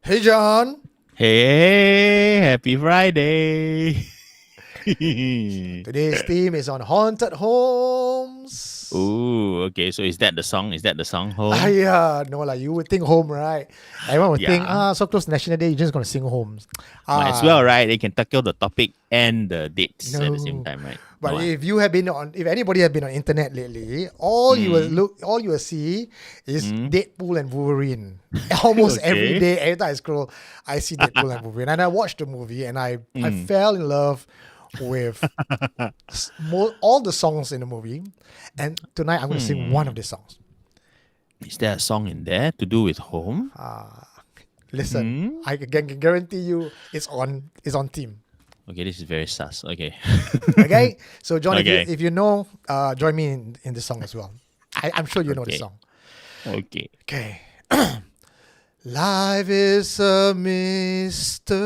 Hey, John. Hey, happy Friday. Today's theme is on haunted homes. Ooh, okay. So is that the song? Is that the song Ah, home? yeah, no, like you would think home, right? Everyone would think, Yeah. so close to National Day, you're just gonna sing homes. Might as well, Ah, right? They can tackle the topic and the dates at the same no. time, right? But No. if anybody has been on internet lately, Mm. all you will see is Mm. Deadpool and Wolverine. Almost every Okay. day, every time I scroll, I see Deadpool and Wolverine, and I watched the movie, and I Mm. fell in love with all the songs in the movie. And tonight I'm going to sing one of Hmm. the songs. Is there a song in there to do with home? Listen, Hmm. I can guarantee you it's on theme. Okay, this is very sus. Okay. Okay, so John, if you Okay. if you know, join me in this song as well. I'm sure you know the Okay. song. Okay. Okay. Life is a mystery.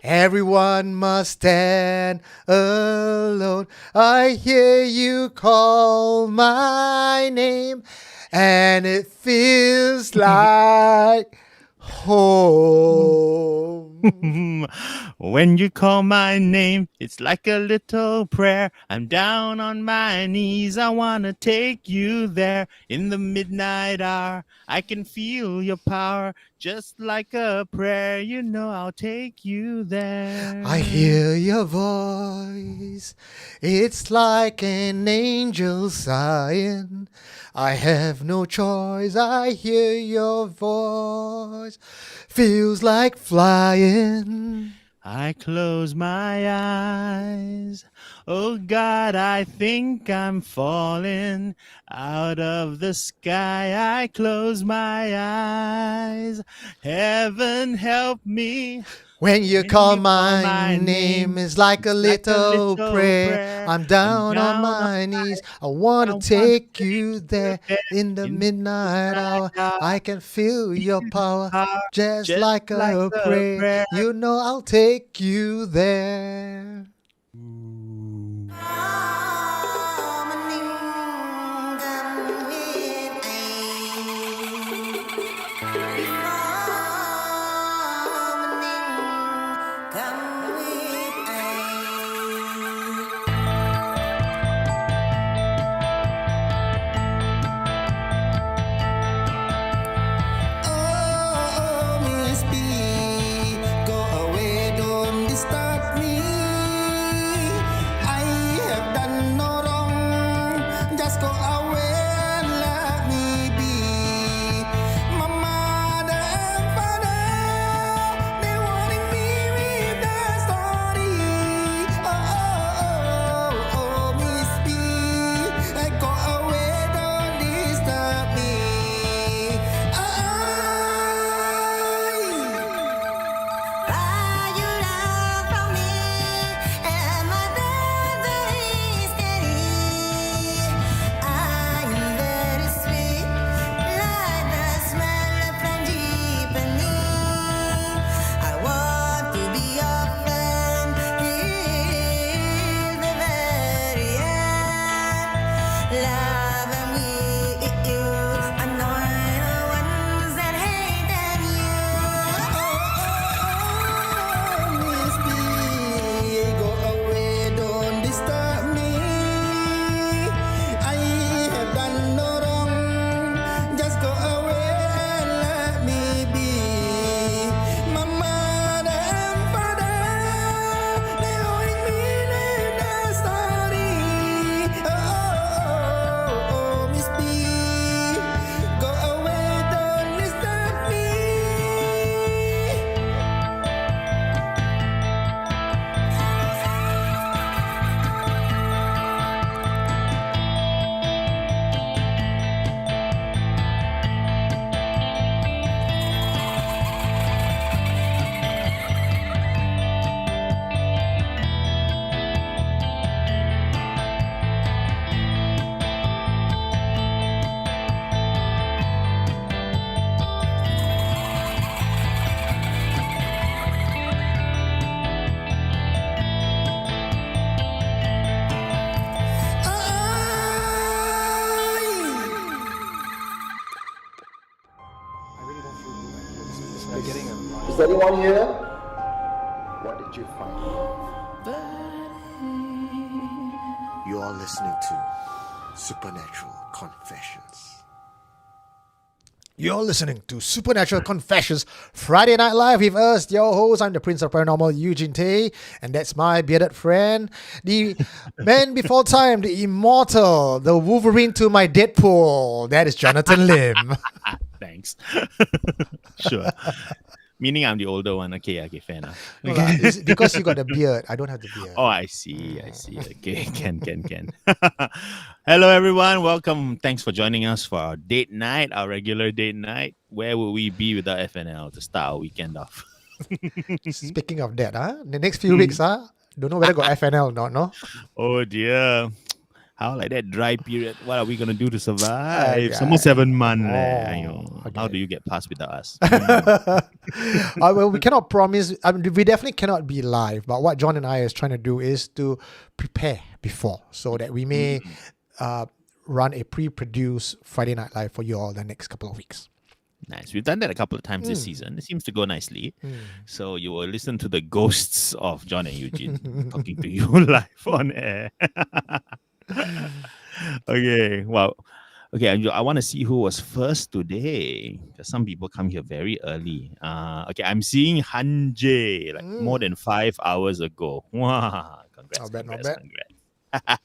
Everyone must stand alone. I hear you call my name, and it feels like home. When you call my name, it's like a little prayer. I'm down on my knees. I want to take you there in the midnight hour. I can feel your power just like a prayer. You know I'll take you I there. hear your voice. It's like an angel sighing. I have no choice. I hear your voice. Feels like flying. I close my eyes. Oh God, I think I'm falling out of the sky. I close my eyes. Heaven help me When you when call you call my my name, name. it's like a It's like a little little prayer. prayer. I'm I'm down on down on my knees. my I want I to want to take take you you there there in the in the midnight hour. midnight hour. I can feel your Feel power the power just just like like a a prayer. prayer. You know I'll take you there. Ooh. Oh, Miss B, go away, don't disturb me. I have done no wrong, just go away and let me be. My mother and father, they warning me with the story. Oh, Miss B, go away, don't disturb me. anyone here? What did you find? You are listening to Supernatural Confessions. You're listening to Supernatural Confessions Friday Night Live with us, your host. I'm the Prince of Paranormal, Eugene Tay, and that's my bearded friend, the man before time, the immortal, the Wolverine to my Deadpool. That is Jonathan Lim. Thanks. Sure. Meaning I'm the older one. Okay, fair enough. No lah, it's because you got the beard. I don't have the beard. Oh, I see. Okay, can. Hello, everyone. Welcome. Thanks for joining us for our date night, our regular date night. Where will we be without FNL to start our weekend off? Speaking of that, the next few weeks, don't know whether got FNL or not, no? Oh, dear. How like that dry period? What are we going to do to survive? Yeah. Almost 7 months. Okay. How do you get past without us? Well, we cannot promise. I mean, we definitely cannot be live. But what John and I is trying to do is to prepare before, so that we may run a pre-produced Friday Night Live for you all the next couple of weeks. Nice. We've done that a couple of times this season. It seems to go nicely. So you will listen to the ghosts of John and Eugene talking to you live on air. Okay. Wow. Okay, I want to see who was first today, because some people come here very early. Okay, I'm seeing Hanjay like more than 5 hours ago. Wow. Congrats. Not bad.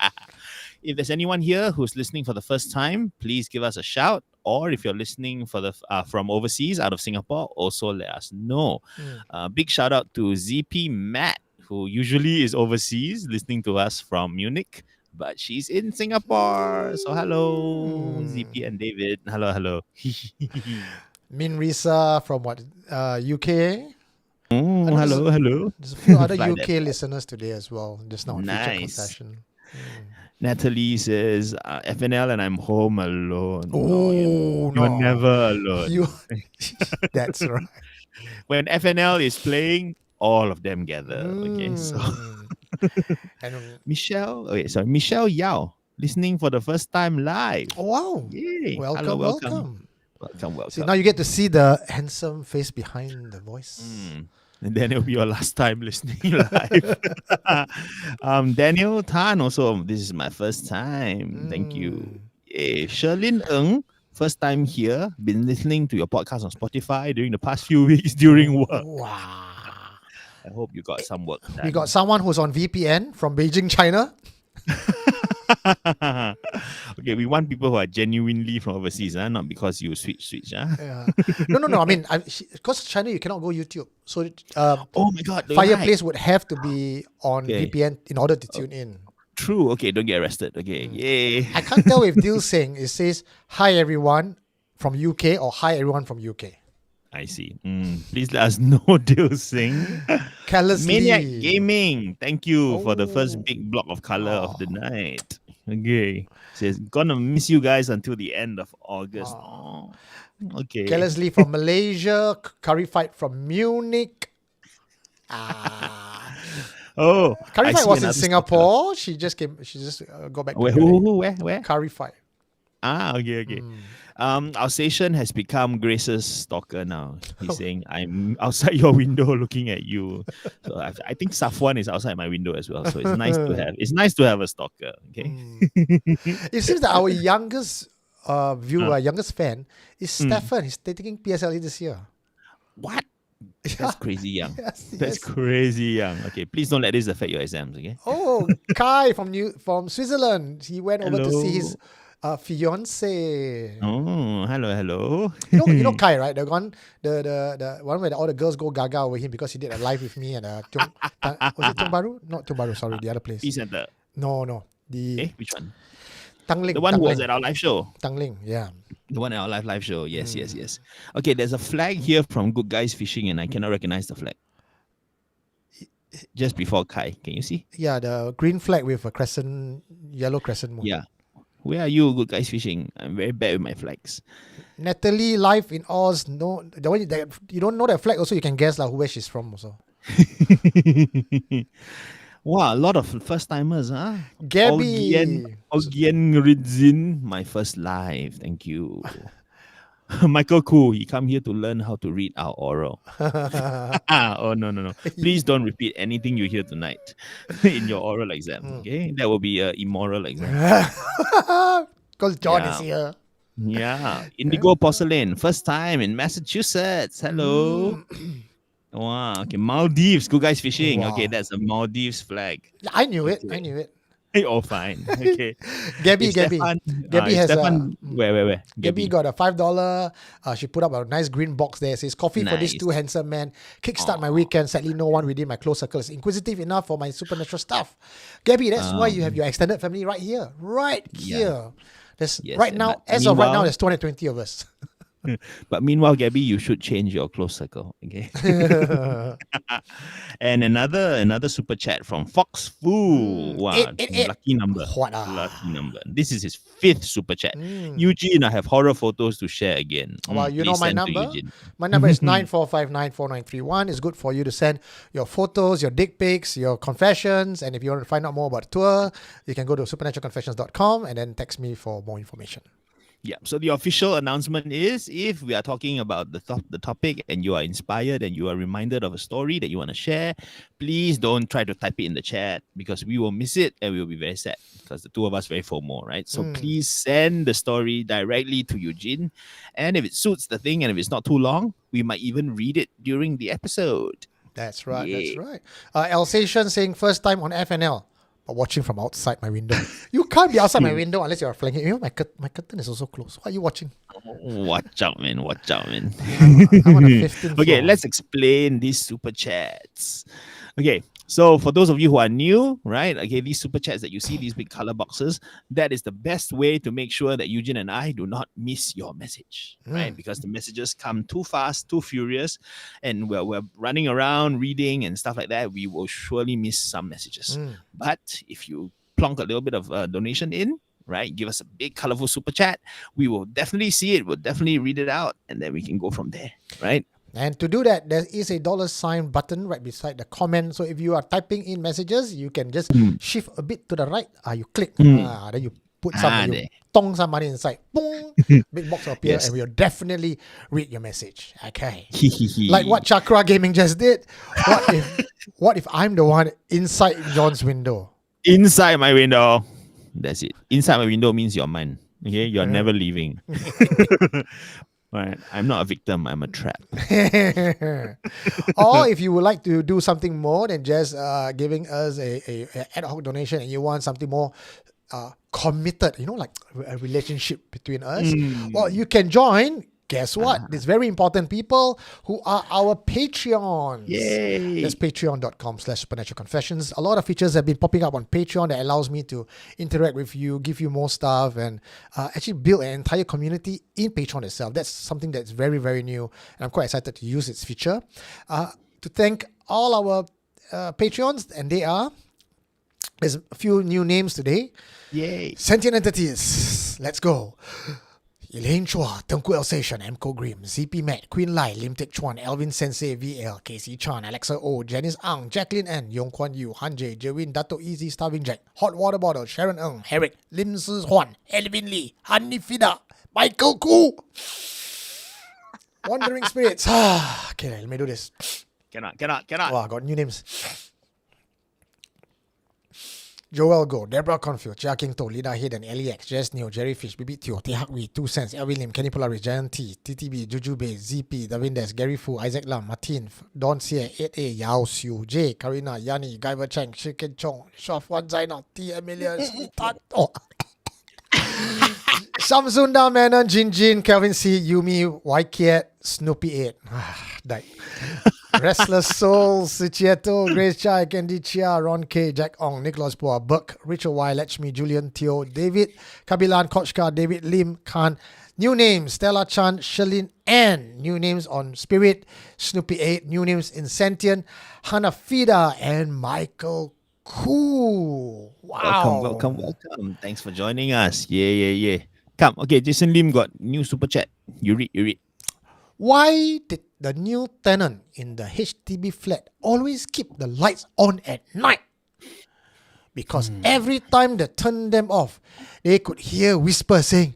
If there's anyone here who's listening for the first time, please give us a shout. Or if you're listening for the from overseas, out of Singapore, also let us know. Big shout out to ZP Matt, who usually is overseas listening to us from Munich, but she's in Singapore. So hello, ZP and David. Hello. Min Risa from what? UK? Hello. There's a few other Friday. UK listeners today as well. Just now on Feature Nice. Confession. Natalie says, FNL and I'm home alone. Oh, You're no. never alone. That's right. When FNL is playing, all of them gather. Okay, so And, Michelle Yao, listening for the first time live. oh, wow. Yay. Welcome. Welcome. See, now you get to see the handsome face behind the voice. And then it'll be your last time listening live. Daniel Tan also, this is my first time. Thank you. Yay. Sherlyn Ng, first time here. Been listening to your podcast on Spotify during the past few weeks during work. Wow. I hope you got some work done. We got someone who's on VPN from Beijing, China. Okay, we want people who are genuinely from overseas, not because you switch. Yeah. No. I mean, because China, you cannot go YouTube. So Oh my God. Fireplace would have to be on Okay. VPN in order to tune in. True. Okay, don't get arrested. Okay, yay. I can't tell if Dil Singh, it says, hi everyone from UK or hi everyone from UK. I see. Please let us know, Dil Singh. Carelessly. Maniac Gaming, thank you for the first Oh. big block of color of the night. Okay. Says, gonna miss you guys until the end of August. Oh. Okay. Carelessly from Malaysia. Curry Fight from Munich. Oh, Curry I Fight see was in another Singapore. She just got back to Where, Munich. where? Curry Fight. Okay. Our station has become Grace's stalker now. He's saying, I'm outside your window looking at you. So I think Safwan is outside my window as well. So it's nice to have. It's nice to have a stalker. Okay. It seems that our youngest viewer, youngest fan, is Stefan. He's taking PSLE this year. What? That's crazy young. Yes, That's yes. crazy young. Okay, please don't let this affect your exams. Okay. Oh, Kai from Switzerland. He went over to see his Hello. fiance. Oh, hello. You know Kai, right? The one where all the girls go gaga over him because he did a live with me and was it Tiong Bahru? Not Tiong Bahru, sorry, the other place. Peace Center. No, the Which one? Tangling. The one who was Tangling. at our live show. Tangling, yeah. The one at our live show. Yes. Okay, there's a flag here from Good Guys Fishing, and I cannot recognize the flag. Just before Kai, can you see? Yeah, the green flag with a yellow crescent moon. Yeah. Where are you, Good Guys Fishing? I'm very bad with my flags. Natalie live in Oz. No, the one that you don't know that flag. Also, you can guess where she's from. Also, Wow, a lot of first timers, huh? Gabby. Ogien Ridzin, my first live. Thank you. Michael Koo, he come here to learn how to read our oral. Oh, no. Please don't repeat anything you hear tonight in your oral exam. Okay? That will be an immoral exam. Because John Yeah. is here. Yeah. Indigo Porcelain, first time in Massachusetts. Hello. Wow. Okay. Maldives. Good guys fishing. Wow. Okay, that's a Maldives flag. I knew it. Okay. I knew it. Oh, fine. Okay. Gabby, If Gabby. Stefan- Gabby if has Stefan, where? Gabby got a $5. She put up a nice green box there. It says, coffee for these Nice. two handsome men. Kickstart my weekend. Sadly, no one within my close circle is inquisitive enough for my supernatural stuff. Gabby, that's why you have your extended family right here. Right here. There's Yes, right now, but as of right now, meanwhile- there's 220 of us. But meanwhile, Gabby, you should change your close circle. Okay. And another super chat from Fox Fu. Wow, eight. lucky number. What Lucky number. This is his 5th super chat. Eugene, I have horror photos to share again. Well, you know Please my send to number. Eugene. My number is 94594931. It's good for you to send your photos, your dick pics, your confessions. And if you want to find out more about the tour, you can go to supernaturalconfessions.com and then text me for more information. Yeah. So the official announcement is, if we are talking about the topic and you are inspired and you are reminded of a story that you want to share, please don't try to type it in the chat, because we will miss it and we will be very sad, because the two of us very FOMO, right? So please send the story directly to Eugene, and if it suits the thing and if it's not too long, we might even read it during the episode. That's right. Yeah. That's right. Alsatian saying first time on FNL, but watching from outside my window. You can't be outside my window unless you're flanking. You know, my curtain is also closed. What are you watching? Watch out, man. I'm on the 15th Okay, floor. let's explain these super chats. Okay, so for those of you who are new, right? Okay, these super chats that you see, these big color boxes, that is the best way to make sure that Eugene and I do not miss your message, right? Because the messages come too fast, too furious, and we're running around reading and stuff like that. We will surely miss some messages. But if you plonk a little bit of donation in, right, give us a big colorful super chat, we will definitely see it, we'll definitely read it out, and then we can go from there, right? And to do that, there is a $sign button right beside the comment. So if you are typing in messages, you can just shift a bit to the right. You click. Then you put some, you there. tong some money inside. Boom! Big box will appear, Yes. and we'll definitely read your message. Okay. Like what Chakra Gaming just did. What if I'm the one inside John's window? Inside my window. That's it. Inside my window means you're mine. Okay, you're never leaving. Right. I'm not a victim. I'm a trap. Or if you would like to do something more than just giving us a ad hoc donation, and you want something more committed, like a relationship between us, well, you can join. Guess what? These very important people who are our Patreons. Yay. That's patreon.com/supernaturalconfessions. A lot of features have been popping up on Patreon that allows me to interact with you, give you more stuff, and actually build an entire community in Patreon itself. That's something that's very, very new, and I'm quite excited to use its feature. To thank all our Patreons, and there's a few new names today. Yay. Sentient entities. Let's go. Elaine Chua, Tengku Alsatian, Mco Grim, ZP Matt, Queen Lai, Lim Tek Chuan, Alvin Sensei VL, Casey Chan, Alexa O, Janice Ang, Jacqueline N, Yong Kwan Yu, Han J, Jerwin, Dato Easy, Starving Jack, Hot Water Bottle, Sharon Ng, Herrick, Lim Si Huan, Elvin Lee, Hanni Fida, Michael Koo, Wandering Spirits. Okay, let me do this. Cannot. Oh, I got new names. Joel Go, Deborah Confield, Chia King To, Lida Hayden, LEX, Jess Neo, Jerry Fish, Bibi Teo, T Wee, 2 Cents, Elvin Lim, Kenny Polaris, Giant T, TTB, Juju Bay, ZP, Davindes, Gary Fu, Isaac Lam, Martin, Don Sia, 8A, Yao Siu, J, Karina, Yanni, Guyver Chang, Shiken Chong, Shaf Wan Zaina, T. Emilia, Samsunda Menon, Jin, Kelvin C, Yumi, Wykiet, Snoopy 8. Died. Restless Soul, Suchieto, Grace Chai, Candy Chia, Ron K, Jack Ong, Nicholas Poa, Buck, Richard Y, Lechmi, Julian Teo, David, Kabilan, Kochka, David Lim, Khan. New names, Stella Chan, Shalin N. New names on Spirit, Snoopy 8. New names in Sentient, Hanafida, and Michael Koo. Wow. Welcome. Thanks for joining us. Yeah. Come. Okay, Jason Lim got new super chat. You read. Why did the new tenant in the HDB flat always keep the lights on at night? Because every time they turn them off, they could hear whispers saying,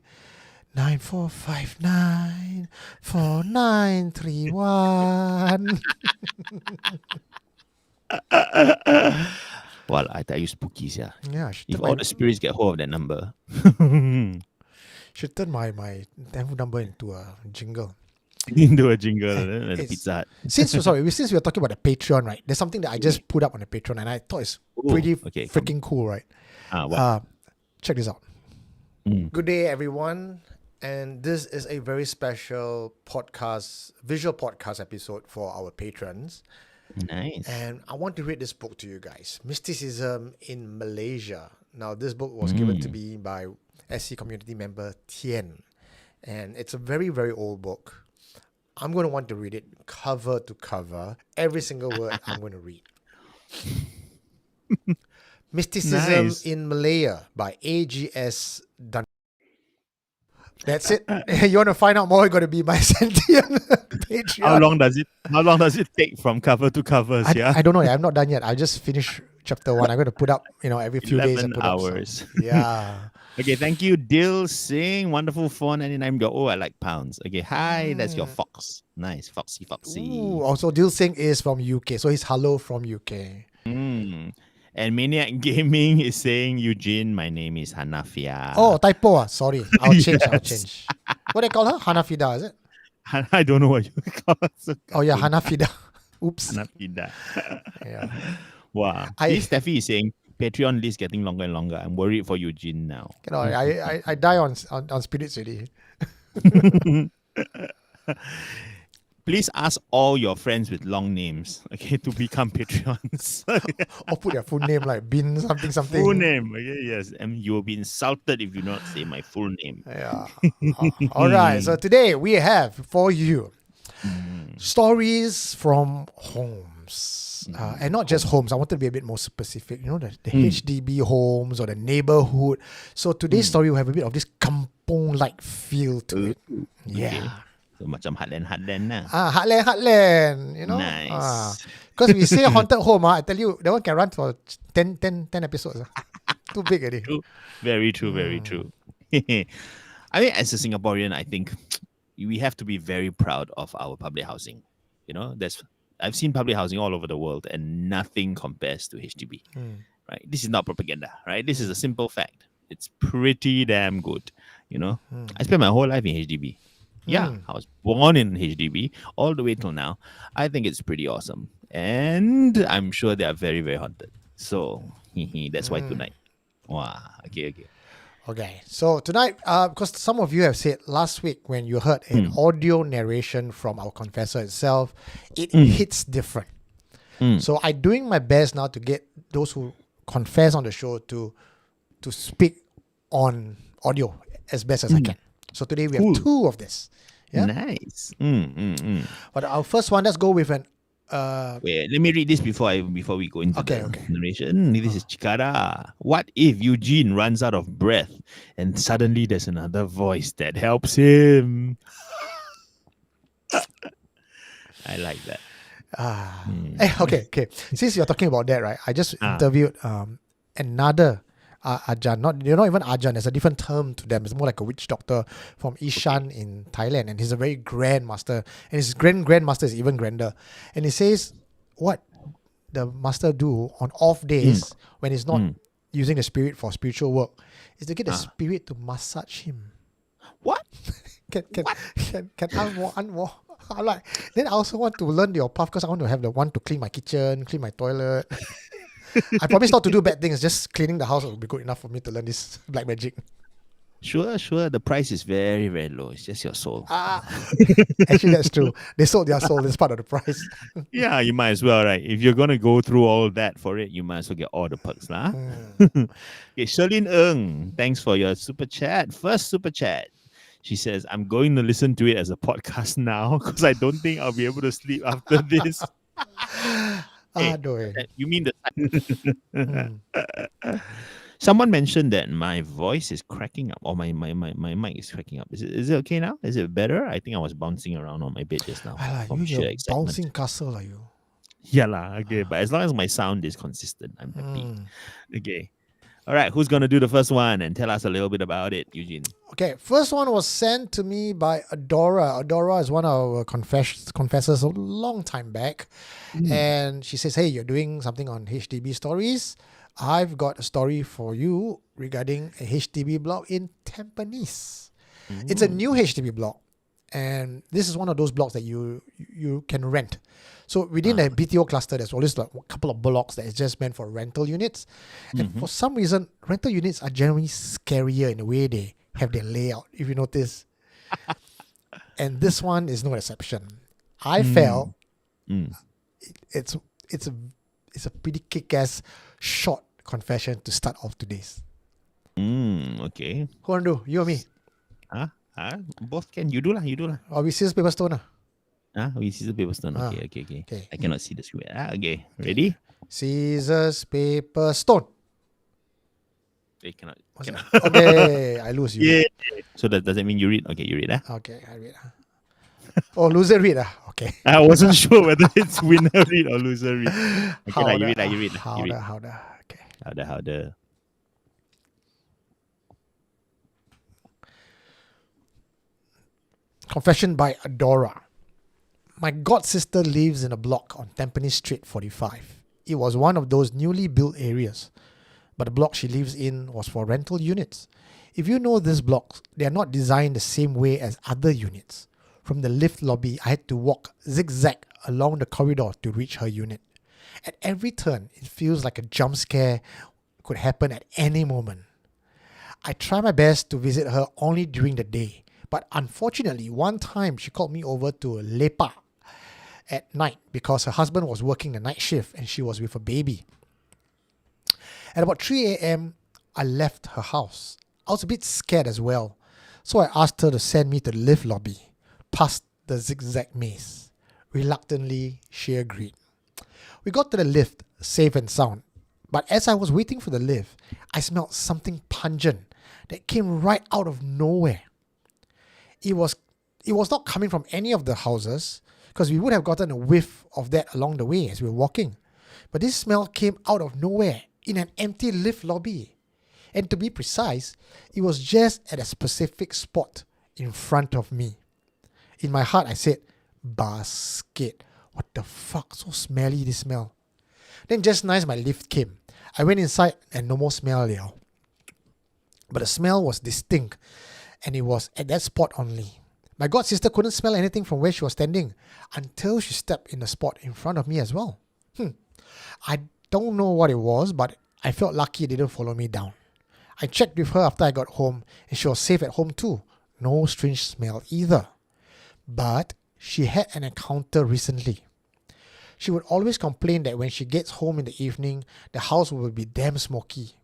94594931. Well, I tell you, spooky, yeah. Yeah, If all the spirits get hold of that number, should turn my telephone number into a jingle. into a jingle, like the It's- Pizza Hut. Since we are talking about the Patreon, right? There's something that I just put up on the Patreon, and I thought it's pretty okay, freaking cool, right? What? Check this out. Mm. Good day, everyone, and this is a very special visual podcast episode for our patrons. Nice. And I want to read this book to you guys, Mysticism in Malaysia. Now, this book was given to me by SC community member Tien, and it's a very, very old book. I'm going to want to read it cover to cover. Every single word I'm going to read. Mysticism Nice. in Malaya by AGS Dun. That's it. You want to find out more? You got to be my sentient Patreon. How long does it take from cover to covers? I don't know. I'm not done yet. I just finished chapter 1. I'm going to put up, every few days. I 11 put up some. hours. Yeah. Okay, thank you, Dil Singh. Wonderful phone. 99. Oh, I like pounds. Okay, hi, that's your fox. Nice, foxy. Ooh, also, Dil Singh is from UK. So he's hello from UK. Mm. And Maniac Gaming is saying, Eugene, my name is Hanafia. Oh, typo. Sorry. I'll change. Yes. What do they call her? Hanafida, is it? I don't know what you call it. So Oh, yeah. Hanafida. Oops. Hanafida. Yeah. Wow. This Steffi is saying, Patreon list getting longer and longer. I'm worried for Eugene now. I die on spirits already. Please ask all your friends with long names, okay, to become Patreons. Or put their full name like Bin something. Full name, okay, yes. And you will be insulted if you not say my full name. Yeah. All right. So today we have for you stories from homes. And not just homes. I want to be a bit more specific. The HDB homes or the neighborhood. So today's story will have a bit of this kampong-like feel to it. Yeah. So macam heartland lah. Heartland. Nice. Because we say haunted home, I tell you, that one can run for 10 episodes. Too big already. True. Very true, very true. I mean, as a Singaporean, I think we have to be very proud of our public housing. I've seen public housing all over the world and nothing compares to HDB. Right? This is not propaganda, right? This is a simple fact. It's pretty damn good. I spent my whole life in HDB. Yeah, I was born in HDB all the way till now. I think it's pretty awesome. And I'm sure they are very, very haunted. So, that's why tonight. Wow, okay. Okay, so tonight, because some of you have said last week when you heard an audio narration from our confessor itself, it hits different. So I'm doing my best now to get those who confess on the show to speak on audio as best as I can. So today we have 2 of this. Yeah. Nice. But our first one, let's go with an. Wait, let me read this before we go into the Okay. narration. This is Chikara. What if Eugene runs out of breath and suddenly there's another voice that helps him? I like that. Okay. Since you're talking about that, right? I just interviewed another Ajan. They're not even Ajan. There's a different term to them. It's more like a witch doctor from Ishan in Thailand, and he's a very grand master. And his grandmaster is even grander. And he says what the master do on off days when he's not using the spirit for spiritual work is to get the spirit to massage him. What? Can unwar. I'm like, then I also want to learn your path because I want to have the one to clean my kitchen, clean my toilet. I promise not to do bad things. Just cleaning the house will be good enough for me to learn this black magic. Sure. The price is very, very low. It's just your soul. Actually, that's true. They sold their soul. That's part of the price. Yeah, you might as well, right? If you're going to go through all that for it, you might as well get all the perks. Lah. Okay, Sherlyn Ng, thanks for your super chat. First super chat. She says, I'm going to listen to it as a podcast now because I don't think I'll be able to sleep after this. You mean the... Someone mentioned that my voice is cracking up, or my mic is cracking up. Is it okay now? Is it better? I think I was bouncing around on my bed just now. You're bouncing castle, are you? Yeah lah. Okay, but as long as my sound is consistent, I'm happy. Okay. All right, who's gonna do the first one and tell us a little bit about it, Eugene? Okay, first one was sent to me by Adora. Adora is one of our confessors a long time back. And she says, hey, you're doing something on HDB stories. I've got a story for you regarding a HDB block in Tampines. It's a new HDB block. And this is one of those blocks that you can rent. So within the BTO cluster, there's always like a couple of blocks that is just meant for rental units. And for some reason, rental units are generally scarier in the way they have their layout, if you notice. And this one is no exception. I felt it's a pretty kick-ass short confession to start off today's. Okay. Who want to do? You or me? Both can. You do lah. Or we scissors, paper, stone? We scissors, paper, stone. Okay. Okay. I cannot see the screen. Okay. Ready? Scissors, paper, stone. Cannot. Okay, I lose you. Yeah. So does that mean you read? Okay, you read. Okay, I read. Oh, loser read. Okay. I wasn't sure whether it's winner read or loser read. Okay, you read. You read. How the? Okay. How the? Confession by Adora. My god sister lives in a block on Tampines Street 45. It was one of those newly built areas, but the block she lives in was for rental units. If you know these blocks, they are not designed the same way as other units. From the lift lobby, I had to walk zigzag along the corridor to reach her unit. At every turn, it feels like a jump scare could happen at any moment. I try my best to visit her only during the day, but unfortunately, one time she called me over to Lepa at night because her husband was working the night shift and she was with a baby. At about 3 a.m., I left her house. I was a bit scared as well, so I asked her to send me to the lift lobby, past the zigzag maze. Reluctantly, she agreed. We got to the lift, safe and sound, but as I was waiting for the lift, I smelled something pungent that came right out of nowhere. It was not coming from any of the houses, because we would have gotten a whiff of that along the way as we were walking. But this smell came out of nowhere in an empty lift lobby. And to be precise, it was just at a specific spot in front of me. In my heart, I said, basket. What the fuck? So smelly, this smell. Then just nice, my lift came. I went inside and no more smell, Liao. But the smell was distinct, and it was at that spot only. My god sister couldn't smell anything from where she was standing until she stepped in the spot in front of me as well. I don't know what it was, but I felt lucky it didn't follow me down. I checked with her after I got home, and she was safe at home too. No strange smell either. But she had an encounter recently. She would always complain that when she gets home in the evening, the house will be damn smoky.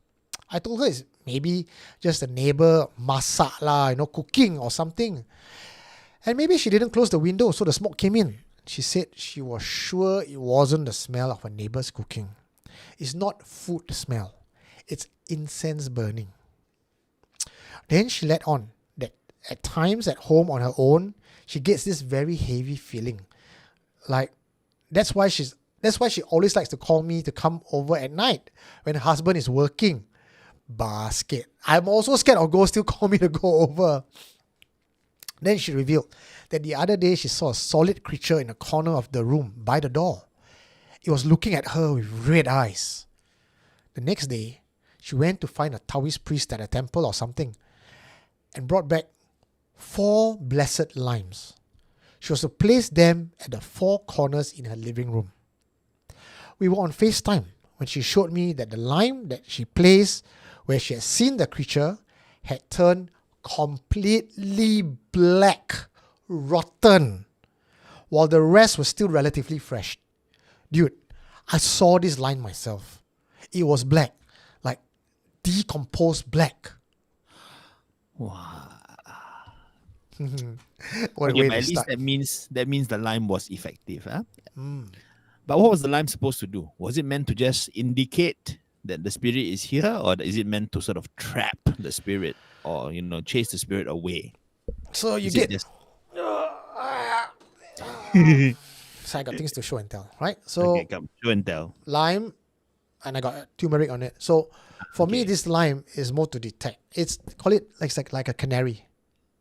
I told her it's maybe just a neighbor masak lah, cooking or something. And maybe she didn't close the window, so the smoke came in. She said she was sure it wasn't the smell of her neighbor's cooking. It's not food smell. It's incense burning. Then she let on that at times at home on her own, she gets this very heavy feeling. Like, that's why she always likes to call me to come over at night when her husband is working. Basket. I'm also scared of ghosts still call me to go over. Then she revealed that the other day she saw a solid creature in a corner of the room by the door. It was looking at her with red eyes. The next day, she went to find a Taoist priest at a temple or something and brought back 4 blessed limes. She was to place them at the 4 corners in her living room. We were on FaceTime when she showed me that the lime that she placed where she had seen the creature had turned completely black, rotten, while the rest was still relatively fresh. Dude, I saw this lime myself. It was black, like decomposed black. Wow. What a Okay, way but to at least start. that means the lime was effective, huh? But what was the lime supposed to do? Was it meant to just indicate that the spirit is here, or is it meant to sort of trap the spirit, or chase the spirit away? So you Is it get... just- So I got things to show and tell, right? So okay, come show and tell. lime, and I got turmeric on it. So for me, Okay. this lime is more to detect. It's call it like a canary,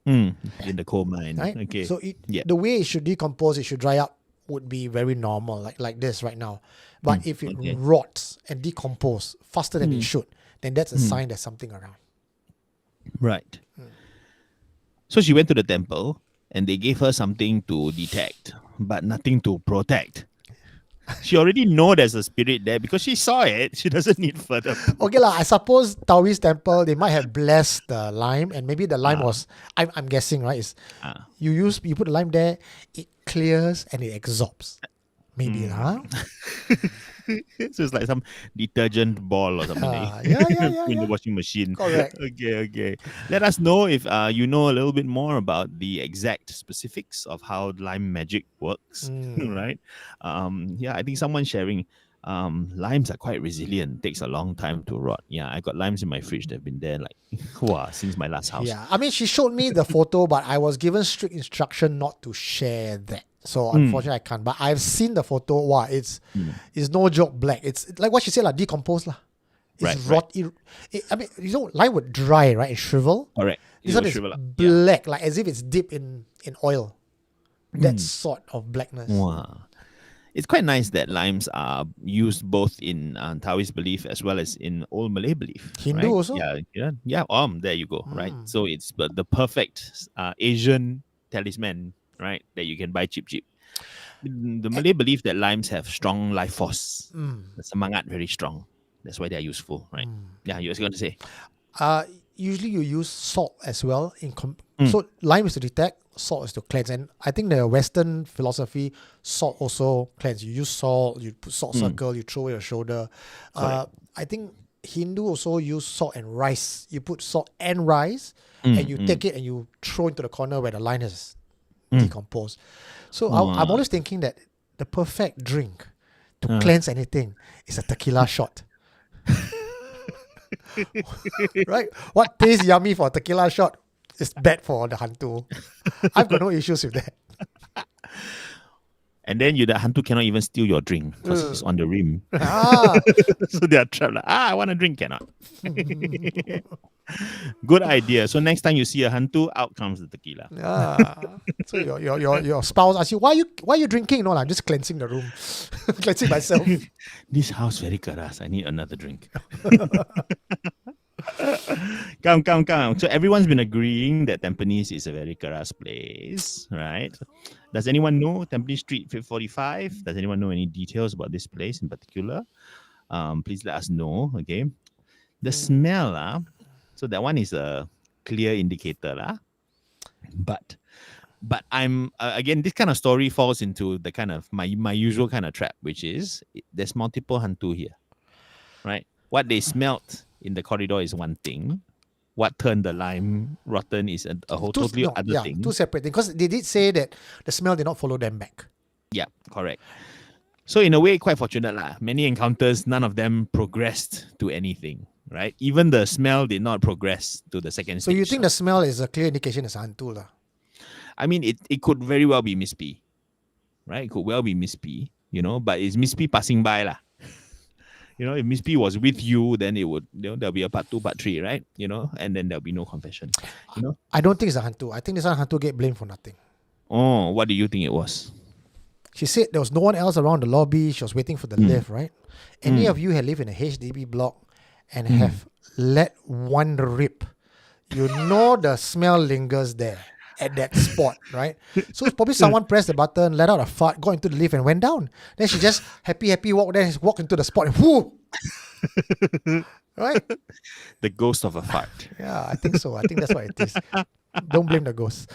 In the coal mine. right? Okay. So Yeah. the way it should decompose, it should dry up would be very normal, like this right now. But if it okay. rots and decompose faster than it should, then that's a sign there's something around. Right. So she went to the temple and they gave her something to detect, but nothing to protect. She already know there's a spirit there because she saw it. She doesn't need further. Okay lah. I suppose Taoist temple they might have blessed the lime, and maybe the lime was. I'm guessing right. Is Ah. you put the lime there, it clears and it absorbs. Maybe lah. So it's like some detergent ball or something that you Yeah. put in the washing machine. Correct. Okay. Let us know if you know a little bit more about the exact specifics of how lime magic works, right? I think someone sharing limes are quite resilient. Takes a long time to rot. Yeah, I got limes in my fridge that have been there like since my last house. Yeah. I mean, she showed me the photo, but I was given strict instruction not to share that. So unfortunately, I can't. But I've seen the photo. Wow, it's no joke. Black. It's like what she said, like decompose lah. It's Right. I mean, lime would dry, right? It shrivel. Correct. This It one will is shrivel up. black, like as if it's dipped in oil. That sort of blackness. Wow. It's quite nice that limes are used both in Taoist belief as well as in old Malay belief. Hindu right? also? Yeah. There you go. Right. So it's the perfect Asian talisman, right? That you can buy cheap. The Malay belief that limes have strong life force. The semangat very strong. That's why they are useful, right? Yeah, you was going to say. Usually you use salt as well. So lime is to detect, salt is to cleanse. And I think the Western philosophy, salt also cleanse. You use salt, you put salt circle, you throw your shoulder. I think Hindu also use salt and rice. You put salt and rice, and you take it and you throw into the corner where the lime has decomposed. So I'm always thinking that the perfect drink to cleanse anything is a tequila shot. Right? What tastes yummy for a tequila shot is bad for the hantu. I've got no issues with that. And then the hantu cannot even steal your drink because it's on the rim. Ah, So they are trapped. Like, I want a drink, cannot. Good idea. So next time you see a hantu, out comes the tequila. so your spouse asks you, why you drinking? No, I'm just cleansing the room. Cleansing myself. This house very keras. I need another drink. Come. So everyone's been agreeing that Tampines is a very keras place, right? Does anyone know Tampines Street 545? Does anyone know any details about this place in particular? Please let us know. Okay. The smell, so that one is a clear indicator, But I'm again, this kind of story falls into the kind of my usual kind of trap, which is there's multiple hantu here, right? What they smelt in the corridor is one thing. What turned the lime rotten is a whole totally other thing. Two separate things. Because they did say that the smell did not follow them back. Yeah, correct. So in a way, quite fortunate lah. Many encounters, none of them progressed to anything, right? Even the smell did not progress to the second So stage. you think the smell is a clear indication it's a hantu lah? I mean, it could very well be Miss P, right? It could well be Miss P, but it's Miss P passing by lah. If Miss P was with you, then it would, there'll be a part 2, part 3, right? And then there'll be no confession, I don't think it's a hantu. I think this one hantu get blamed for nothing. Oh, what do you think it was? She said there was no one else around the lobby. She was waiting for the lift, right? Any of you had lived in a HDB block and have let one rip, the smell lingers there at that spot, right? So it's probably someone pressed the button, let out a fart, got into the lift and went down. Then she just happy walked into the spot and whoo! Right? The ghost of a fart. Yeah, I think so. I think that's what it is. Don't blame the ghost.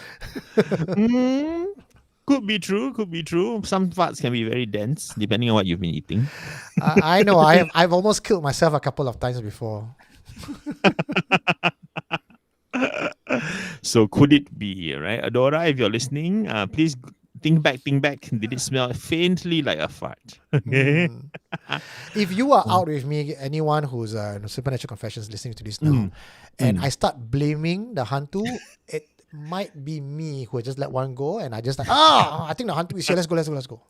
Could be true. Some farts can be very dense, depending on what you've been eating. I know. I've almost killed myself a couple of times before. So could it be, right? Adora, if you're listening, please think back. Did it smell faintly like a fart? Okay. If you are out with me, anyone who's Supernatural Confessions listening to this now, and I start blaming the hantu, it might be me who just let one go, and I just I think the hantu is here. Let's go.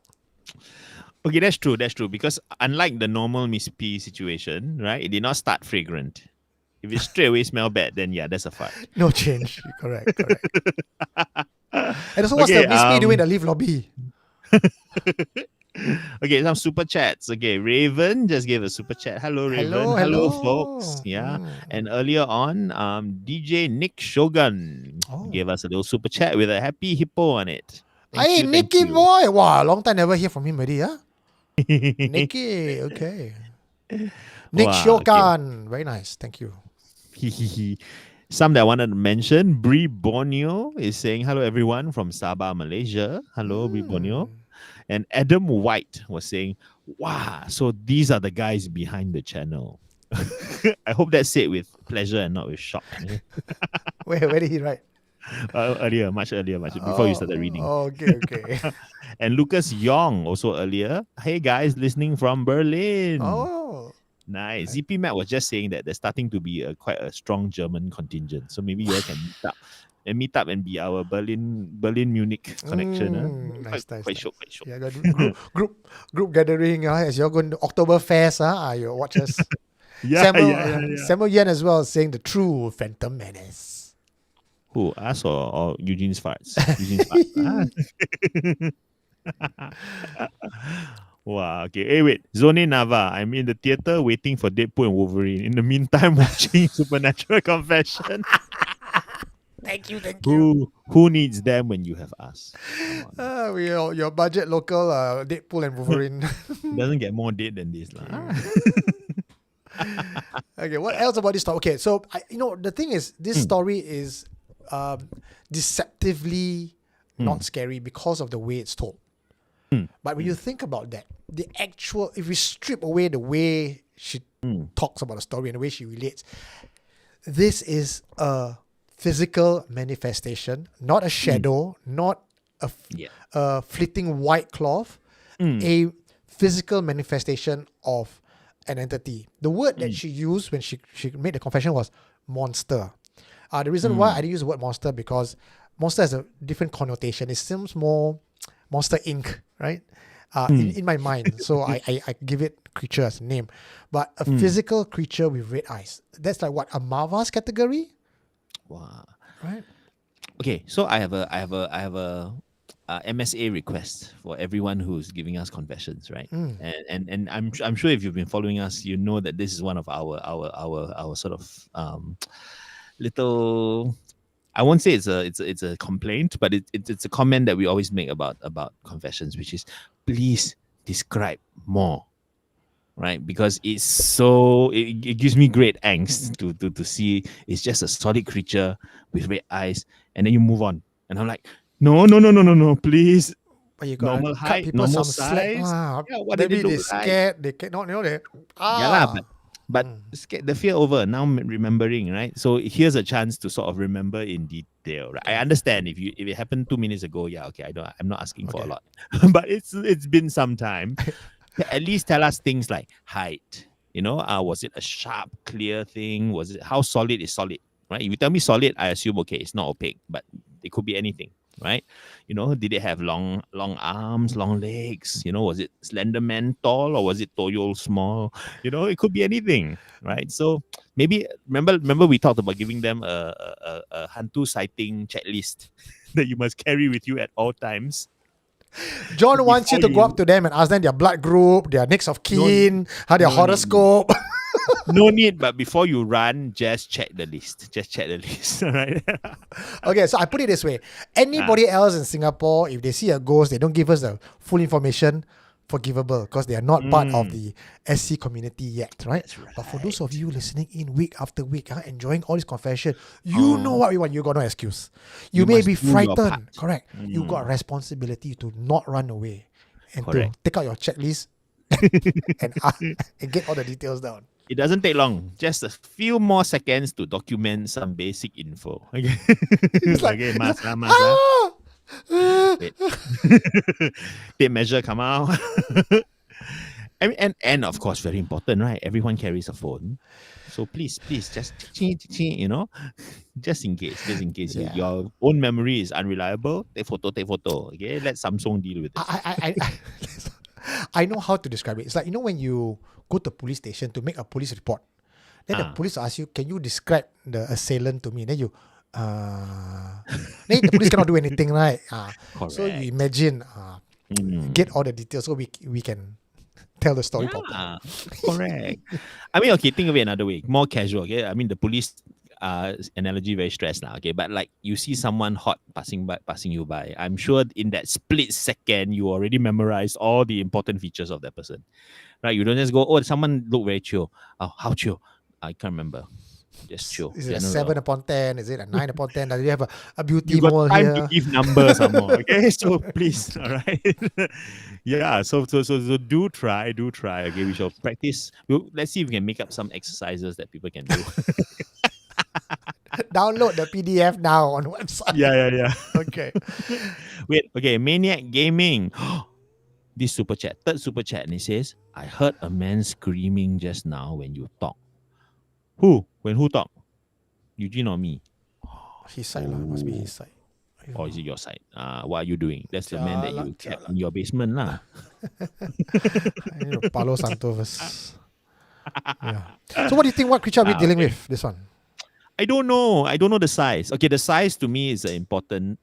Okay, that's true. That's true. Because unlike the normal Miss P situation, right? It did not start fragrant. If it straight away smell bad, then yeah, that's a fart. No change. Correct. And also, what's Okay, the Miss P doing in the lift lobby? Okay, some super chats. Okay, Raven just gave a super chat. Hello, Raven. Hello. Folks. Yeah. Mm. And earlier on, DJ Nick Shogun gave us a little super chat with a happy hippo on it. Hey, Nicky you. boy. Wow, long time never hear from him already, huh? Nicky, okay. Nick Wow, Shokan. Very nice. Thank you. Some that I wanted to mention, Bri Borneo is saying hello everyone from Sabah, Malaysia. Hello, Bri Borneo. And Adam White was saying, wow, so these are the guys behind the channel. I hope that's said with pleasure and not with shock. Where did he write? Much earlier, before you started reading. Okay. And Lucas Yong also earlier. Hey guys, listening from Berlin. Oh. Nice. ZP Matt was just saying that there's starting to be quite a strong German contingent. So maybe you all can meet up and be our Berlin Munich connection. Nice. Quite show. Yeah, got group gathering as you're going to Oktoberfest. You watch us. Samuel Yen as well saying the true Phantom Menace. Who, us or Eugene's farts? Eugene's farts. Wow, okay. Hey, wait. Zone Nava. I'm in the theater waiting for Deadpool and Wolverine. In the meantime, watching Supernatural Confession. Thank you. Who needs them when you have us? Your budget local Deadpool and Wolverine. Doesn't get more dead than this. Okay, what else about this story? Okay, so the thing is, this story is deceptively not scary because of the way it's told. But when you think about that, if we strip away the way she talks about the story and the way she relates, this is a physical manifestation, not a shadow, not a fleeting white cloth, a physical manifestation of an entity. The word that she used when she made the confession was monster. The reason why I didn't use the word monster because monster has a different connotation. It seems more Monster Inc., right? In my mind. So I give it creature as a name. But a physical creature with red eyes. That's like what? A Marva's category? Wow. Right? Okay, so I have a MSA request for everyone who's giving us confessions, right? And I'm sure if you've been following us, you know that this is one of our sort of little. I won't say it's a complaint, but it's a comment that we always make about confessions, which is please describe more, right? Because it's it gives me great angst to see it's just a solid creature with red eyes, and then you move on, and I'm like, no, please. But you got Normal cut height, people normal some slack. size. What did Maybe it look they like? scared. They cannot. But the fear over. Now I'm remembering, right? So here's a chance to sort of remember in detail. Right? I understand if it happened 2 minutes ago. Yeah, okay. I'm not asking for a lot, but it's been some time. At least tell us things like height. Was it a sharp, clear thing? Was it how solid is solid? Right? If you tell me solid, I assume okay, it's not opaque, but it could be anything. Right? Did it have long arms, long legs? Was it slender man tall or was it Toyo small? It could be anything, right? So maybe remember we talked about giving them a hantu sighting checklist that you must carry with you at all times. John wants you to go up to them and ask them their blood group, their next of kin, their horoscope. No need, but before you run, just check the list. Right? Okay, so I put it this way. Anybody else in Singapore, if they see a ghost, they don't give us the full information, forgivable, because they are not part of the SC community yet, right? But for those of you listening in week after week, enjoying all this confession, you know what we want. You got no excuse. You may must be do your frightened. part. Correct. You got a responsibility to not run away and Correct. to take out your checklist and get all the details down. It doesn't take long. Just a few more seconds to document some basic info. Okay. It's like, okay, masa. Wait. Tape measure come out. and of course, very important, right? Everyone carries a phone. So please, just just in case your own memory is unreliable, take photo. Okay, let Samsung deal with it. I know how to describe it. It's like, when you go to police station to make a police report, then the police ask you, can you describe the assailant to me? Then you, then the police cannot do anything, right? So you Correct. imagine, get all the details so we can tell the story properly. Yeah, correct. I mean, okay, think of it another way, more casual. Okay, I mean the police analogy very stressed now. Okay, but like you see someone hot passing you by, I'm sure in that split second you already memorized all the important features of that person, right? You don't just go, oh, someone look very chill. Oh, how chill? I can't remember. Just chill. Is it a General. 7/10? Is it a 9/10? Does it have a beauty You got mole time here? to give numbers some more, okay? So please, all right. Yeah. So do try. Okay, we shall practice. Let's see if we can make up some exercises that people can do. Download the PDF now on website. Yeah. Okay. Wait. Okay. Maniac Gaming. This super chat, third super chat, and it says, "I heard a man screaming just now when you talk." Who? When who talk? Eugene or me? His side lah. Must be his side. Or is it your side? What are you doing? That's the man that you Jialat, kept jialat. in your basement lah. I need to Palo Santo first. Yeah. So what do you think? What creature are we dealing with? This one. I don't know the size. Okay, the size to me is an important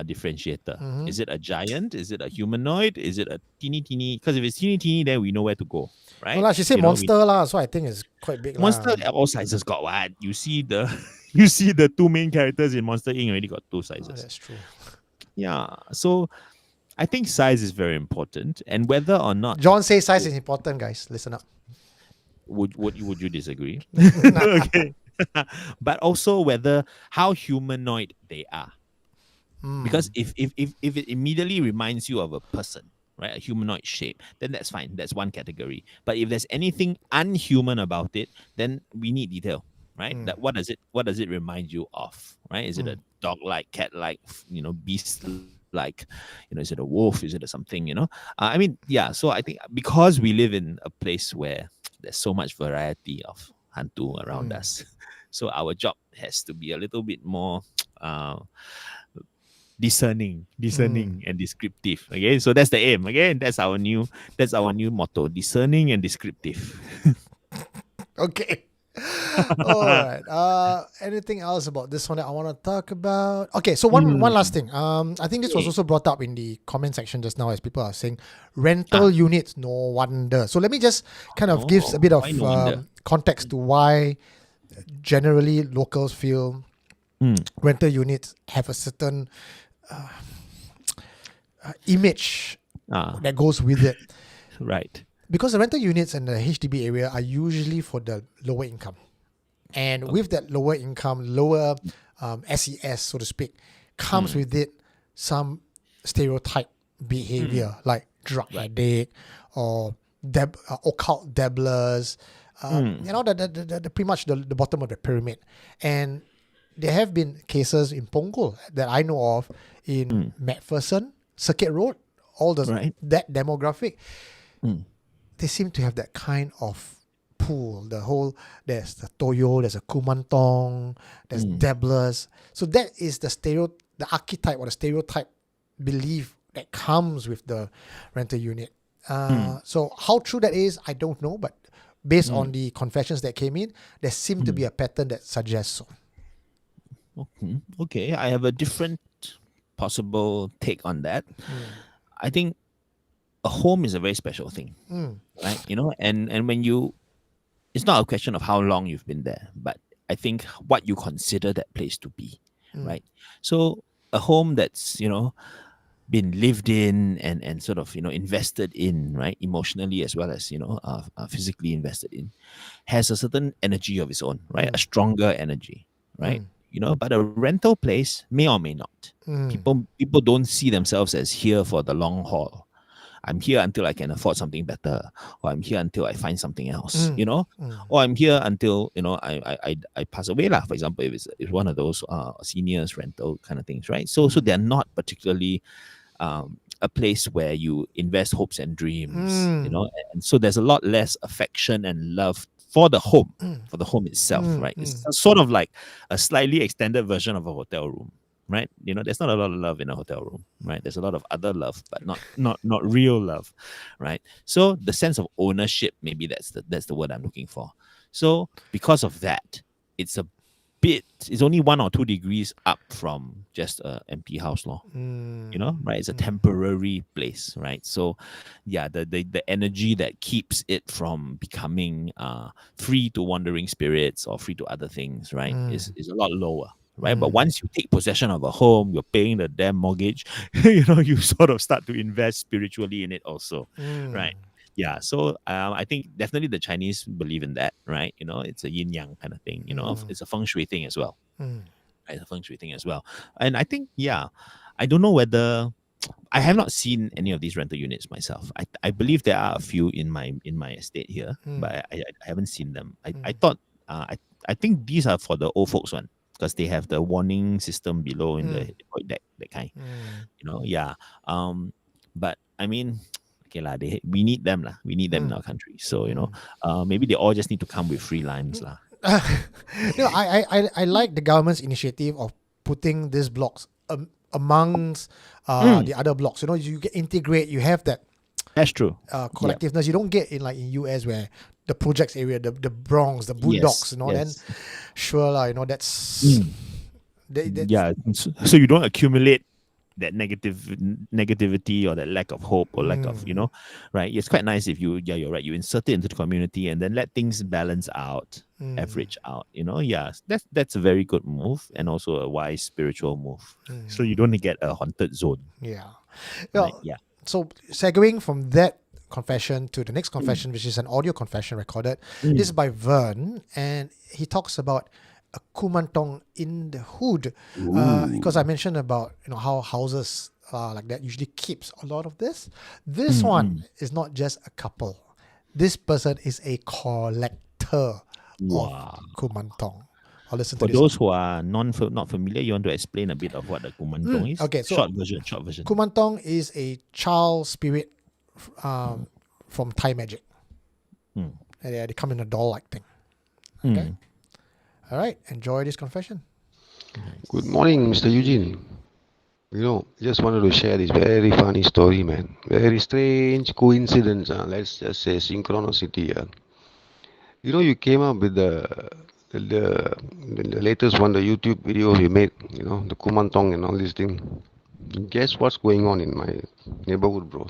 differentiator. Is it a giant? Is it a humanoid? Is it a teeny? Because if it's teeny, then we know where to go, right? No lah, she said monster lah, so I think it's quite big. Monster all sizes got what? You see the two main characters in Monster Inc. already got two sizes. That's true. Yeah, so I think size is very important, and whether or not John says size is important, guys. Listen up. would you disagree? Okay. But also whether how humanoid they are. Because if it immediately reminds you of a person, right, a humanoid shape, then that's fine. That's one category. But if there's anything unhuman about it, then we need detail, right? That what does it remind you of, right? Is it a dog-like, cat-like, beast-like, is it a wolf? Is it a something, I mean, yeah. So I think because we live in a place where there's so much variety of hantu around us, so our job has to be a little bit more discerning and descriptive. Okay, so that's the aim. Again, that's our new motto: discerning and descriptive. Okay. All right. Anything else about this one that I want to talk about? Okay, so one last thing. I think this was also brought up in the comment section just now as people are saying rental units. No wonder. So let me just kind of give a bit of why no wonder? context to why generally locals feel rental units have a certain image that goes with it. Right. Because the rental units in the HDB area are usually for the lower income. And with that lower income, lower SES, so to speak, comes with it some stereotype behavior like drug addict or occult dabblers, the pretty much the bottom of the pyramid. And there have been cases in Punggol that I know of in Macpherson, Circuit Road, all that demographic. They seem to have that kind of pool. There's the Toyo, there's a Kumantong, there's dabblers. So that is the archetype or the stereotype belief that comes with the rental unit. So how true that is, I don't know. But based on the confessions that came in, there seemed to be a pattern that suggests so. Okay, I have a different possible take on that. I think a home is a very special thing, right? And when it's not a question of how long you've been there, but I think what you consider that place to be, right? So a home that's, been lived in and sort of, invested in, right? Emotionally as well as, physically invested in, has a certain energy of its own, right? A stronger energy, right? But a rental place may or may not. People don't see themselves as here for the long haul. I'm here until I can afford something better, or I'm here until I find something else, or I'm here until I pass away lah. For example, if it's one of those seniors rental kind of things, right? So they're not particularly a place where you invest hopes and dreams, and so there's a lot less affection and love for the home itself, right? It's sort of like a slightly extended version of a hotel room, right? There's not a lot of love in a hotel room, right? There's a lot of other love, but not real love, right? So the sense of ownership, maybe that's the word I'm looking for. So because of that, it's it's only 1 or 2 degrees up from just a empty house law. Right? It's a temporary place, right? So yeah, the energy that keeps it from becoming free to wandering spirits or free to other things, right, is a lot lower. Right. But once you take possession of a home, you're paying the damn mortgage, you sort of start to invest spiritually in it also. Right. Yeah. So I think definitely the Chinese believe in that, right? It's a yin yang kind of thing, it's a feng shui thing as well. Right? It's a feng shui thing as well. And I think, yeah, I don't know whether I have not seen any of these rental units myself. I believe there are a few in my estate here, but I haven't seen them. I thought I think these are for the old folks one, because they have the warning system below in the deck, that kind. Yeah. But I mean, okay lah, we need them lah. We need them in our country. So maybe they all just need to come with free limes lah. I like the government's initiative of putting these blocks amongst the other blocks. You get integrate. You have that. That's true. Collectiveness. You don't get in US where the projects area, the Bronx, the boondocks. Then sure lah. That's. Yeah. So you don't accumulate that negativity or that lack of hope or lack of right. It's quite nice if you're right, you insert it into the community and then let things balance out, average out. That's a very good move and also a wise spiritual move. So you don't get a haunted zone. So segueing from that confession to the next confession, which is an audio confession recorded. This is by Vern, and he talks about a Kumantong in the hood, because I mentioned about how houses like that usually keeps a lot of this. This one is not just a couple. This person is a collector of Kumantong. I'll listen For to this. those who are not familiar, you want to explain a bit of what the Kumantong is? Okay, so short version. Kumantong is a child spirit from Thai magic. And they come in a doll-like thing. Okay. All right, enjoy this confession. Good morning, Mr. Eugene. Just wanted to share this very funny story, man. Very strange coincidence. Let's just say synchronicity. You came up with the latest one, the YouTube video you made. The Kumantong and all this thing. Guess what's going on in my neighborhood, bro?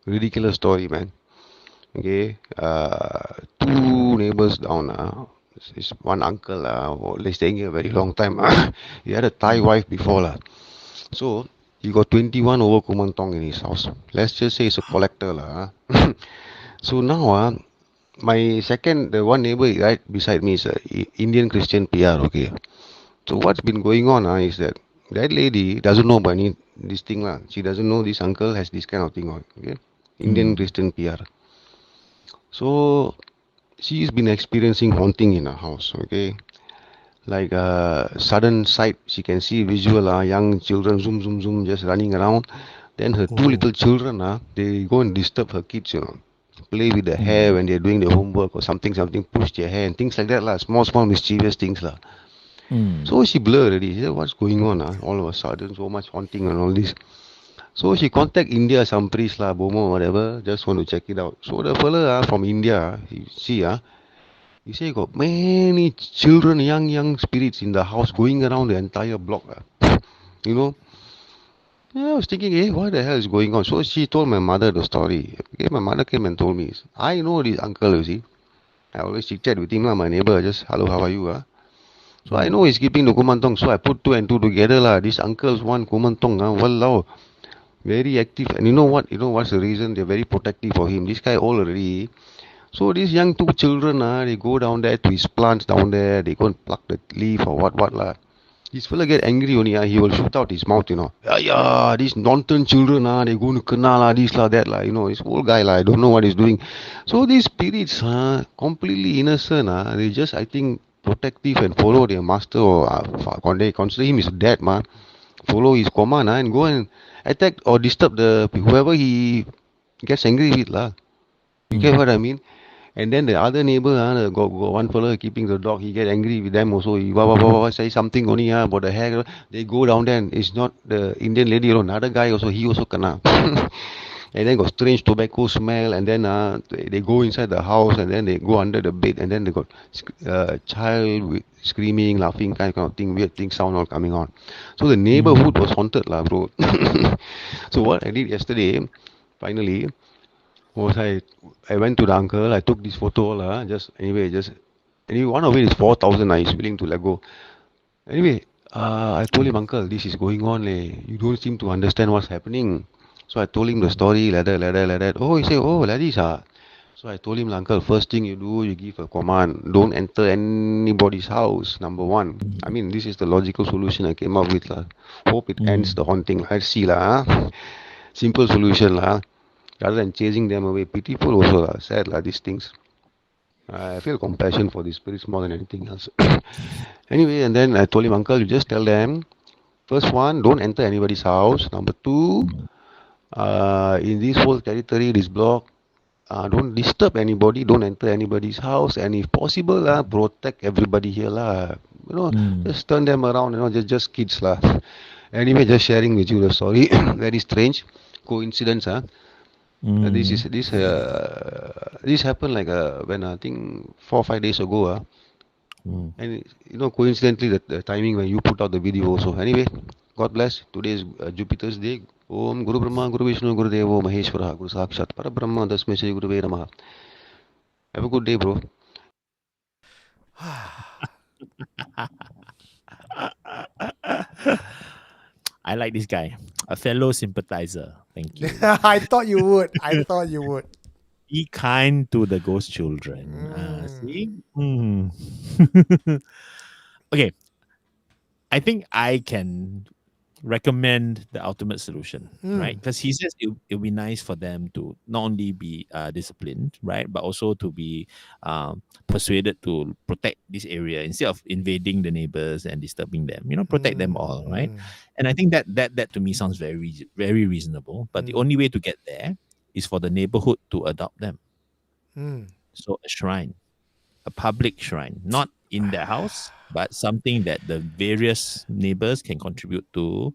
Ridiculous story, man. Okay, 2 neighbors down. This one uncle, they staying here a very long time. He had a Thai wife before. So, he got 21 over Kumantong in his house. Let's just say he's a collector. So now, my the one neighbor right beside me is a Indian Christian PR, okay. So what's been going on is that lady doesn't know about this thing. She doesn't know this uncle has this kind of thing, okay. Indian Christian PR. So, she's been experiencing haunting in her house, okay. Like sudden sight, she can see visual, young children zoom, just running around. Then her 2 little children, they go and disturb her kids, play with the hair when they're doing their homework or something, push their hair and things like that, small mischievous things. So she blurred already. She said, what's going on? All of a sudden, so much haunting and all this. So she contact India, some priest, Bomo, whatever, just want to check it out. So the fella from India, he say got many children, young spirits in the house going around the entire block. I was thinking, what the hell is going on? So she told my mother the story. Okay, my mother came and told me, I know this uncle, you see. I always chit-chat with him, my neighbor, just, hello, how are you? So I know he's keeping the Kumantong, so I put 2 and 2 together. This uncle's one Kumantong, walao. Very active, and you know what's the reason? They're very protective for him. This guy old already. So these young 2 children, they go down there to his plants down there. They go and pluck the leaf or what. This fella get angry only. He will shoot out his mouth. These nonsense children, they go to kena this that This old guy I don't know what he's doing. So these spirits, completely innocent. They just I think protective and follow their master or they consider him his dad, follow his command and go and attack or disturb whoever he gets angry with. You get what I mean? And then the other neighbor, got one fella keeping the dog, he get angry with them also. He say something only about the hair. They go down there and it's not the Indian lady alone, another guy also, he also kena. And then got strange tobacco smell, and then they go inside the house, and then they go under the bed, and then they got child screaming, laughing, kind of thing, weird thing, sound all coming on. So the neighborhood was haunted, lah, bro. So what I did yesterday, finally, was I went to the uncle, I took this photo, anyway, one of it is 4,000, he's willing to let go. Anyway, I told him, uncle, this is going on, you don't seem to understand what's happening. So I told him the story, like that. Oh, he said, oh, like this, So I told him, uncle, first thing you do, you give a command. Don't enter anybody's house, number one. I mean, this is the logical solution I came up with. Hope it ends the haunting. Let's see. Simple solution. Rather than chasing them away. Pitiful also. Sad, these things. I feel compassion for these spirits more than anything else. Anyway, and then I told him, uncle, you just tell them, first one, don't enter anybody's house. Number two, in this whole territory, this block, don't disturb anybody, don't enter anybody's house, and if possible, protect everybody here, just turn them around, just kids, Anyway, just sharing with you the story. Very strange coincidence, This happened when I think 4 or 5 days ago, and coincidentally the timing when you put out the video also. Anyway, God bless. Today is Jupiter's day. Om Guru Brahma Guru Vishnu Guru Devo Maheshwara Guru Sakshat Parabrahma Tasmai Shri Gurave Namaha. Have a good day, bro. I like this guy, a fellow sympathizer. Thank you. I thought you would. Be kind to the ghost children. See? Okay. I think I can recommend the ultimate solution, right? Because he says it'll be nice for them to not only be disciplined, right, but also to be persuaded to protect this area instead of invading the neighbors and disturbing them. Protect them all, right? And I think that to me sounds very, very reasonable. But the only way to get there is for the neighborhood to adopt them. So a shrine, a public shrine, not in their house, but something that the various neighbors can contribute to,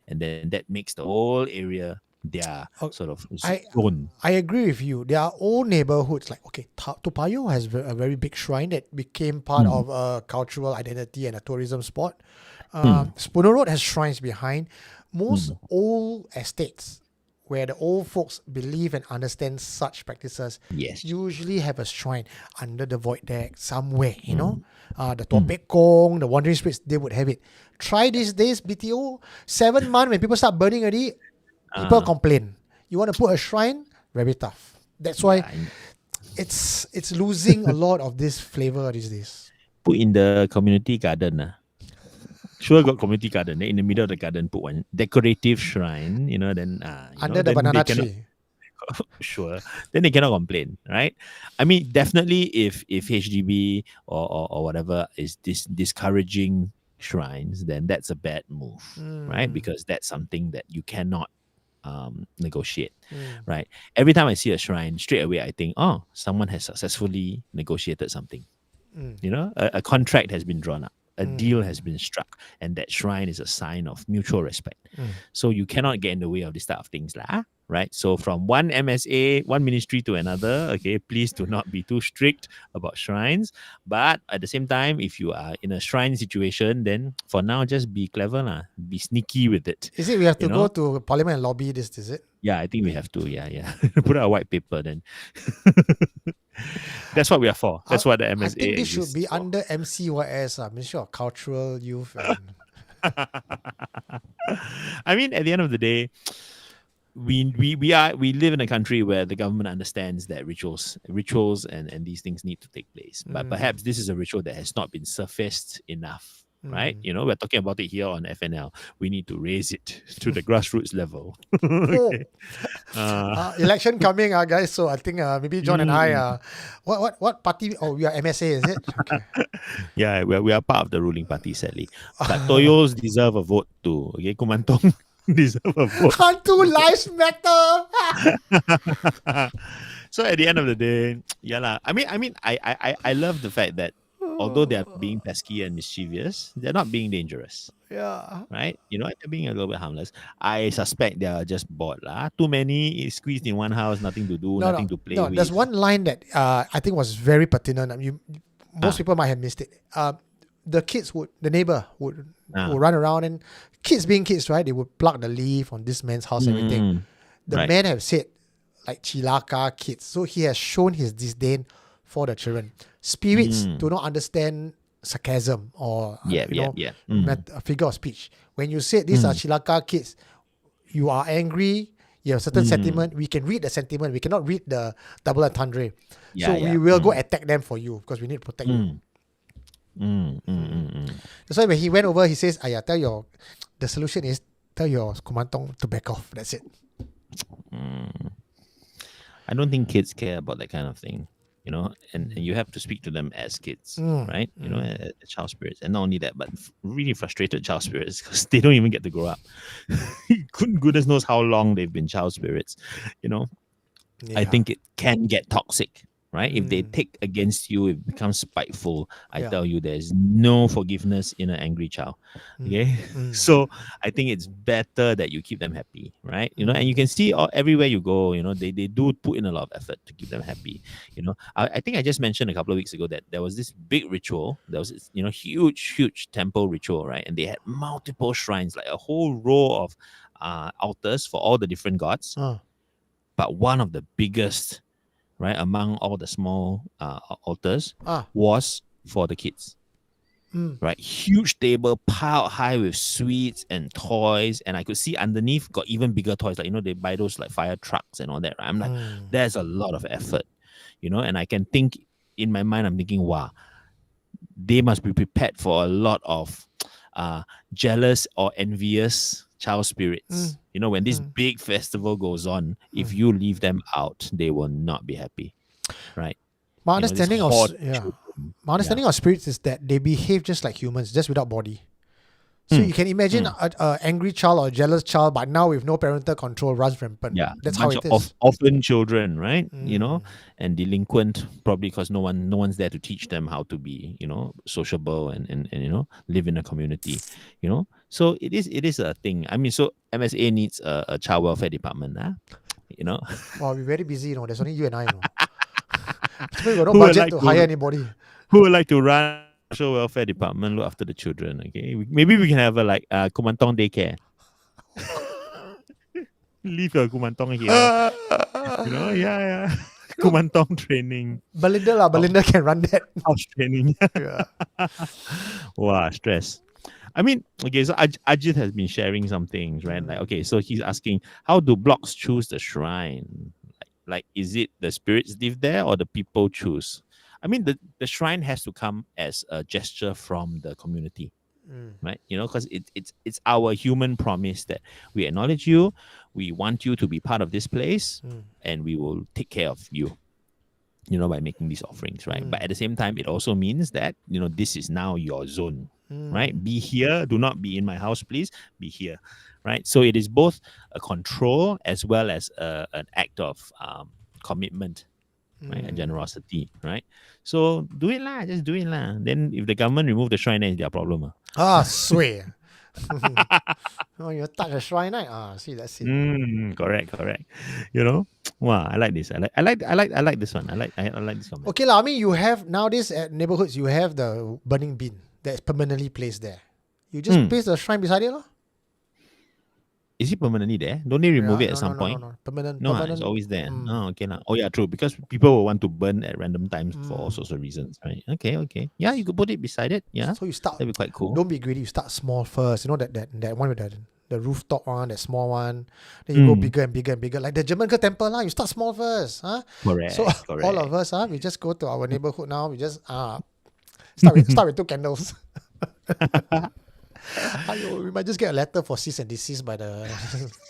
and then that makes the whole area their sort of zone. I agree with you. There are old neighborhoods like Toa Payoh has a very big shrine that became part of a cultural identity and a tourism spot. Spooner Road has shrines behind. Most old estates where the old folks believe and understand such practices usually have a shrine under the void deck somewhere, the Tua Pek Kong, the Wandering Spirits, they would have it. Try these days, BTO, 7 months when people start burning already, people complain. You want to put a shrine? Very tough. That's why it's losing a lot of this flavor these days. Put in the community garden. Sure, got community garden. In the middle of the garden, put one decorative shrine. Then under the banana tree. Sure, then they cannot complain, right? I mean, definitely, if HDB or whatever is discouraging shrines, then that's a bad move, right? Because that's something that you cannot negotiate, right? Every time I see a shrine, straight away I think, oh, someone has successfully negotiated something. A contract has been drawn up. A deal has been struck, and that shrine is a sign of mutual respect. So you cannot get in the way of this type of things, right? So from one MSA, one ministry to another, please do not be too strict about shrines. But at the same time, if you are in a shrine situation, then for now, just be clever, be sneaky with it. Is it we have to go to Parliament and lobby this, is it? Yeah, I think we have to. Yeah. Put out a white paper then. That's what we are for. That's what the MSA I think this should be for. under MCYS, Ministry of Cultural Youth. I mean, at the end of the day, we live in a country where the government understands that rituals and these things need to take place. But perhaps this is a ritual that has not been surfaced enough. Right? We're talking about it here on FNL. We need to raise it to the grassroots level. Election coming, guys. So I think maybe John and I, what party? Oh, we are MSA, is it? Okay. Yeah, we are part of the ruling party, sadly. But Toyos deserve a vote too. Okay, Kumantong deserve a vote. Hantu lives matter. So at the end of the day, yeah lah. I love the fact that although they are being pesky and mischievous, they're not being dangerous, Yeah. right? They're being a little bit harmless. I suspect they are just bored lah. Too many squeezed in one house, nothing to do, No, nothing no, to play no. with. There's one line that I think was very pertinent. Most people might have missed it. The neighbor would run around, and kids being kids, right? They would plug the leaf on this man's house, everything. The Right. man have said, like, chilaka kids. So he has shown his disdain for the children. Spirits do not understand sarcasm or a figure of speech. When you say these are chilaka kids, you are angry, you have a certain sentiment. We can read the sentiment. We cannot read the double entendre. So we will go attack them for you because we need to protect you. That's why when he went over, he says, the solution is tell your Kumantong to back off. That's it. I don't think kids care about that kind of thing, and you have to speak to them as kids, right? Child spirits. And not only that, but really frustrated child spirits because they don't even get to grow up. Goodness knows how long they've been child spirits, I think it can get toxic, right? If they take against you, it becomes spiteful. I tell you, there's no forgiveness in an angry child. Okay, so I think it's better that you keep them happy, right? And you can see everywhere you go, they do put in a lot of effort to keep them happy. I think I just mentioned a couple of weeks ago that there was this big ritual. There was this, huge temple ritual, right? And they had multiple shrines, like a whole row of altars for all the different gods. But one of the biggest, right, among all the small altars was for the kids. Right, huge table piled high with sweets and toys, and I could see underneath got even bigger toys, like they buy those like fire trucks and all that. Right? I'm like, there's a lot of effort, and I can think in my mind, I'm thinking, wow, they must be prepared for a lot of jealous or envious child spirits. When this big festival goes on, if you leave them out, they will not be happy, right? My understanding of spirits is that they behave just like humans, just without body. So you can imagine an angry child or a jealous child, but now with no parental control, runs rampant. Yeah, that's how it is. Orphan children, right? And delinquent, probably because no one's there to teach them how to be, sociable and live in a community. So it is a thing. I mean, so MSA needs a child welfare department, Wow, we're very busy. There's only you and I. So we got no budget to hire anybody. Who would like to run social welfare department, look after the children? Okay, maybe we can have a Kumantong daycare. Leave your Kumantong here. Yeah. Kumantong training. Belinda can run that. House training. Wow, stress. I mean, okay, so Ajit has been sharing some things, right? Like, okay, so he's asking, how do blocks choose the shrine? Like, is it the spirits live there or the people choose? I mean, the shrine has to come as a gesture from the community, right? Because it's our human promise that we acknowledge you, we want you to be part of this place, and we will take care of you, by making these offerings, right? But at the same time, it also means that, this is now your zone, right? Be here, do not be in my house, please, be here, right? So it is both a control as well as an act of commitment, right? And generosity, right? So do it lah, just do it lah. Then if the government remove the shrine, then it's their problem. Swear. You touch a shrine, right? See, that's it. Correct. Wow, I like this. I like this one. I like this one. Okay, I mean, you have nowadays at neighborhoods, you have the burning bin that's permanently placed there. You just place the shrine beside it, Is it permanently there? Don't they remove it at some point? No. Permanent. It's always there. Oh, okay. Oh, yeah, true. Because people will want to burn at random times for all sorts of reasons, right? Okay. Yeah, you could put it beside it. Yeah. So you start. That'd be quite cool. Don't be greedy. You start small first. That one with the rooftop one, that small one. Then you go bigger and bigger and bigger. Like the German temple, you start small first. Correct. So all of us, we just go to our neighborhood now. We just start with 2 candles. We might just get a letter for cease and desist by the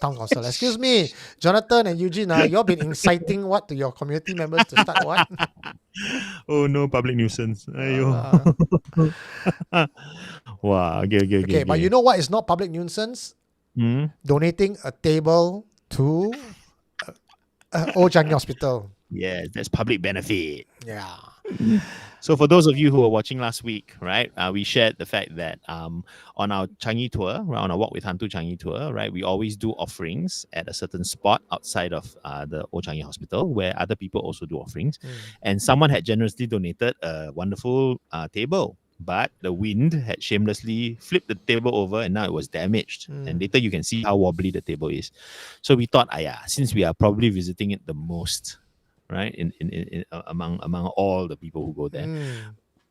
town council. Excuse me, Jonathan and Eugene, you all been inciting what to your community members to start what? Oh no, public nuisance. Wow, okay. But you know what is not public nuisance? Donating a table to Old Changi Hospital. Yes, that's public benefit. Yeah. So for those of you who were watching last week, right, we shared the fact that on our Changi tour, right, on our Walk with Hantu Changi tour, right, we always do offerings at a certain spot outside of the Old Changi Hospital where other people also do offerings. And someone had generously donated a wonderful table, but the wind had shamelessly flipped the table over and now it was damaged. And later you can see how wobbly the table is. So we thought, since we are probably visiting it the most, right, in among all the people who go there,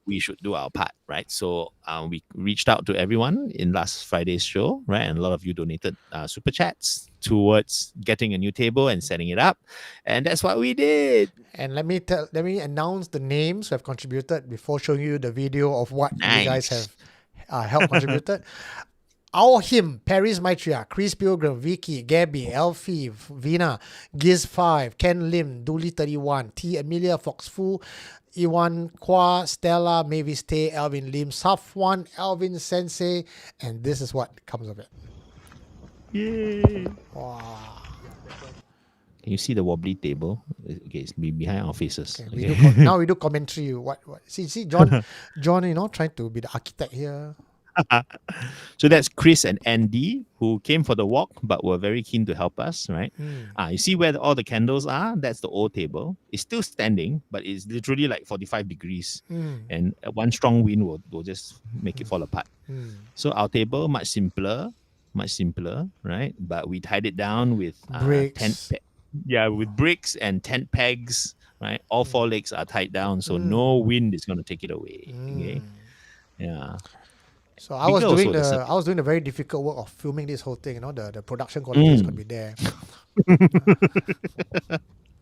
we should do our part, right? So we reached out to everyone in last Friday's show, right? And a lot of you donated super chats towards getting a new table and setting it up, and that's what we did. And let me announce the names who have contributed before showing you the video of what you guys Nice. have helped contributed. Our Him, Paris Maitria, Chris Pilgrim, Vicky, Gabby, Elfie, Vina, Giz5, Ken Lim, Dooley31, T. Amelia, Fox Fu, Iwan Kwa, Stella, Mavis Tay, Alvin Lim, Safwan, Alvin Sensei, and this is what comes of it. Yay. Wow. Can you see the wobbly table? Okay, it's behind our faces. Okay, Okay. now we do commentary. What? See, John, trying to be the architect here. So that's Chris and Andy who came for the walk but were very keen to help us, right? You see where all the candles are? That's the old table. It's still standing, but it's literally like 45 degrees. And one strong wind will just make it fall apart. So our table, much simpler, right? But we tied it down with Bricks. with bricks and tent pegs, right? All four legs are tied down, so no wind is going to take it away. Okay? Yeah. So I was doing also, I was doing the very difficult work of filming this whole thing. You know, the production quality is going to be there.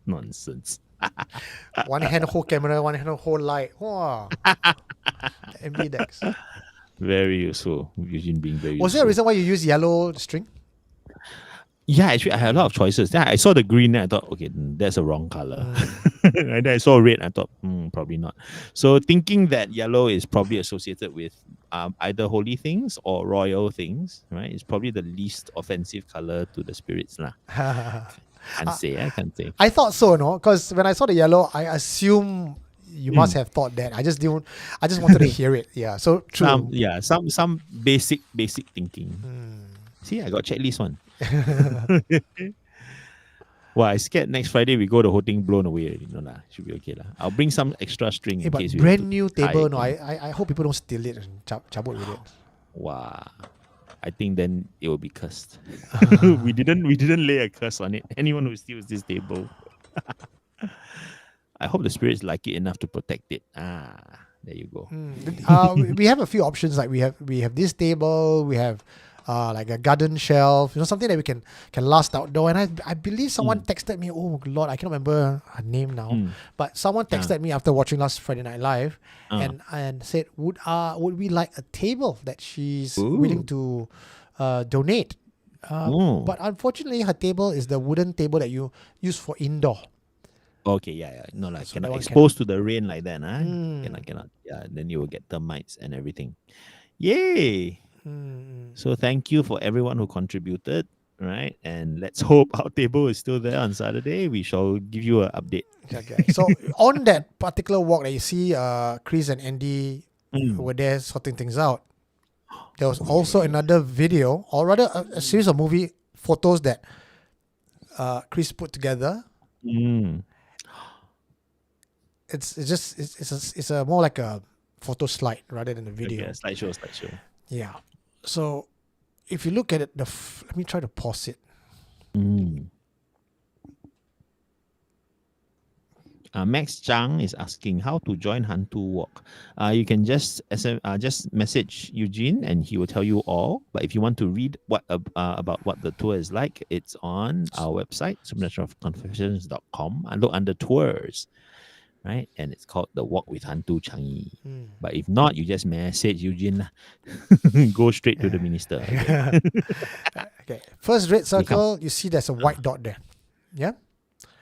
Nonsense. One hand hold camera, one hand hold light. Wow. Ambidex. Very useful. Eugene being very Was there a reason why you use yellow string? Yeah, actually, I had a lot of choices. Then I saw the green and I thought, okay, that's a wrong color. And then I saw red and I thought, probably not. So thinking that yellow is probably associated with either holy things or royal things, right? It's probably the least offensive color to the spirits. I can't say. I thought so, no? Because when I saw the yellow, I assume you must have thought that. I just wanted to hear it. Yeah, so true. Some basic thinking. See, I got checklist one. Well, I scared next Friday we go the whole thing blown away already. No lah, should be okay lah. I'll bring some extra string in But case we brand have to new tie table, it no. in. I hope people don't steal it and cabut with it. Wow. I think then it will be cursed. we didn't lay a curse on it. Anyone who steals this table. I hope the spirits like it enough to protect it. There you go. We have a few options. Like we have this table. We have like a garden shelf. You know, something that we can last outdoor. And I believe someone texted me. Oh Lord, I can't remember her name now. But someone texted me after watching last Friday Night Live, and said, would we like a table that she's willing to donate? But unfortunately, her table is the wooden table that you use for indoor. Okay, yeah. No, like So cannot that one exposed to the rain like that, Cannot. Yeah, then you will get termites and everything. Yay! So thank you for everyone who contributed, right? And let's hope our table is still there on Saturday. We shall give you an update. Okay. So on that particular walk that you see, Chris and Andy were there sorting things out. There was also another video, or rather a series of movie photos that Chris put together. It's a more like a photo slide rather than a video. Okay, slideshow. Yeah. So if you look at it, let me try to pause it. Max Chang is asking how to join Hantu Walk. You can just message Eugene and he will tell you all. But if you want to read about what the tour is like, it's on our website, supernaturalconfessions.com, and look under tours. Right, and it's called the Walk with Hantu Changi. But if not, you just message Eugene. Go straight to the minister. Okay? Okay. First red circle, you see there's a white dot there. Yeah.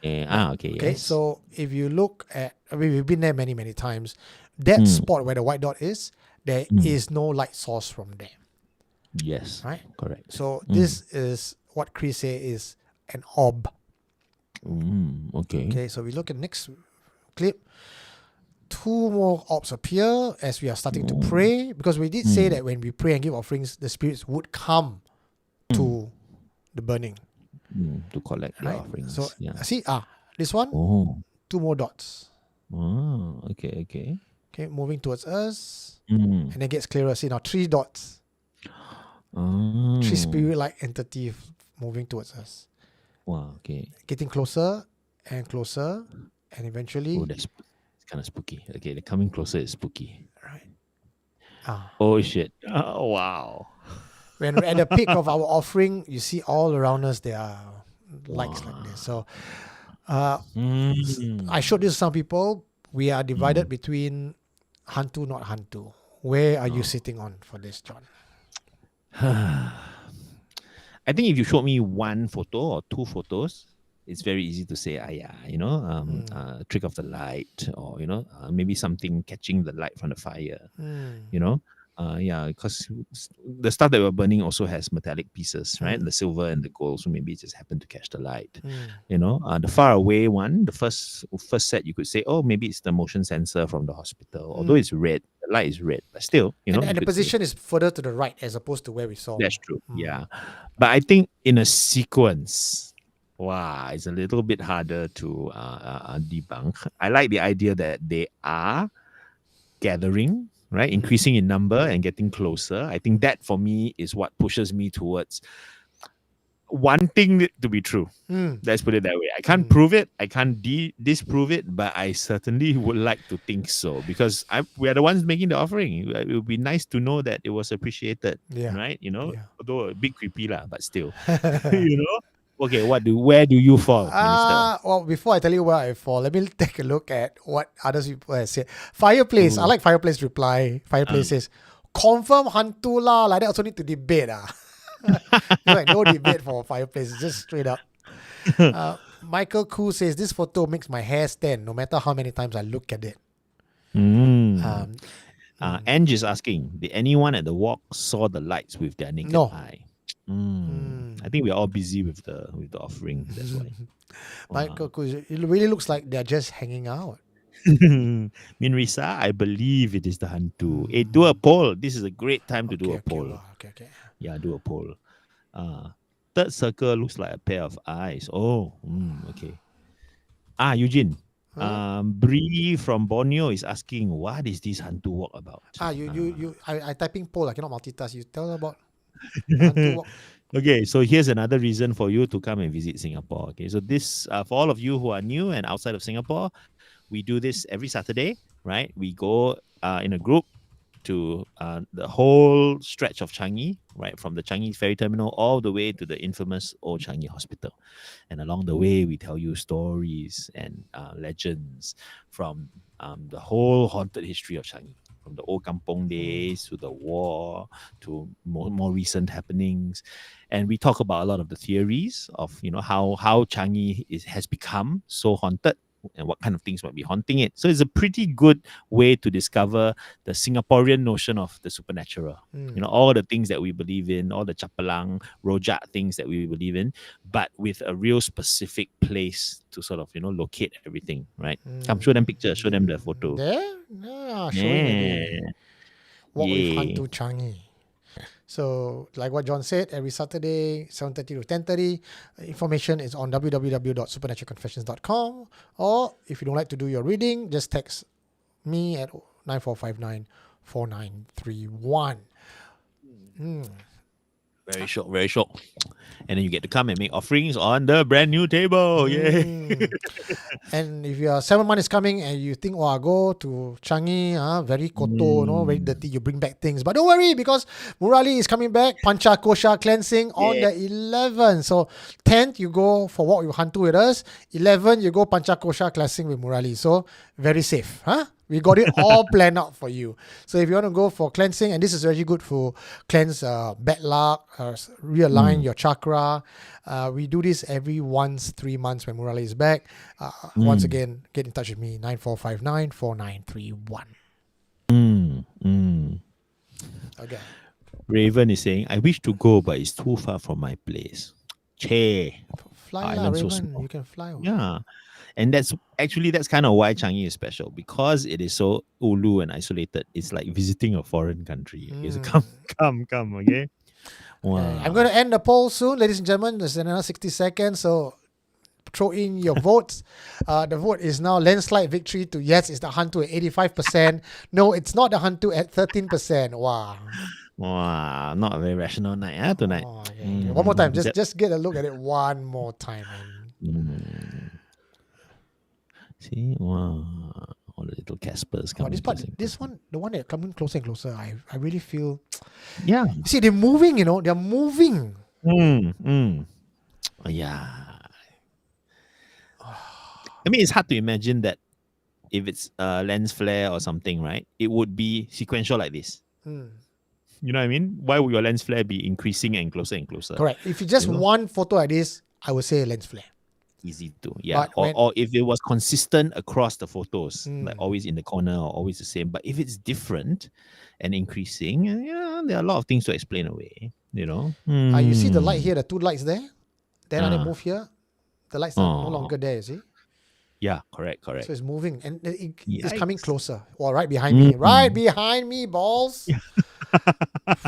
Okay. Okay. Yes. So if you look at, we've been there many times. That spot where the white dot is, there is no light source from there. Yes. Right. Correct. So this is what Chris say is an orb. Okay. Okay, so we look at next clip. 2 more orbs appear as we are starting to pray, because we did say that when we pray and give offerings, the spirits would come to the burning, To collect the right? offerings. So Yeah. see, this one, Oh. 2 more dots. Okay. Okay, moving towards us, Mm. and it gets clearer. See now, 3 dots, 3 spirit-like entities moving towards us, Wow. Okay. getting closer and closer, and eventually, Oh, it's kind of spooky. Okay, the coming closer is spooky. right? Oh shit! Oh wow! When we're at the peak of our offering, you see all around us there are lights like this. So I showed this to some people. We are divided between hantu, not hantu. Where are you sitting on for this, John? I think if you showed me 1 photo or 2 photos, it's very easy to say, trick of the light, or maybe something catching the light from the fire. Because the stuff that we're burning also has metallic pieces, right? The silver and the gold, so maybe it just happened to catch the light. The far away one, the first set, you could say, oh, maybe it's the motion sensor from the hospital, although it's red, the light is red, but still, And the you could say position is further to the right as opposed to where we saw. that's true. Yeah, but I think in a sequence, wow, it's a little bit harder to debunk. I like the idea that they are gathering, right, increasing in number and getting closer. I think that for me is what pushes me towards wanting it to be true. Let's put it that way. I can't prove it, I can't disprove it, but I certainly would like to think so, because we are the ones making the offering. It would be nice to know that it was appreciated, right? Although a bit creepy lah, but still, Okay, where do you fall, Minister? Well, before I tell you where I fall, let me take a look at what others people have said. Fireplace, I like Fireplace reply. Fireplace says, confirm hantu lah. Like that also need to debate. Like no debate for Fireplace, it's just straight up. Michael Koo says, this photo makes my hair stand no matter how many times I look at it. Ange is asking, did anyone at the walk saw the lights with their naked eye? I think we're all busy with the offering. That's why. Michael Koo, it really looks like they're just hanging out. Minrisa, I believe it is the hantu. Hey, do a poll. This is a great time to do a poll. Okay. Yeah, do a poll. Third circle looks like a pair of eyes. Oh, okay. Eugene. Bree from Borneo is asking, what is this hantu walk about? I typing poll. I cannot multitask. You tell her about hantu walk. Okay, so here's another reason for you to come and visit Singapore. Okay, so this for all of you who are new and outside of Singapore, we do this every Saturday, right? We go in a group to the whole stretch of Changi, right, from the Changi ferry terminal all the way to the infamous old Changi Hospital. And along the way, we tell you stories and legends from the whole haunted history of Changi, from the old kampong days to the war to more recent happenings. And we talk about a lot of the theories of, how Changi has become so haunted and what kind of things might be haunting it. So it's a pretty good way to discover the Singaporean notion of the supernatural. All the things that we believe in, all the chapalang, rojak things that we believe in, but with a real specific place to sort of, locate everything, right? Come, show them pictures, show them the photo. There? Yeah, showing again. Walk with hantu Changi. So, like what John said, every Saturday, 7:30 to 10:30, information is on www.supernaturalconfessions.com. Or if you don't like to do your reading, just text me at 9459-4931. Very short, very short. And then you get to come and make offerings on the brand new table. Yay! And if your 7 month is coming and you think, go to Changi, very kotor, very dirty, you bring back things. But don't worry, because Murali is coming back, Pancha Kosha cleansing on the 11th. So 10th, you go for walk with Hantu with us. 11th, you go Pancha Kosha cleansing with Murali. So very safe. We got it all planned out for you. So if you want to go for cleansing, and this is very good for cleanse bad luck, realign your chakra. We do this every 3 months when Murali is back. Once again, get in touch with me, 9459-4931. Okay. Raven is saying, I wish to go, but it's too far from my place. Che. Fly lah, island so Raymond. small. You can fly. Yeah. And that's kind of why Changi is special, because it is so ulu and isolated. It's like visiting a foreign country. Okay, so come, okay? Wow. Okay, I'm going to end the poll soon, ladies and gentlemen. There's another 60 seconds, so throw in your votes. The vote is now landslide victory to yes, it's the Hantu at 85%. No, it's not the Hantu at 13%. Wow. Wow, not a very rational night tonight. Oh, okay. One more time. Just get a look at it one more time. See, wow, all the little Caspers Oh, coming. this one, the one that coming closer and closer, I really feel. Yeah. See, they're moving. They're moving. Yeah. I mean, it's hard to imagine that if it's a lens flare or something, right? It would be sequential like this. You know what I mean? Why would your lens flare be increasing and closer and closer? Correct. If you just one photo like this, I would say lens flare. Easy to, yeah. But Or if it was consistent across the photos, like always in the corner or always the same. But if it's different and increasing, there are a lot of things to explain away. You see the light here, the two lights there? Then I move here, the lights are no longer there, you see? Yeah, correct. So it's moving and it's Yikes. coming closer. Well, right behind me. Right behind me, balls.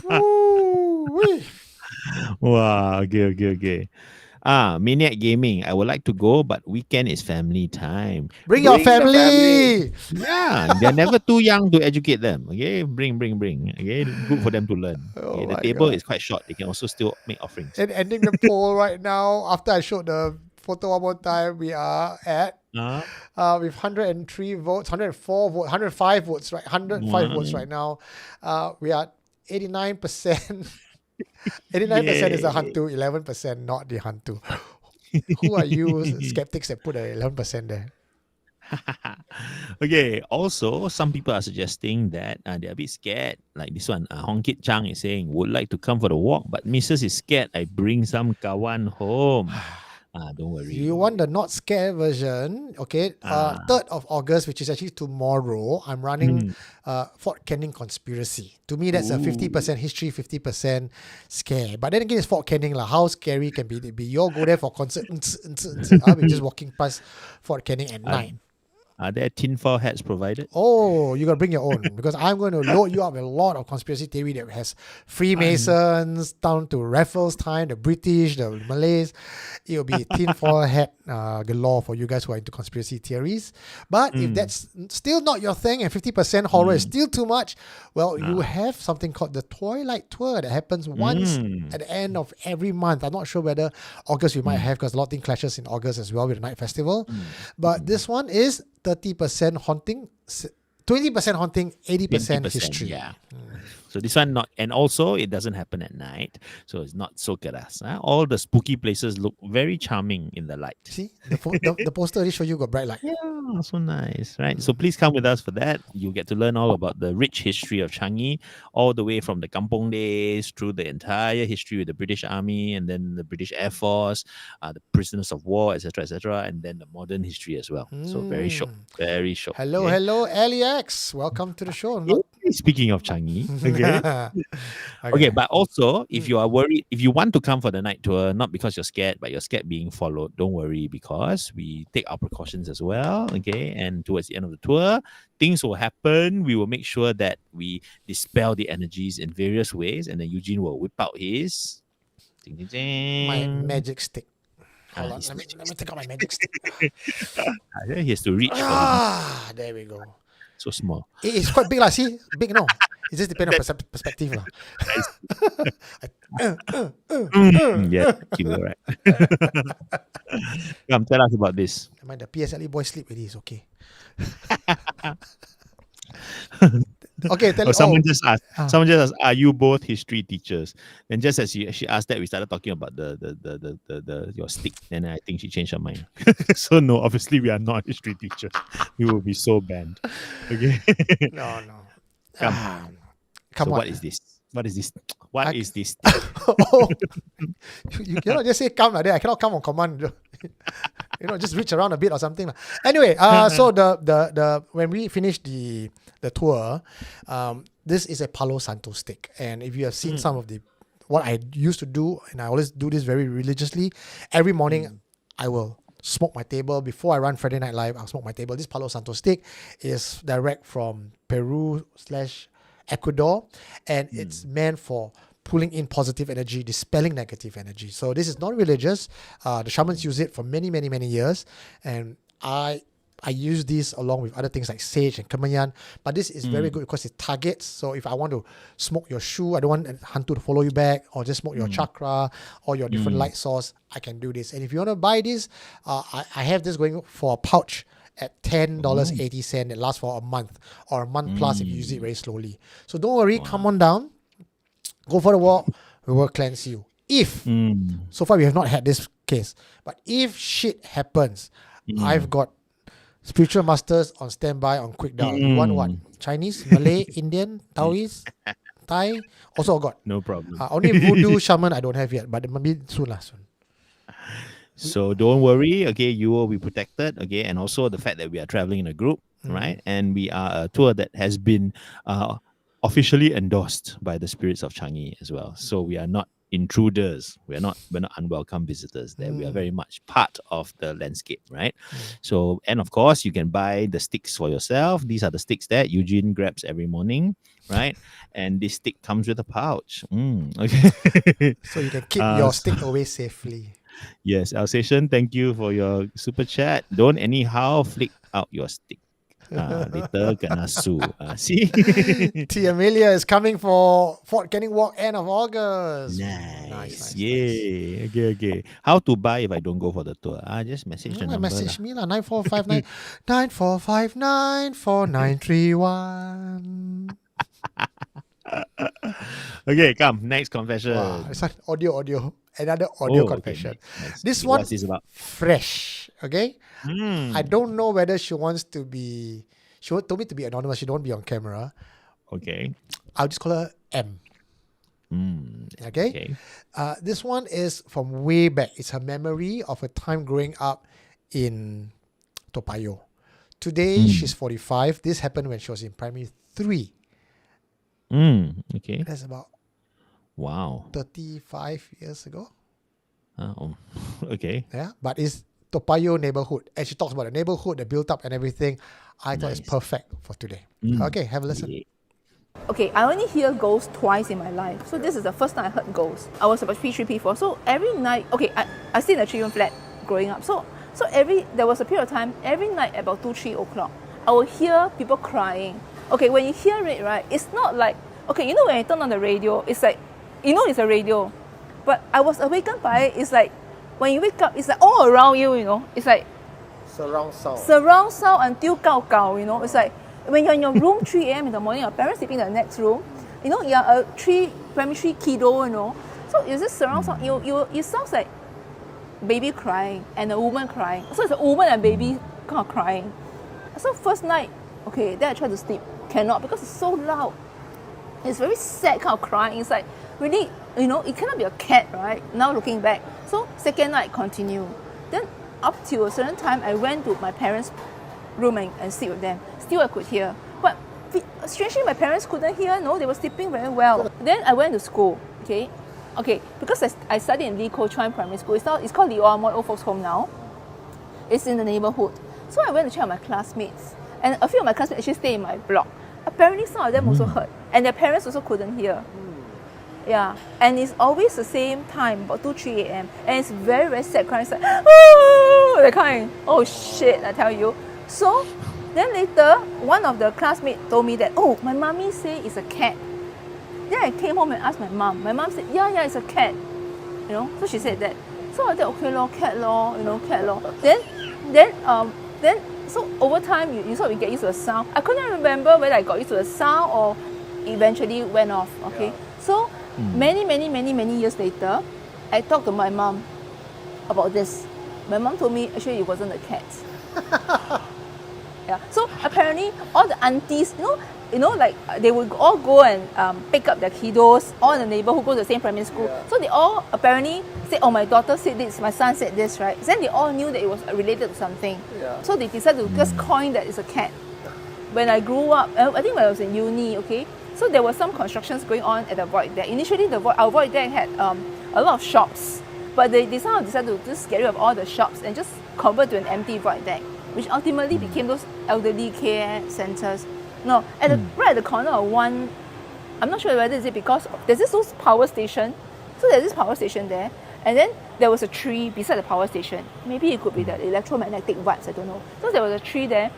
Woo-wee. Wow, okay. Maniac Gaming. I would like to go, but weekend is family time. Bring your the family. Yeah, they're never too young to educate them. Okay, bring. Okay, good for them to learn. Okay, the table is quite short. They can also still make offerings. And ending the poll right now, after I showed the photo one more time, we are at with 103 votes, 104 votes, 105 votes, right? 105 votes right now. We are 89%. 89% is the Hantu, 11% not the Hantu. Who are you skeptics that put a 11% there? Okay, also, some people are suggesting that they're a bit scared. Like this one, Hong Kit Chang is saying, would like to come for the walk, but Mrs. is scared I bring some kawan home. Don't worry. You want the not scared version, okay? 3rd of August, which is actually tomorrow, I'm running Fort Canning Conspiracy. To me, that's a 50% history, 50% scare. But then again, it's Fort Canning. How scary can be? You all go there for concert. I'll be just walking past Fort Canning at night. Are there tinfoil hats provided? Oh, you got to bring your own because I'm going to load you up with a lot of conspiracy theory that has Freemasons down to Raffles time, the British, the Malays. It will be tinfoil hat galore for you guys who are into conspiracy theories. But if that's still not your thing and 50% horror is still too much, well, you have something called the Twilight Tour that happens once at the end of every month. I'm not sure whether August we might have because a lot of things clashes in August as well with the night festival. But this one is 30% haunting, 20% haunting, 80% history. Yeah. So this one not, and also it doesn't happen at night, so it's not so keras. All the spooky places look very charming in the light. See, the poster already show you got bright light. Yeah, so nice, right? So please come with us for that. You get to learn all about the rich history of Changi, all the way from the kampong days through the entire history with the British Army and then the British Air Force, the prisoners of war, etc., and then the modern history as well. So very short, very short. Hello, LEX. Welcome to the show. Speaking of Changi, okay, but also if you are worried, if you want to come for the night tour, not because you're scared, but you're scared being followed, don't worry because we take our precautions as well. Okay, and towards the end of the tour, things will happen. We will make sure that we dispel the energies in various ways, and then Eugene will whip out his my magic stick. Hold on, let me take out my magic stick. He has to reach. There we go. So small. It is quite big, see? Big, no. It just depends on perspective. Yeah, you right. Come, tell us about this. Mind the PSLE boy sleep with this, okay. Okay, tell someone just asked, are you both history teachers? And just as she asked that, we started talking about the your stick. And I think she changed her mind. So no, obviously we are not history teachers. We will be so banned. Okay. No. Come So on. What is this? What is this? What is this? You cannot just say come like that. I cannot come on command. Just reach around a bit or something. Anyway, so the when we finish the tour, this is a Palo Santo stick, and if you have seen some of what I used to do, and I always do this very religiously, every morning I will smoke my table. Before I run Friday Night Live, I'll smoke my table. This Palo Santo stick is direct from Peru/Ecuador, and it's meant for pulling in positive energy, dispelling negative energy. So this is not religious. The shamans use it for many, many, many years, and I use this along with other things like sage and kemayan. But this is very good because it targets. So if I want to smoke your shoe, I don't want hantu to follow you back, or just smoke your chakra or your different light source, I can do this. And if you want to buy this, I have this going for a pouch at $10.80. It lasts for a month or a month plus if you use it very slowly. So don't worry, come on down, go for the walk, we will cleanse you. If, so far we have not had this case, but if shit happens, I've got spiritual masters on standby on quick dial. You want what? Chinese, Malay, Indian, Taoist, Thai? Also got. No problem. Only voodoo shaman I don't have yet, but maybe soon. So don't worry, okay, you will be protected, okay, and also the fact that we are traveling in a group, right, and we are a tour that has been officially endorsed by the spirits of Changi as well. So we are not intruders, we're not unwelcome visitors there. We are very much part of the landscape, right? So, and of course you can buy the sticks for yourself. These are the sticks that Eugene grabs every morning, right? And this stick comes with a pouch. Okay. So you can keep your stick away safely. Yes, Alsatian, thank you for your super chat. Don't anyhow flick out your stick. Later kena sue. See? T. Amelia is coming for Fort Canning Walk end of August. Nice. Yay. Okay. How to buy if I don't go for the tour? Just message the number. Message me lah. 9459 9459 4931. Okay, come. Next confession. Wow, it's like audio. Another audio confession. Okay, nice. This one What's this about? fresh. Okay? I don't know whether she wants to be... She told me to be anonymous. She don't want to be on camera. Okay. I'll just call her M. Okay? This one is from way back. It's her memory of her time growing up in Toa Payoh. Today, she's 45. This happened when she was in primary 3. Okay. That's about Wow. 35 years ago. Okay. Yeah, but it's Toa Payoh neighborhood. And she talks about the neighborhood, the built up and everything. I thought it's perfect for today. Okay, have a listen. Okay, I only hear ghosts twice in my life. So this is the first time I heard ghosts. I was about P3, P4. So every night, okay, I stayed in a 3-room flat growing up. So there was a period of time, every night about 2, 3 o'clock, I will hear people crying. Okay, when you hear it, right, it's not like, okay, you know when you turn on the radio, it's like, you know it's a radio. But I was awakened by it. It's like, when you wake up, it's like all around you, you know. It's like Surround sound. Until gao, you know. It's like when you're in your room 3 a.m. in the morning, your parents sleeping in the next room. You know, you're a primary 3 kiddo, you know. So it's just surround sound. It sounds like baby crying and a woman crying. So it's a woman and baby kind of crying. So first night, okay, then I tried to sleep. Cannot because it's so loud. It's very sad kind of crying. It's like really, you know, it cannot be a cat, right? Now looking back. So second night continue. Then up till a certain time, I went to my parents' room and sleep with them. Still I could hear. But strangely, my parents couldn't hear. No, they were sleeping very well. Then I went to school, okay? Because I studied in Lee Ko Chuan Primary School. It's called the Old Folks Home now. It's in the neighborhood. So I went to check on my classmates. And a few of my classmates actually stay in my block. Apparently some of them also heard. And their parents also couldn't hear. Yeah. And it's always the same time, about 2, 3 a.m. And it's very, very sad crying. It's like, oh, that kind. Oh shit, I tell you. So then later, one of the classmates told me that, oh, my mommy say it's a cat. Then I came home and asked my mom. My mom said, yeah, it's a cat. You know, so she said that. So I said, okay, lor, cat lor, you know, cat lor. Then so over time, you sort of get used to the sound. I couldn't remember whether I got used to the sound or eventually went off. Okay, so many years later, I talked to my mom about this. My mom told me actually it wasn't a cat. Yeah. So apparently all the aunties, you know, like they would all go and pick up their kiddos, all in the neighborhood who go to the same primary school. Yeah. So they all apparently said, oh, my daughter said this, my son said this, right? Then they all knew that it was related to something. Yeah. So they decided to just coin that it's a cat. When I grew up, I think when I was in uni, okay, so there were some constructions going on at the void deck. Initially, our void deck had a lot of shops. But they somehow decided to just get rid of all the shops and just convert to an empty void deck, which ultimately became those elderly care centres. No, right at the corner of one, I'm not sure whether is it because there's this power station. So there's this power station there, and then there was a tree beside the power station. Maybe it could be the electromagnetic vibes, I don't know. So there was a tree there.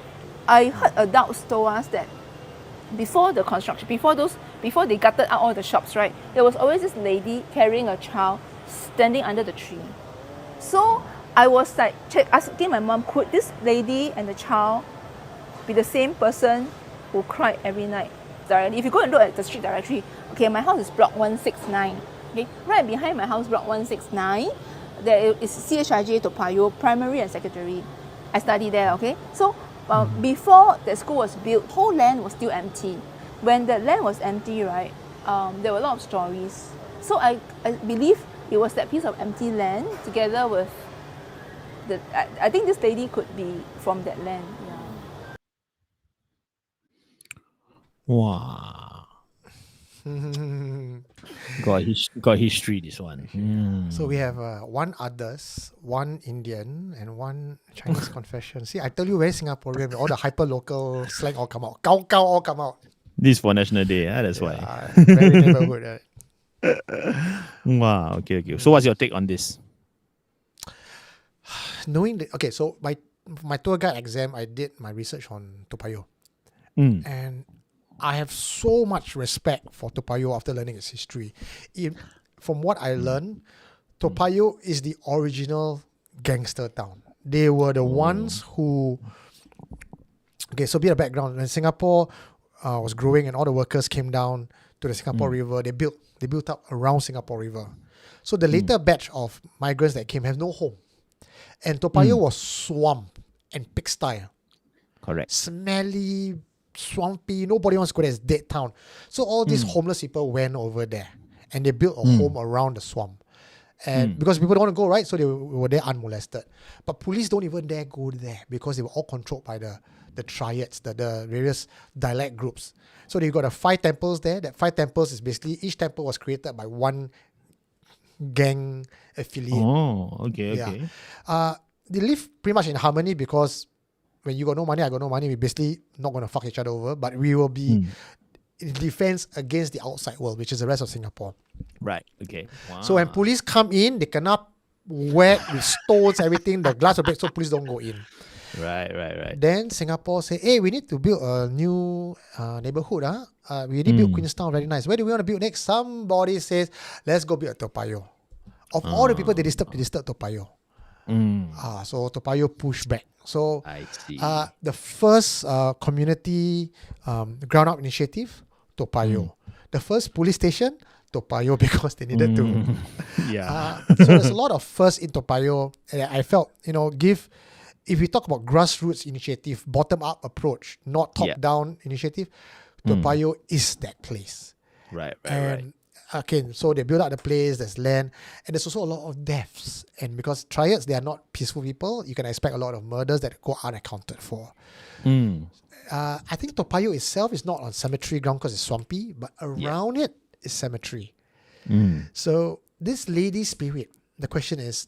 I heard adults told us that before the construction, before they gutted out all the shops, right, there was always this lady carrying a child standing under the tree. So I was like asking my mom, could this lady and the child be the same person who cried every night directly? If you go and look at the street directory, okay, my house is block 169. Okay, right behind my house, block 169, there is CHIJ Toa Payoh primary and secondary. I studied there, okay? So before the school was built, whole land was still empty. When the land was empty, right, there were a lot of stories. So I believe it was that piece of empty land together with I think this lady could be from that land. Yeah. Wow. got history, this one. So we have one others, one Indian, and one Chinese confession. See, I tell you, very Singaporean, all the hyper local slang all come out. Gao gao all come out. This for National Day, that's why. Very neighborhood. Wow, okay. So what's your take on this? Knowing that, okay, so my tour guide exam, I did my research on Toa Payoh. And I have so much respect for Toa Payoh after learning its history. From what I learned, Toa Payoh is the original gangster town. They were the ones who... Okay, so be a background. When Singapore was growing and all the workers came down to the Singapore River, they built up around Singapore River. So the later batch of migrants that came have no home. And Toa Payoh was swamp and pigsty. Correct. Smelly, swampy, nobody wants to go there, it's dead town. So all these homeless people went over there and they built a home around the swamp. And because people don't want to go, right? So they were there unmolested. But police don't even dare go there because they were all controlled by the triads, the various dialect groups. So they got the 5 temples there. That 5 temples is basically, each temple was created by one gang affiliate. Oh, okay. They live pretty much in harmony because when you got no money, I got no money, we basically not going to fuck each other over, but we will be in defense against the outside world, which is the rest of Singapore. Right, okay. Wow. So when police come in, they cannot whack with stones, everything, the glass will break, so police don't go in. Right. Then Singapore say, hey, we need to build a new neighborhood. We need to build Queenstown, very nice. Where do we want to build next? Somebody says, let's go build a Toa Payoh. Of all the people they disturb Toa Payoh. So Toa Payoh pushed back. So I see. the first community ground up initiative, Toa Payoh. The first police station, Toa Payoh, because they needed to. So there's a lot of first in Toa Payoh. And I felt, if we talk about grassroots initiative, bottom-up approach, not top-down initiative, Toa Payoh is that place. Right. Okay, so they build out the place, there's land, and there's also a lot of deaths. And because triads, they are not peaceful people, you can expect a lot of murders that go unaccounted for. I think Toa Payoh itself is not on cemetery ground because it's swampy, but around it is cemetery. So this lady spirit, the question is,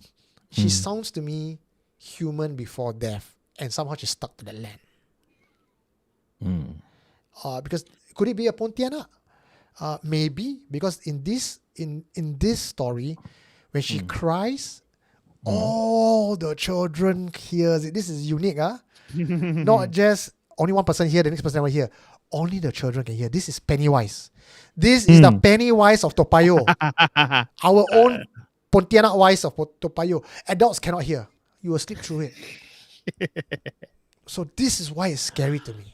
she sounds to me human before death, and somehow she's stuck to the land. Because could it be a Pontianak? Maybe, because in this story, when she cries, all the children hears it. This is unique, not just only one person here, the next person over here. Only the children can hear. This is Pennywise. This is the Pennywise of Toa Payoh. Our own Pontianak wise of Toa Payoh. Adults cannot hear. You will sleep through it. So this is why it's scary to me.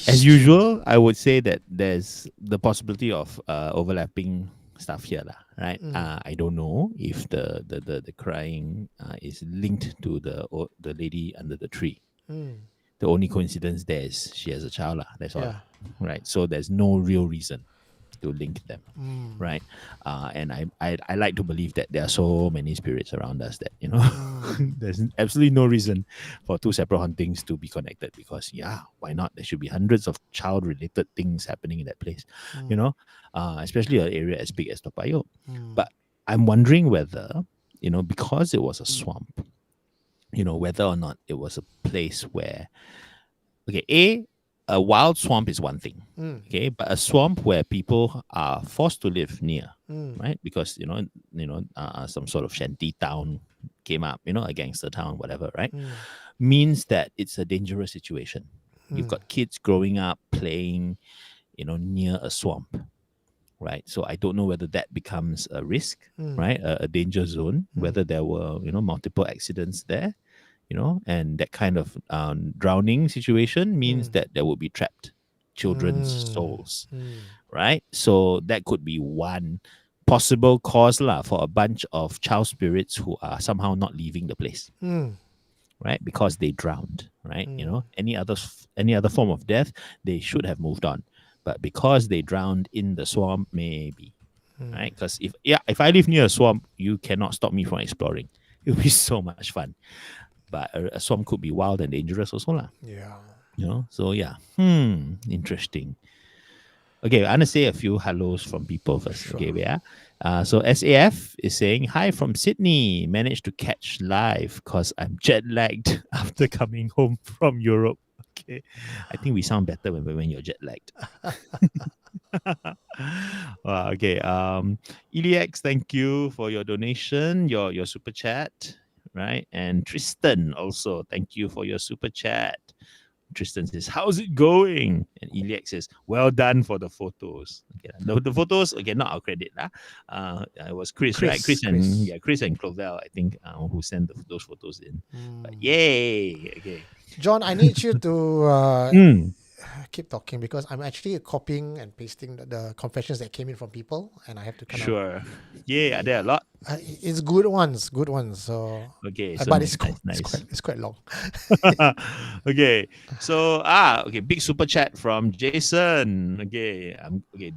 As usual, I would say that there's the possibility of overlapping stuff here, right? I don't know if the crying is linked to the lady under the tree. The only coincidence there is she has a child, that's all, right? So there's no real reason to link them, right? And I like to believe that there are so many spirits around us that there's absolutely no reason for 2 separate hauntings to be connected, because why not? There should be hundreds of child related things happening in that place, especially an area as big as Toa Payoh. But I'm wondering whether, because it was a swamp, whether or not it was a place where, okay, a wild swamp is one thing, okay, but a swamp where people are forced to live near, right? Because some sort of shanty town came up, a gangster town, whatever, right? Means that it's a dangerous situation. You've got kids growing up playing, near a swamp, right? So I don't know whether that becomes a risk, right? A danger zone, whether there were, multiple accidents there, and that kind of drowning situation means that there will be trapped children's souls, right? So that could be one possible cause for a bunch of child spirits who are somehow not leaving the place, right? Because they drowned, right? Any other form of death, they should have moved on, but because they drowned in the swamp, maybe, right? Because if I live near a swamp, you cannot stop me from exploring. It'll be so much fun. But a swamp could be wild and dangerous also lah. Yeah. So yeah. Interesting. Okay, I'm gonna say a few hellos from people first. Sure. Okay, yeah. So SAF is saying hi from Sydney. Managed to catch live because I'm jet lagged after coming home from Europe. Okay, I think we sound better when you're jet lagged. Okay. Eliax, thank you for your donation, your super chat, right? And Tristan also, thank you for your super chat. Tristan says, "How's it going?" And Eliax says, "Well done for the photos." Okay, the photos, okay, not our credit lah. It was Chris, right? Chris and Clovell, I think, who sent those photos in. But yay! Okay, John, I need you to keep talking because I'm actually copying and pasting the confessions that came in from people, and I have to kind of. Sure. Yeah, are there a lot? It's good ones. So okay, but nice, it's quite long. Okay, so big super chat from Jason. Okay, okay.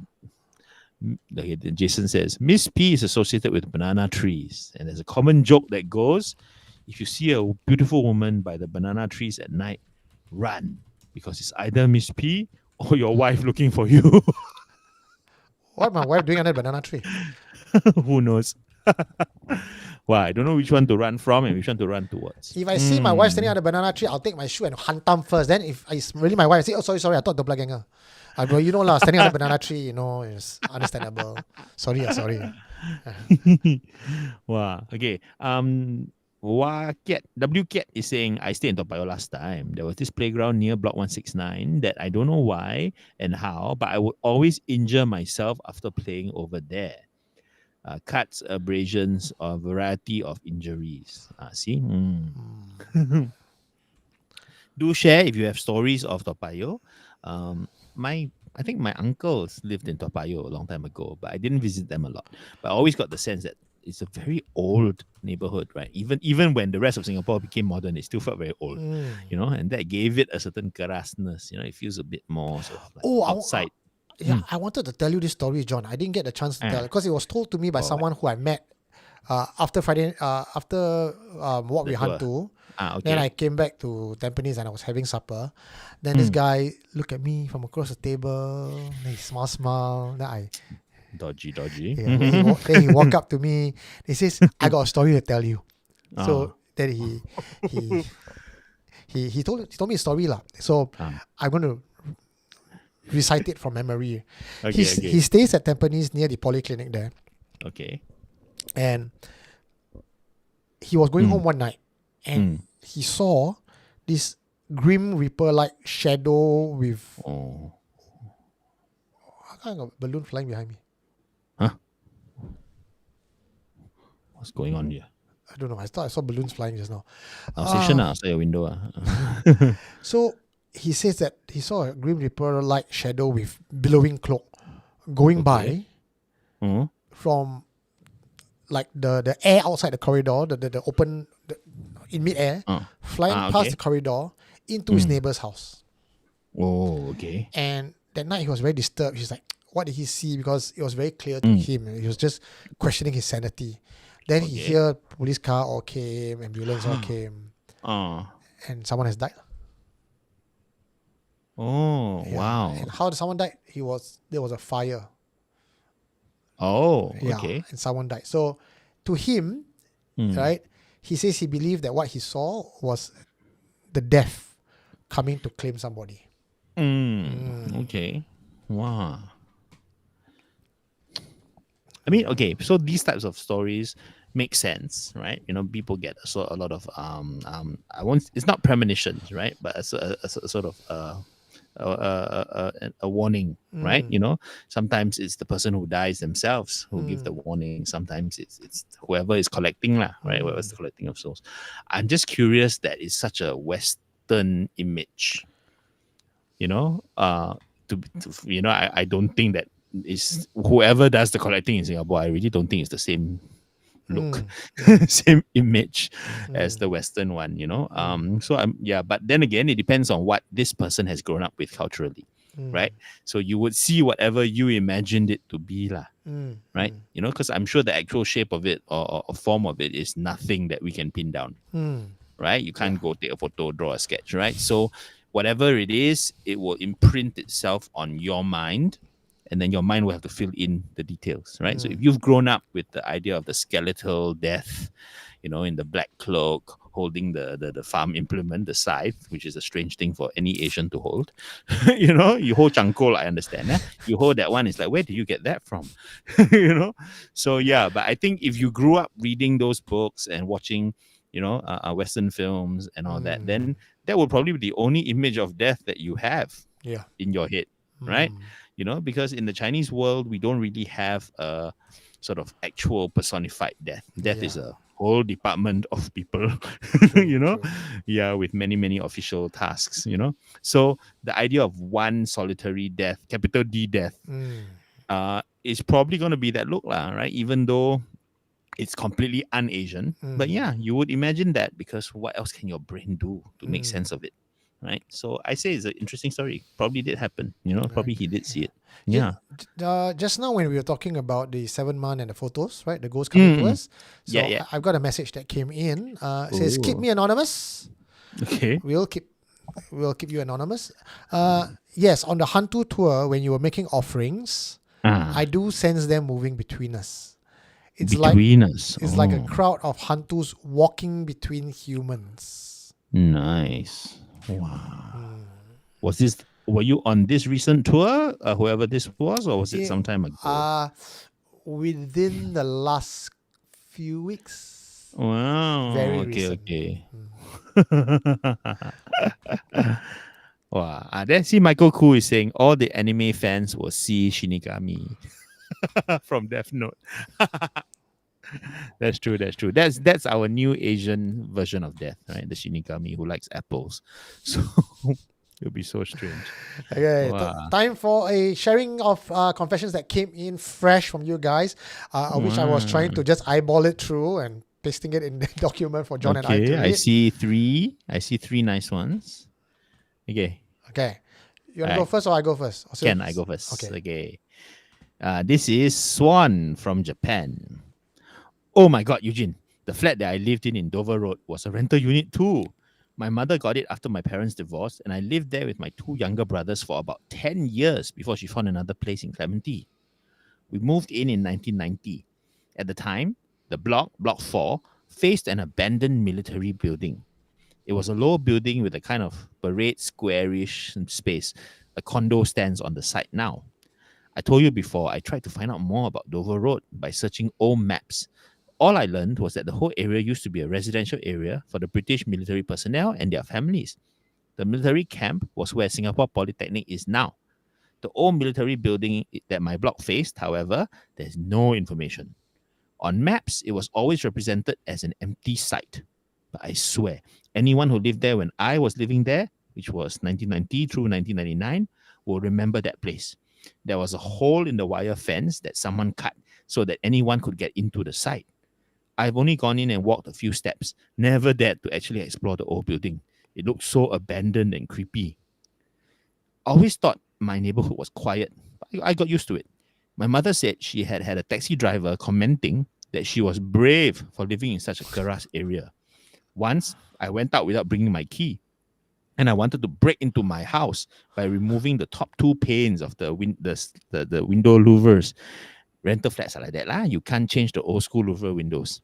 Jason says Miss P is associated with banana trees, and there's a common joke that goes, if you see a beautiful woman by the banana trees at night, run, because it's either Miss P or your wife looking for you. What my wife doing under the banana tree? Who knows? Well, I don't know which one to run from and which one to run towards. If I see my wife standing under the banana tree, I'll take my shoe and hantam first. Then if it's really my wife, I say, "Oh, sorry, I thought the ganger." Well, standing under the banana tree, it's understandable. Sorry. Wow. Okay. WCat is saying, I stayed in Toa Payoh last time. There was this playground near Block 169 that I don't know why and how, but I would always injure myself after playing over there. Cuts, abrasions, a variety of injuries. See? Do share if you have stories of Toa Payoh. I think my uncles lived in Toa Payoh a long time ago, but I didn't visit them a lot. But I always got the sense that it's a very old neighborhood, right? Even when the rest of Singapore became modern, it still felt very old, and that gave it a certain kerasness. It feels a bit more sort of like outside. I wanted to tell you this story, John. I didn't get the chance to tell because it was told to me by someone who I met after Friday, after what we hunt to. Okay. Then I came back to Tampines and I was having supper. Then this guy looked at me from across the table. Then he smile. Then I dodgy. Yeah, then he walked up to me. He says, "I got a story to tell you." So then he told me a story lah. So I'm going to recite it from memory. He stays at Tampines near the polyclinic there. Okay. And he was going home one night and he saw this Grim Reaper-like shadow with what kind of balloon flying behind me? Huh? What's going on here? I don't know. I thought I saw balloons flying just now. Station outside your window. So he says that he saw a Grim Reaper-like shadow with billowing cloak going by from like the air outside the corridor, the open in mid-air, flying past the corridor into his neighbor's house. Oh, okay. And that night he was very disturbed. He's like, what did he see? Because it was very clear to him. He was just questioning his sanity. Then he heard police car all came, ambulance all came, and someone has died. Oh, wow. And how did someone die? There was a fire. Oh, Yeah, okay. and someone died. So to him, right, he says he believed that what he saw was the death coming to claim somebody. Okay. Wow. I mean, okay, so these types of stories make sense, right? You know, people get a lot of I won't. It's not premonitions, right? But a sort of a warning, right? You know, sometimes it's the person who dies themselves who give the warning. Sometimes it's whoever is collecting lah, right? Whoever's the collecting of souls. I'm just curious that it's such a Western image, you know, you know, I don't think that is whoever does the collecting in Singapore. I really don't think it's the same look, same image as the Western one, you know. So yeah, but then again, it depends on what this person has grown up with culturally, right? So you would see whatever you imagined it to be, lah, right? You know, because I'm sure the actual shape of it or form of it is nothing that we can pin down, right? You can't go take a photo, draw a sketch, right? So whatever it is, it will imprint itself on your mind, and then your mind will have to fill in the details, right? So if you've grown up with the idea of the skeletal death, you know, in the black cloak, holding the farm implement, the scythe, which is a strange thing for any Asian to hold. You know, you hold changkol, I understand. You hold that one, it's like, where do you get that from? You know? So yeah, but I think if you grew up reading those books and watching, you know, Western films and all that, then that will probably be the only image of death that you have Yeah. in your head, right? You know, because in the Chinese world, we don't really have a sort of actual personified death. Death is a whole department of people, you know, with many official tasks, you know. So the idea of one solitary death, capital D death, is probably going to be that look, lah, right? Even though it's completely un-Asian, but yeah, you would imagine that, because what else can your brain do to make sense of it, right? So I say it's an interesting story. Probably did happen, you know. Probably he did see it. Yeah. Just now when we were talking about the 7-month and the photos, right? The ghost coming to us. So Yeah. I've got a message that came in. It says, "Keep me anonymous. Okay. We'll keep you anonymous." Yes, on the Hantu tour, when you were making offerings, I do sense them moving between us. It's between us. It's like a crowd of Hantus walking between humans. Nice. Wow. Were you on this recent tour, whoever this was, or was it some time ago? Within the last few weeks. Wow. Very recent. recent. Wow. Then see Michael Koo is saying all the anime fans will see Shinigami from Death Note. That's true. That's our new Asian version of death, right? The Shinigami who likes apples. So it'll be so strange. Okay, Wow. time for a sharing of confessions that came in fresh from you guys, which I was trying to just eyeball it through and pasting it in the document for John and I to read. I see three nice ones. Okay. You want to go first or I go first? Can I go first? Okay. This is Swan from Japan. Oh my God, Eugene. The flat that I lived in Dover Road was a rental unit too. My mother got it after my parents divorced, and I lived there with my 2 younger brothers for about 10 years before she found another place in Clementi. We moved in 1990. At the time, the block 4, faced an abandoned military building. It was a low building with a kind of parade squarish space. A condo stands on the site now. I told you before, I tried to find out more about Dover Road by searching old maps. All I learned was that the whole area used to be a residential area for the British military personnel and their families. The military camp was where Singapore Polytechnic is now. The old military building that my block faced, however, there's no information. On maps, it was always represented as an empty site. But I swear, anyone who lived there when I was living there, which was 1990 through 1999, will remember that place. There was a hole in the wire fence that someone cut so that anyone could get into the site. I've only gone in and walked a few steps, never dared to actually explore the old building. It looked so abandoned and creepy. I always thought my neighborhood was quiet, but I got used to it. My mother said she had a taxi driver commenting that she was brave for living in such a keras area. Once, I went out without bringing my key, and I wanted to break into my house by removing the top 2 panes of the window louvers. Rental flats are like that lah. You can't change the old school louver windows.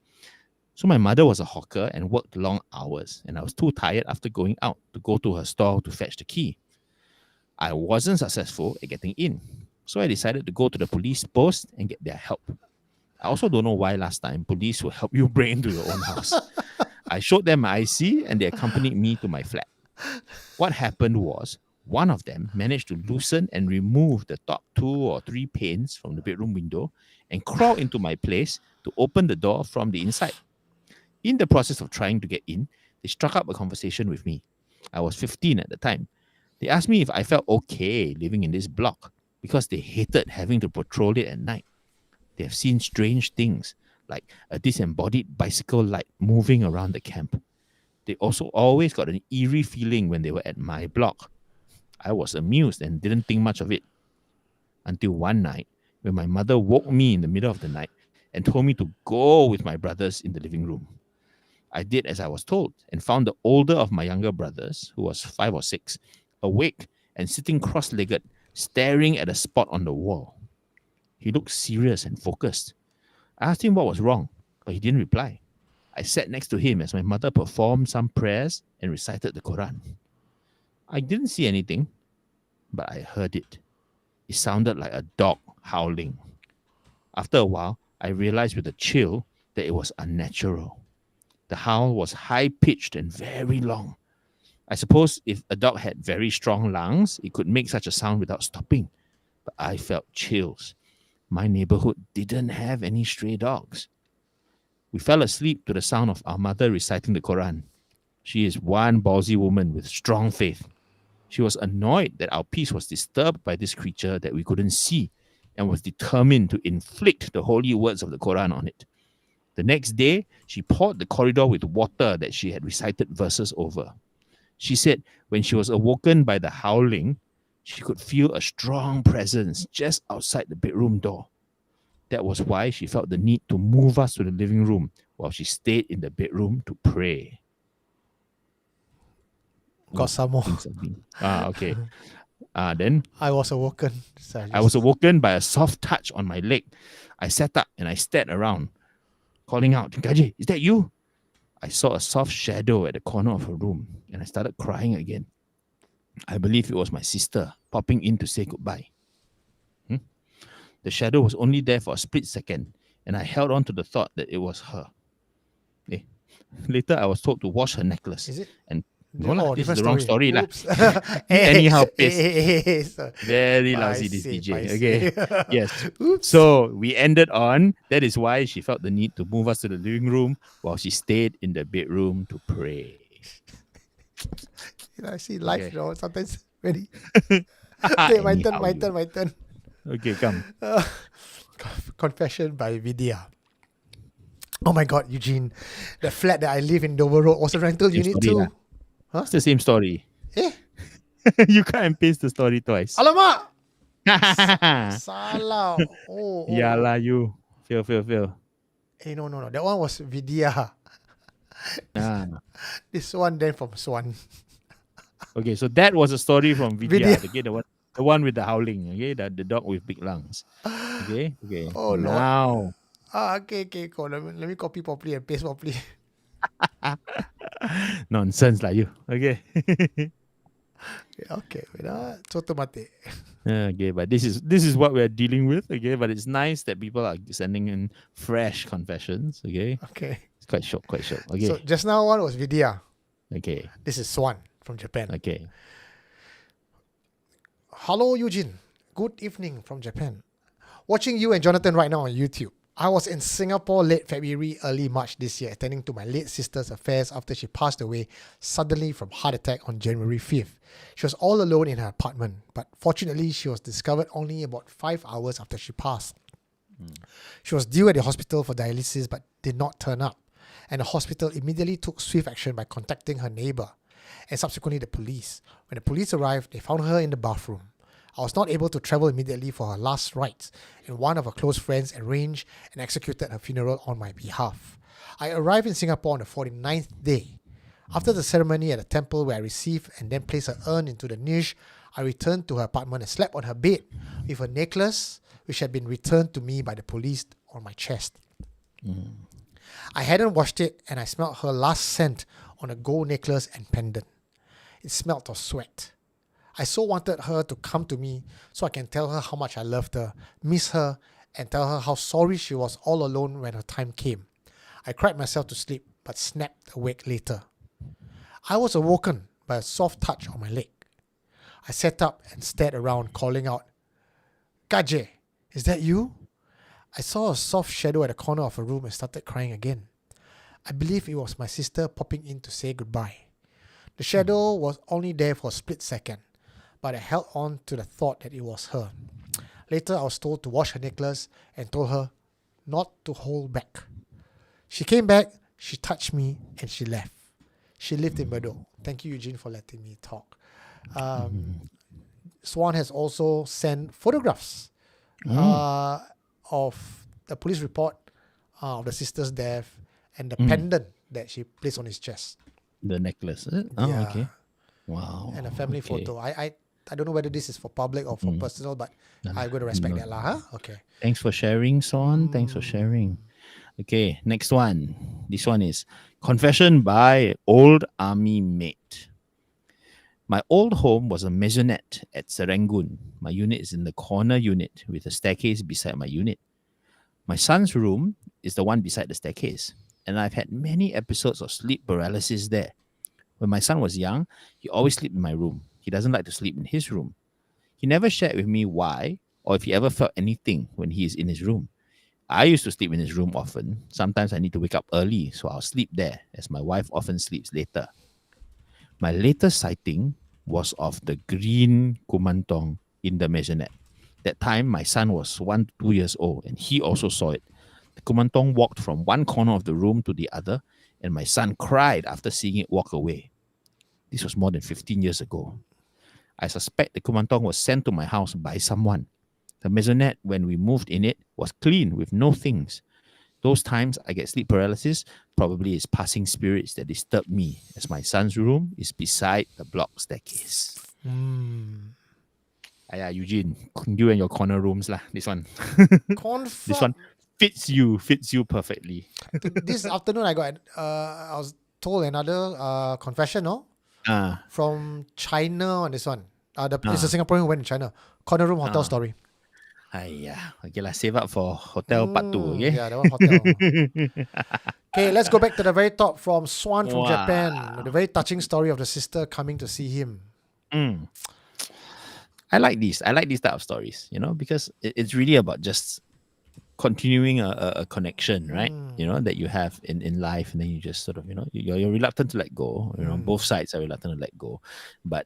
So my mother was a hawker and worked long hours, and I was too tired after going out to go to her store to fetch the key. I wasn't successful at getting in, so I decided to go to the police post and get their help. I also don't know why last time police will help you break into your own house. I showed them my IC and they accompanied me to my flat. What happened was, one of them managed to loosen and remove the top 2 or 3 panes from the bedroom window and crawl into my place to open the door from the inside. In the process of trying to get in, they struck up a conversation with me. I was 15 at the time. They asked me if I felt okay living in this block because they hated having to patrol it at night. They have seen strange things like a disembodied bicycle light moving around the camp. They also always got an eerie feeling when they were at my block. I was amused and didn't think much of it. Until one night, when my mother woke me in the middle of the night and told me to go with my brothers in the living room. I did as I was told and found the older of my younger brothers, who was 5 or 6, awake and sitting cross-legged, staring at a spot on the wall. He looked serious and focused. I asked him what was wrong, but he didn't reply. I sat next to him as my mother performed some prayers and recited the Quran. I didn't see anything, but I heard it. It sounded like a dog howling. After a while, I realized with a chill that it was unnatural. The howl was high-pitched and very long. I suppose if a dog had very strong lungs, it could make such a sound without stopping. But I felt chills. My neighborhood didn't have any stray dogs. We fell asleep to the sound of our mother reciting the Quran. She is one ballsy woman with strong faith. She was annoyed that our peace was disturbed by this creature that we couldn't see and was determined to inflict the holy words of the Quran on it. The next day, she poured the corridor with water that she had recited verses over. She said when she was awoken by the howling, she could feel a strong presence just outside the bedroom door. That was why she felt the need to move us to the living room while she stayed in the bedroom to pray. Got some more. Okay. Then I was awoken. I was awoken by a soft touch on my leg. I sat up and I stared around, calling out, "Gaji, is that you?" I saw a soft shadow at the corner of her room and I started crying again. I believe it was my sister popping in to say goodbye. The shadow was only there for a split second and I held on to the thought that it was her. Later, I was told to wash her necklace. Is it? And no, lah, this is different the wrong story. Oops. Anyhow, pissed. Very lousy, this DJ. Okay. Yes. Oops. So we ended on, that is why she felt the need to move us to the living room while she stayed in the bedroom to pray. I see life, Okay. you know, sometimes very. Okay, my turn. Okay, come. Confession by Vidya. Oh my God, Eugene. The flat that I live in Dover Road was a rental Same unit story too. lah. It's the same story. Eh? You cut and paste the story twice. Alamak! Salah. Oh. Yeah lah, you. Feel. Eh, no. That one was Vidya. Ah. This one then from Swan. Okay, so that was a story from Vidya. Vidya. Okay, the one with the howling. Okay, the dog with big lungs. Okay. Oh, Lord. Now. Okay. Cool. Let me copy properly and paste properly. Nonsense lah, you. Okay. Okay. Wait. Soto mate. Okay, but this is what we're dealing with. Okay, but it's nice that people are sending in fresh confessions. Okay, Okay. it's quite short. Okay, So just now one was Vidya. okay. This is Swan from Japan. Okay. Hello, Eugene. Good evening from Japan. Watching you and Jonathan right now on YouTube. I was in Singapore late February, early March this year, attending to my late sister's affairs after she passed away suddenly from heart attack on January 5th. She was all alone in her apartment, but fortunately she was discovered only about 5 hours after she passed. She was due at the hospital for dialysis but did not turn up, and the hospital immediately took swift action by contacting her neighbor and subsequently the police. When the police arrived, they found her in the bathroom. I was not able to travel immediately for her last rites, and one of her close friends arranged and executed her funeral on my behalf. I arrived in Singapore on the 49th day. After the ceremony at the temple where I received and then placed her urn into the niche, I returned to her apartment and slept on her bed with her necklace which had been returned to me by the police on my chest. I hadn't washed it, and I smelled her last scent on a gold necklace and pendant. It smelled of sweat. I so wanted her to come to me so I can tell her how much I loved her, miss her, and tell her how sorry she was all alone when her time came. I cried myself to sleep, but snapped awake later. I was awoken by a soft touch on my leg. I sat up and stared around, calling out, "Gaje, is that you?" I saw a soft shadow at the corner of a room and started crying again. I believe it was my sister popping in to say goodbye. The shadow was only there for a split second, but I held on to the thought that it was her. Later, I was told to wash her necklace and told her not to hold back. She came back, she touched me, and she left. She lived in Bedok. Thank you, Eugene, for letting me talk. Swan has also sent photographs of the police report of the sister's death and the pendant that she placed on his chest. The necklace, is it? Oh, Yeah. okay. Wow. And a family okay. photo. I don't know whether this is for public or for personal, but I'm going to respect that lah. Huh? Okay. Thanks for sharing, Son. Thanks for sharing. Okay, next one. This one is confession by old army mate. My old home was a maisonette at Serangoon. My unit is in the corner unit with a staircase beside my unit. My son's room is the one beside the staircase, and I've had many episodes of sleep paralysis there. When my son was young, he always slept in my room. He doesn't like to sleep in his room. He never shared with me why or if he ever felt anything when he is in his room. I used to sleep in his room often. Sometimes I need to wake up early, so I'll sleep there, as my wife often sleeps later. My latest sighting was of the green Kumantong in the maisonette. That time, my son was 1 to 2 years old, and he also saw it. The Kumantong walked from one corner of the room to the other, and my son cried after seeing it walk away. This was more than 15 years ago. I suspect the Kumantong was sent to my house by someone. The maisonette, when we moved in it, was clean with no things. Those times I get sleep paralysis, probably it's passing spirits that disturb me, as my son's room is beside the block staircase. Eugene, you and your corner rooms lah. This one, this one fits you perfectly. This afternoon I was told another confession, no? From China on this one. It's a Singaporean who went to China. Corner room hotel story. Okay lah, save up for hotel part 2, okay? Yeah, that one hotel. Okay, let's go back to the very top from Swan from Japan. The very touching story of the sister coming to see him. I like these type of stories, because it's really about just continuing a connection, right? That you have in life, and then you just sort of, you're reluctant to let go. Both sides are reluctant to let go, but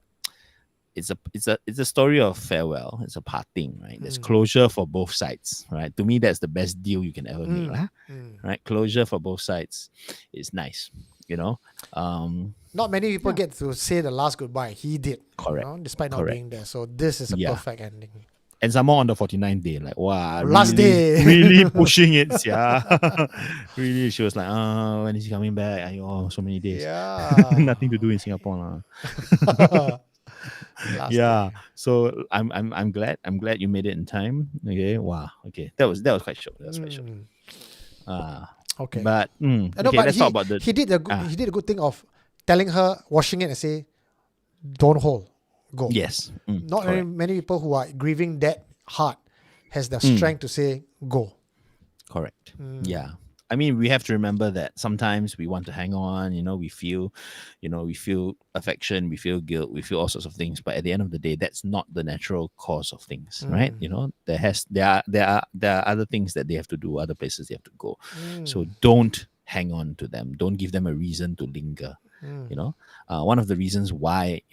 it's a story of farewell. It's a parting, right? There's closure for both sides, right? To me, that's the best deal you can ever make, right? Closure for both sides is nice, Not many people get to say the last goodbye. He did, correct, despite not being there. So this is a perfect ending. And some more on the 49th day, like wow, last day, really pushing it, yeah. Really, she was like, when is he coming back? So many days, nothing to do in Singapore, lah. Yeah, so I'm glad you made it in time. Okay, wow. Okay, that was quite short. That was quite short. Okay, but but let's talk about the. He did a good thing of telling her, washing it, and say, "Don't hold, go." Yes, not very many people who are grieving that hard has the strength to say go. Correct. Yeah. I mean, we have to remember that sometimes we want to hang on, we feel affection, we feel guilt, we feel all sorts of things. But at the end of the day, that's not the natural course of things, right? There are other things that they have to do, other places they have to go. So don't hang on to them. Don't give them a reason to linger. One of the reasons why,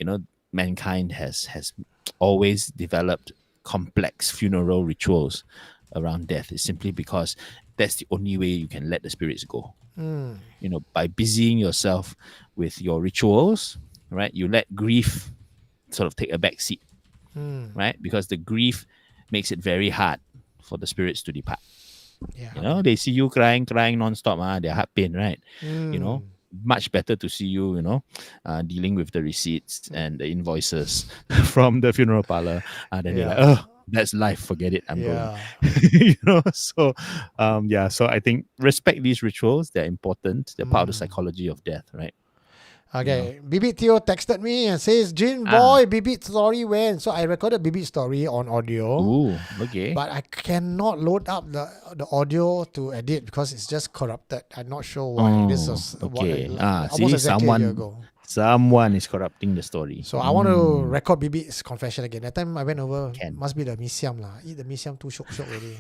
mankind has always developed complex funeral rituals around death is simply because that's the only way you can let the spirits go. By busying yourself with your rituals, right? You let grief sort of take a back seat, right? Because the grief makes it very hard for the spirits to depart. Yeah. They see you crying non-stop, their heart pain, right? Much better to see you, dealing with the receipts and the invoices from the funeral parlor. Then they're like, that's life. Forget it. I'm Yeah. going. So so I think respect these rituals. They're important. They're part of the psychology of death, right? Okay, Bibit Theo texted me and says, Jin Ah. boy, Bibit story when? So I recorded Bibit's story on audio, Ooh, okay. but I cannot load up the audio to edit because it's just corrupted. I'm not sure why. This was okay. almost See, exactly a year ago. someone is corrupting the story. So I want to record Bibit's confession again. That time I went over, Can. must be the mee siam lah. Eat the mee siam too shock already.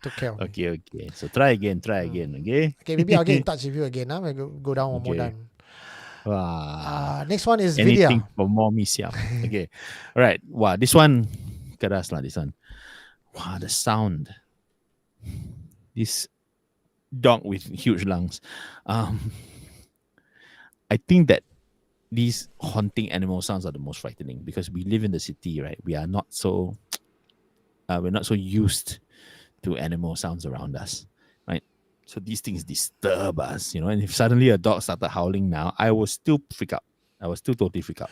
Took care of me. Okay. So try again. Okay. Okay, maybe I'll get in touch with you again. Huh? We'll go down one more Okay. time. Wow. Next one is Anything Vidya. for more mee siam. Okay. All right. Wow. This one. Keras lah. This one. Wow. The sound. This dog with huge lungs. I think that these haunting animal sounds are the most frightening because we live in the city, right? We are not so we're not so used to animal sounds around us, right? So these things disturb us, and if suddenly a dog started howling now, I will still freak out. I was still totally freak out,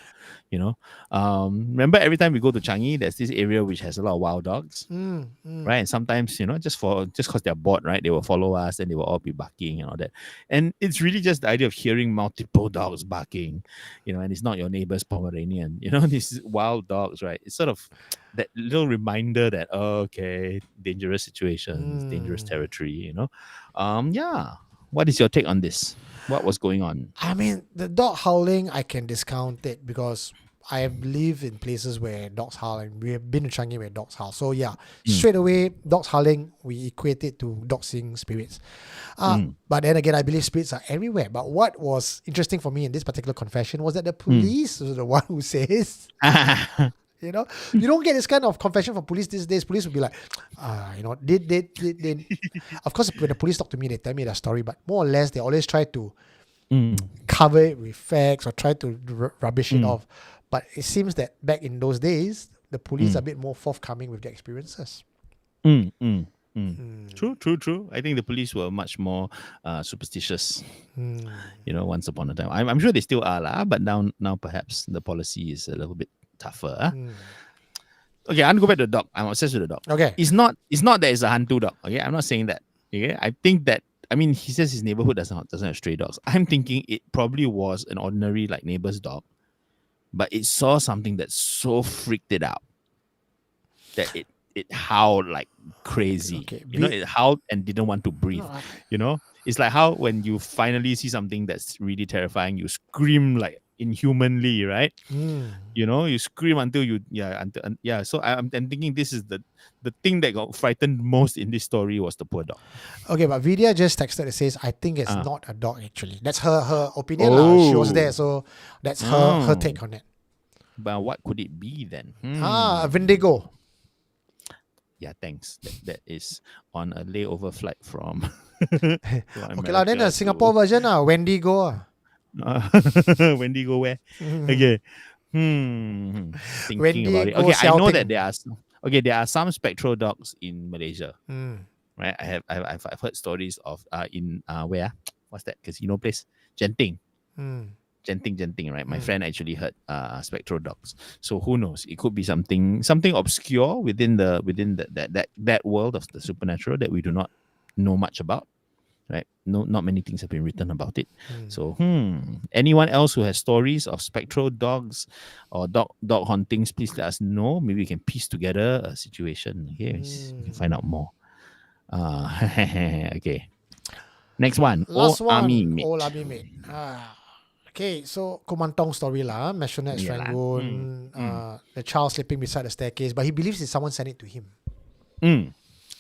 Remember every time we go to Changi, there's this area which has a lot of wild dogs, right? And sometimes, just because they're bored, right? They will follow us and they will all be barking and all that. And it's really just the idea of hearing multiple dogs barking, and it's not your neighbor's Pomeranian, these wild dogs, right? It's sort of that little reminder that, okay, dangerous situations, dangerous territory, What is your take on this? What was going on? I mean, the dog howling, I can discount it because I have lived in places where dogs howl, and we have been to Changi where dogs howl. So yeah, straight away, dogs howling, we equate it to dogs seeing spirits. But then again, I believe spirits are everywhere. But what was interesting for me in this particular confession was that the police was the one who says, you don't get this kind of confession from police these days. Police will be like, they of course, when the police talk to me, they tell me their story, but more or less, they always try to cover it with facts or try to rubbish it off. But it seems that back in those days, the police are a bit more forthcoming with their experiences. True. I think the police were much more superstitious, once upon a time. I'm sure they still are, but now perhaps the policy is a little bit tougher. Okay, I'm going to go back to the dog. I'm obsessed with the dog. Okay. It's not that it's a hantu dog. Okay, I'm not saying that. Okay, I think that, he says his neighborhood doesn't have stray dogs. I'm thinking it probably was an ordinary neighbor's dog, but it saw something that so freaked it out that it howled like crazy. Okay. It howled and didn't want to breathe. It's like how when you finally see something that's really terrifying, you scream like inhumanly, right? You scream until So I'm thinking this is the thing that got frightened most in this story was the poor dog. Okay, but Vidya just texted and says, I think it's not a dog actually. That's her opinion. She was there, so that's her take on it. But what could it be then? A Vindigo. Yeah, thanks. That is on a layover flight from. Okay lah, then the Singapore version, Wendigo. Wendigo where? Okay. Thinking about it. Okay, I know that there are some spectral dogs in Malaysia. Right? I've heard stories of in where? What's that casino place? Genting. Genting, right? My friend actually heard spectral dogs. So who knows? It could be something obscure within that world of the supernatural that we do not know much about. Right? No, not many things have been written about it. So, anyone else who has stories of spectral dogs or dog hauntings, please let us know. Maybe we can piece together a situation. Here, we can find out more. Okay. Next one. Last Old one. Army Mate. Old Army Mate. Okay, so Kumantong story lah. Maisonette Strangoon. The child sleeping beside the staircase, but he believes it's someone sent it to him.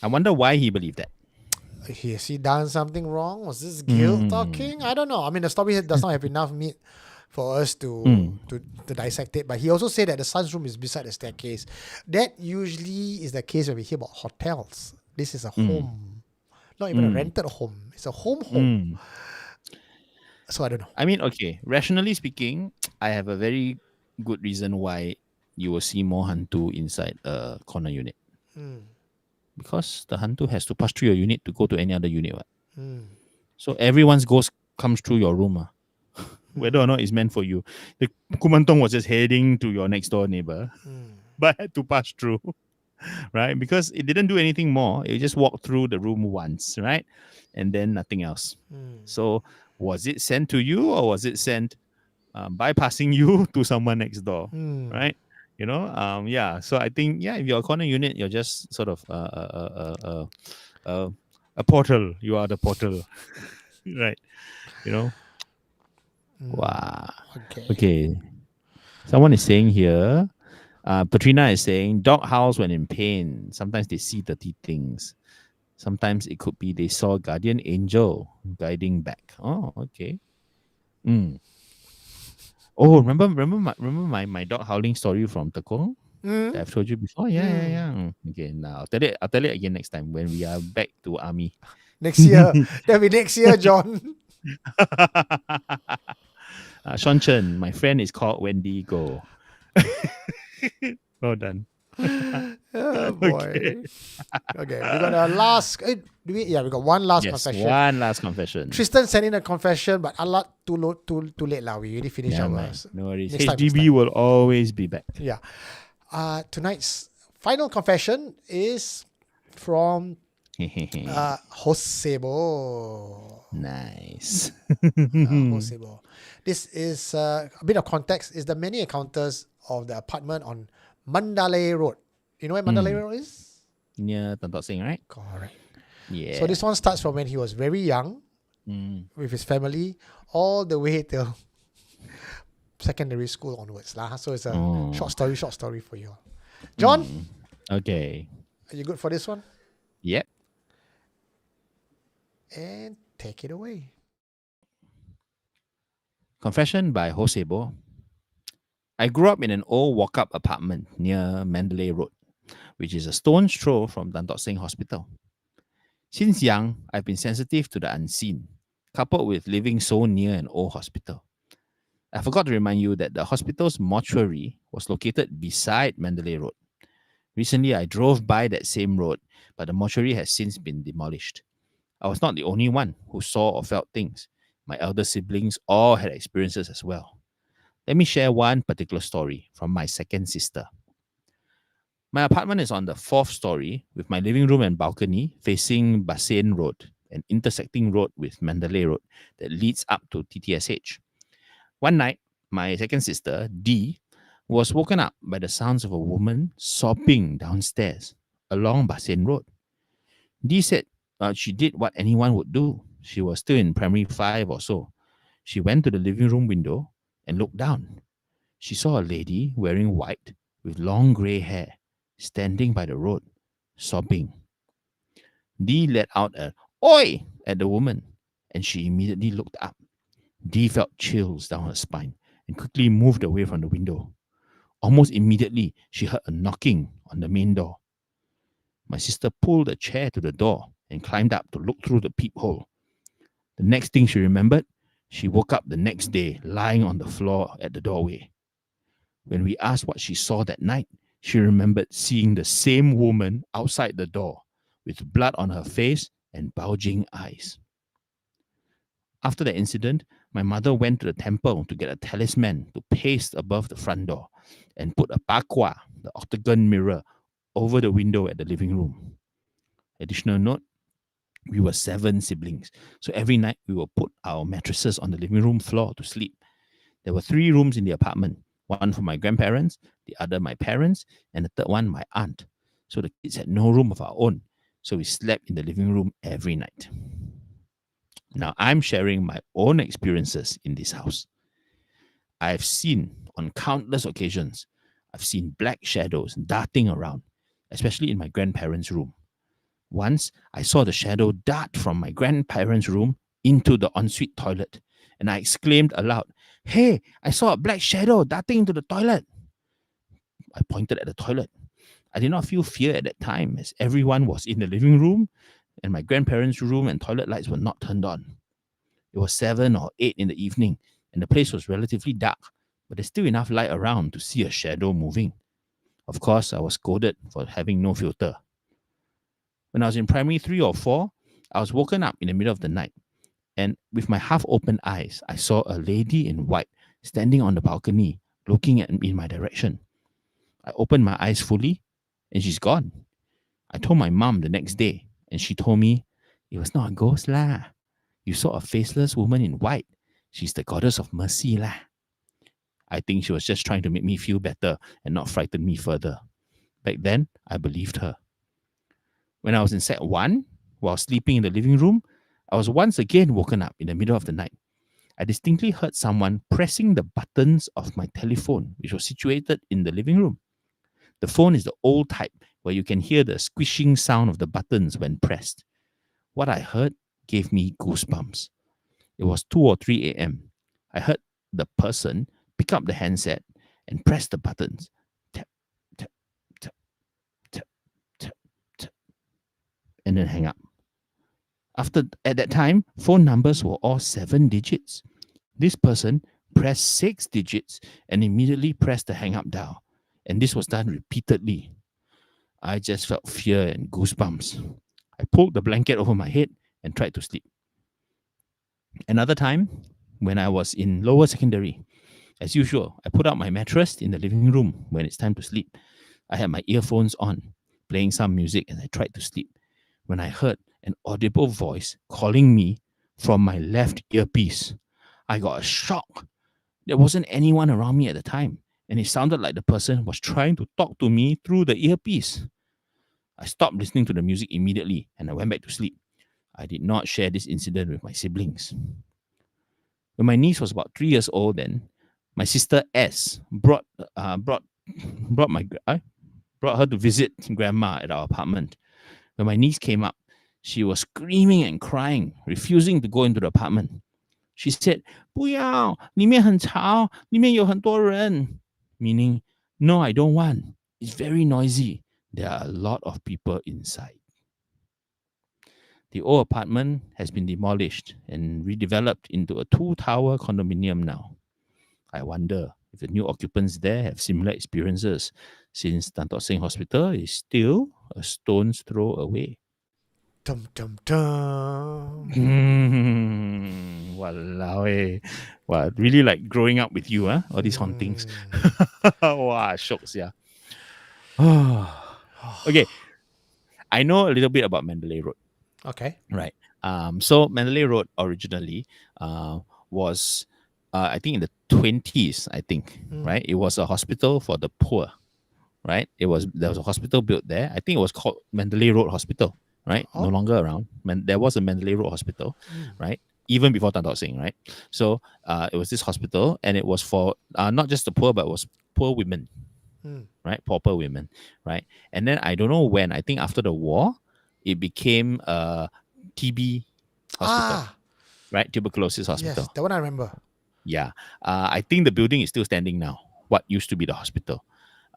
I wonder why he believed that. Has he done something wrong? Was this guilt talking? I don't know. I mean, the story does not have enough meat for us to dissect it. But he also said that the son's room is beside the staircase. That usually is the case when we hear about hotels. This is a home. Not even a rented home. It's a home. So I don't know. I mean, okay, rationally speaking, I have a very good reason why you will see more hantu inside a corner unit. Because the hantu has to pass through your unit to go to any other unit. So everyone's ghost comes through your room. Whether or not it's meant for you. The Kumantong was just heading to your next door neighbor, but had to pass through. right? Because it didn't do anything more. It just walked through the room once, right? And then nothing else. So was it sent to you, or was it sent bypassing you to someone next door, right? Yeah. So I think, if you're a corner unit, you're just sort of a portal. You are the portal, right? Wow. Okay. Okay. Someone is saying here, Patrina is saying, dog howls when in pain. Sometimes they see dirty things. Sometimes it could be they saw a guardian angel guiding back. Oh, okay. Oh, remember my dog howling story from Tekong that I've told you before? Yeah. Okay, now I'll tell it again next time when we are back to army. Next year. That'll be next year, John. Sean Chen, my friend is called Wendy Go. Well done. Oh boy. Okay, we got a last. We got one last confession. One last confession. Tristan sent in a confession, but a lot too late lah. We already finished ours. No worries. Next time, HDB will always be back. Yeah. Tonight's final confession is from Josebo. Nice. Josebo. This is a bit of context. Is the many encounters of the apartment on Mandalay Road. You know where Mandalay Road is? Near Tan Tock Seng, right? Correct. Yeah. So this one starts from when he was very young with his family all the way till secondary school onwards. So it's a short story for you. John? Okay. Are you good for this one? Yep. And take it away. Confession by Josebo. I grew up in an old walk-up apartment near Mandalay Road, which is a stone's throw from Tan Tock Seng Hospital. Since young, I've been sensitive to the unseen, coupled with living so near an old hospital. I forgot to remind you that the hospital's mortuary was located beside Mandalay Road. Recently, I drove by that same road, but the mortuary has since been demolished. I was not the only one who saw or felt things. My elder siblings all had experiences as well. Let me share one particular story from my second sister. My apartment is on the 4th story with my living room and balcony facing Bassein Road, an intersecting road with Mandalay Road that leads up to TTSH. One night, my second sister, Dee, was woken up by the sounds of a woman sobbing downstairs along Bassein Road. Dee said she did what anyone would do. She was still in primary 5 or so. She went to the living room window and looked down. She saw a lady wearing white with long grey hair standing by the road, sobbing. Dee let out a "Oi!" at the woman, and she immediately looked up. Dee felt chills down her spine and quickly moved away from the window. Almost immediately, she heard a knocking on the main door. My sister pulled a chair to the door and climbed up to look through the peephole. The next thing she remembered, she woke up the next day lying on the floor at the doorway. When we asked what she saw that night, she remembered seeing the same woman outside the door with blood on her face and bulging eyes. After the incident, my mother went to the temple to get a talisman to paste above the front door and put a pakwa, the octagon mirror, over the window at the living room. Additional note, we were 7 siblings, so every night we would put our mattresses on the living room floor to sleep. There were 3 rooms in the apartment, one for my grandparents, the other my parents, and the third one my aunt. So the kids had no room of our own, so we slept in the living room every night. Now I'm sharing my own experiences in this house. I've seen on countless occasions, I've seen black shadows darting around, especially in my grandparents' room. Once, I saw the shadow dart from my grandparents' room into the ensuite toilet, and I exclaimed aloud, "Hey, I saw a black shadow darting into the toilet." I pointed at the toilet. I did not feel fear at that time, as everyone was in the living room, and my grandparents' room and toilet lights were not turned on. It was 7 or 8 in the evening, and the place was relatively dark, but there's still enough light around to see a shadow moving. Of course, I was scolded for having no filter. When I was in primary 3 or 4, I was woken up in the middle of the night, and with my half-open eyes, I saw a lady in white standing on the balcony, looking at me in my direction. I opened my eyes fully, and she's gone. I told my mom the next day, and she told me it was not a ghost lah. You saw a faceless woman in white. She's the goddess of mercy lah. I think she was just trying to make me feel better and not frighten me further. Back then, I believed her. When I was in Sec 1, while sleeping in the living room, I was once again woken up in the middle of the night. I distinctly heard someone pressing the buttons of my telephone, which was situated in the living room. The phone is the old type where you can hear the squishing sound of the buttons when pressed. What I heard gave me goosebumps. It was 2 or 3 a.m. I heard the person pick up the handset and press the buttons. Tap, tap, tap, tap, tap, tap, and then hang up. At that time, phone numbers were all 7 digits. This person pressed 6 digits and immediately pressed the hang up dial. And this was done repeatedly. I just felt fear and goosebumps. I pulled the blanket over my head and tried to sleep. Another time, when I was in lower secondary, as usual, I put out my mattress in the living room when it's time to sleep. I had my earphones on, playing some music as I tried to sleep, when I heard an audible voice calling me from my left earpiece. I got a shock. There wasn't anyone around me at the time, and it sounded like the person was trying to talk to me through the earpiece. I stopped listening to the music immediately and I went back to sleep. I did not share this incident with my siblings. When my niece was about 3 years old, then my sister S brought her to visit grandma at our apartment. When my niece came up, she was screaming and crying, refusing to go into the apartment. She said, 不要，里面很吵，里面有很多人. Meaning, no, I don't want. It's very noisy. There are a lot of people inside. The old apartment has been demolished and redeveloped into a 2-tower condominium now. I wonder if the new occupants there have similar experiences, since Tan Tock Seng Hospital is still a stone's throw away. Dum dum dum. Walao eh. Wow, really like growing up with you, huh? All these hauntings. Wow, shocks, yeah. Okay. I know a little bit about Mandalay Road. Okay. Right. So Mandalay Road originally was, I think in the 20s, I think, right? It was a hospital for the poor, right? There was a hospital built there. I think it was called Mandalay Road Hospital, right? No longer around. There was a Mandalay Road Hospital, right? Even before Tan Tock Seng, right? So it was this hospital, and it was for not just the poor, but it was poor women, right? Pauper women, right? And then I don't know when, I think after the war, it became a TB hospital, right? Tuberculosis hospital. Yes, that one I remember. Yeah. I think the building is still standing now, what used to be the hospital.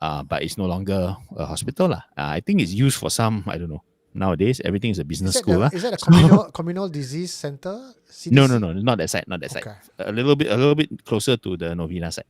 But it's no longer a hospital. I think it's used for some, I don't know. Nowadays, everything is a business school. Is that a communal disease center? CDC? No, not that side, Okay. side. A little bit closer to the Novena side.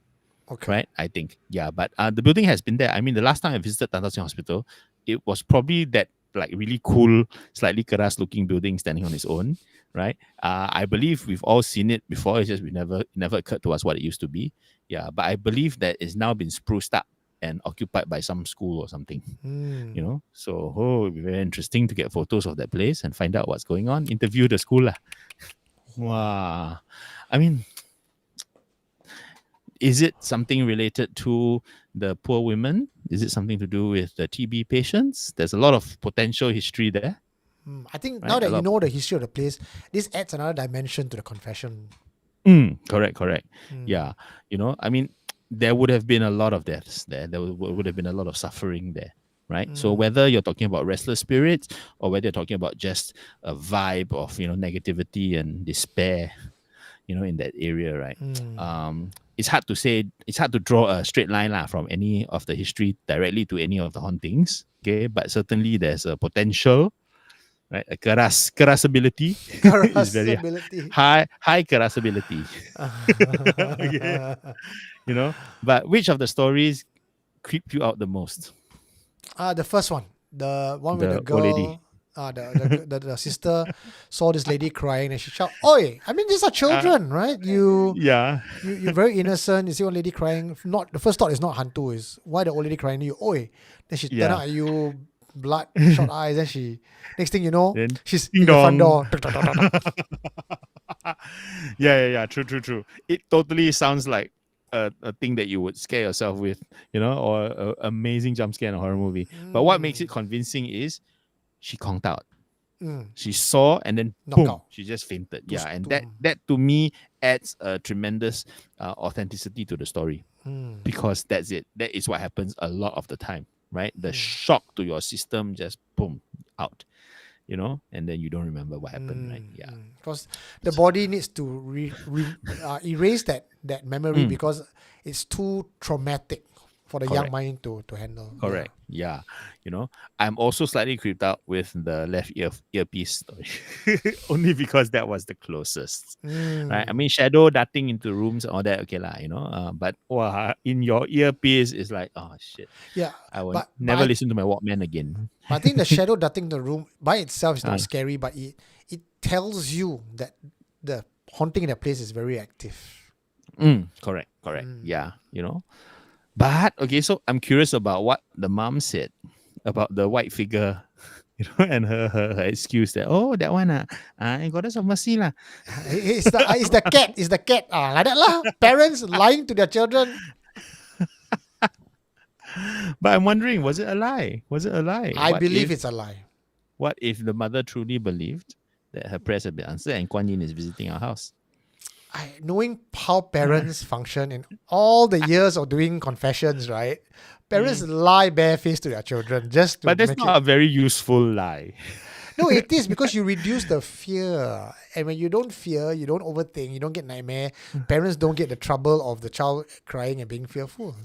Okay. Right, I think. Yeah, but the building has been there. I mean, the last time I visited Tan Tock Seng Hospital, it was probably that like really cool, slightly keras looking building standing on its own, right? I believe we've all seen it before. It's just it never occurred to us what it used to be. Yeah, but I believe that it's now been spruced up and occupied by some school or something. You know, so it would be very interesting to get photos of that place and find out what's going on. Interview the school lah. Wow, I mean, is it something related to the poor women? Is it something to do with the TB patients? There's a lot of potential history there. I think Right, now that a you lot- know the history of the place, this adds another dimension to the confession. Correct. Yeah, you know, I mean, there would have been a lot of deaths there. There would have been a lot of suffering there, right? So whether you're talking about restless spirits or whether you're talking about just a vibe of, you know, negativity and despair, you know, in that area, right? It's hard to say. It's hard to draw a straight line from any of the history directly to any of the hauntings. Okay, but certainly there's a potential, right? A kerasability is very Kerasability. high kerasability. Okay. You know, but which of the stories creep you out the most? The first one, the one with The the old girl. lady. the sister saw this lady crying and she shouted, "Oi!" I mean, these are children, right? Yeah. You're very innocent. You see one lady crying. Not the first thought is not hantu. Is why the old lady crying to you? Oi! Then she turn Yeah. out at you, bloodshot eyes. Then next thing you know, Then she's ding in the front dong. door. Yeah. True. It totally sounds like a thing that you would scare yourself with, or an amazing jump scare in a horror movie. But what makes it convincing is she conked out. Mm. She saw and then Knock boom, out. she just fainted. Too Yeah, and stu- that to me adds a tremendous authenticity to the story, because that's it. That is what happens a lot of the time, right? The shock to your system just boom out, and then you don't remember what happened, right? Yeah. Because the body needs to erase that memory because it's too traumatic for the young Correct. mind to handle. Correct. Yeah. I'm also slightly creeped out with the left earpiece story. Only because that was the closest. Right? I mean, shadow darting into rooms and all that, okay lah, but in your earpiece is like, oh shit. Yeah. I will but never I, listen to my Walkman again. but I think the shadow darting the room by itself is not scary, but it tells you that the haunting in that place is very active. Correct. Yeah, But okay, so I'm curious about what the mom said about the white figure, and her excuse that that one goddess of mercy lah. It's the cat. It's the cat. Like that lah. Parents lying to their children. But I'm wondering, was it a lie? I believe it's a lie. What if the mother truly believed that her prayers have been answered and Kuan Yin is visiting our house? Knowing how parents function in all the years of doing confessions, right? Parents lie barefaced to their children just to But that's make not a very useful lie. No, it is because you reduce the fear. And when you don't fear, you don't overthink, you don't get nightmare. Parents don't get the trouble of the child crying and being fearful.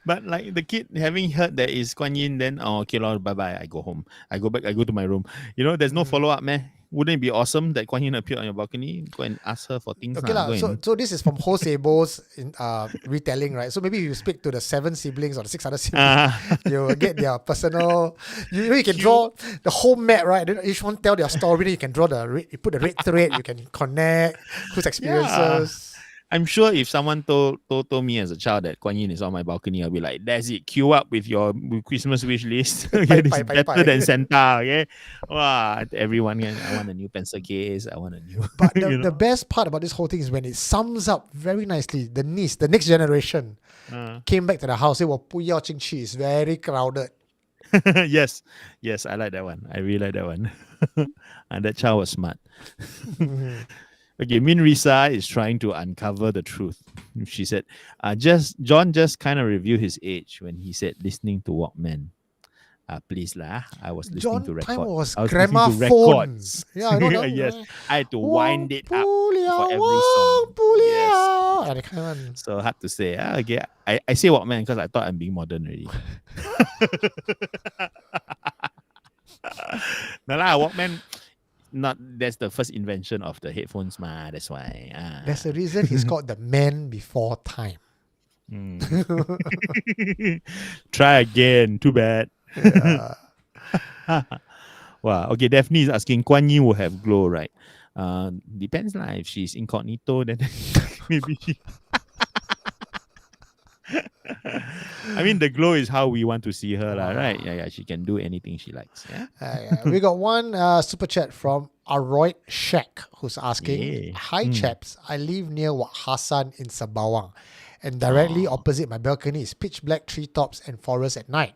But like the kid having heard that is Kuan Yin, then okay Lord, bye-bye, I go home. I go back, I go to my room. There's no follow-up, man. Wouldn't it be awesome that Kuan Yin appeared on your balcony? Go and ask her for things. Okay, so this is from Ho Sebo's retelling, right? So maybe you speak to the 7 siblings or the 6 other siblings, you will get their personal. You can draw the whole map, right? Then each one tell their story. Then you can draw you put the red thread. You can connect whose experiences. I'm sure if someone told me as a child that Kuan Yin is on my balcony, I'll be like, that's it. Queue up with your Christmas wish list. Okay, this is better than Santa. Okay, wow, everyone. I want a new pencil case. I want a new. But the best part about this whole thing is when it sums up very nicely. The next generation, came back to the house. They were 不要进去. It's very crowded. Yes, I like that one. I really like that one. And that child was smart. Okay, Min Risa is trying to uncover the truth. She said, John just kind of revealed his age when he said listening to Walkman. Please lah, I was listening to records. Time was I was listening to gramophone. records. Yeah, I know that. Yes, I had to wind it up for every Wong, song. Yes. that kind of one. So hard to say. Okay, I say Walkman because I thought I'm being modern already. No lah, Walkman. That's the first invention of the headphones, ma. That's why. There's a reason he's called the man before time. Try again. Too bad. Yeah. Wow. Okay, Daphne is asking, Kuan Yin will have glow, right? Depends lah. If she's incognito, then maybe she... I mean, the glow is how we want to see her, right? Yeah. She can do anything she likes. Yeah. We got one super chat from Aroyd Shack who's asking, Hi chaps, I live near Wak Hassan in Sembawang and directly opposite my balcony is pitch black treetops and forest at night.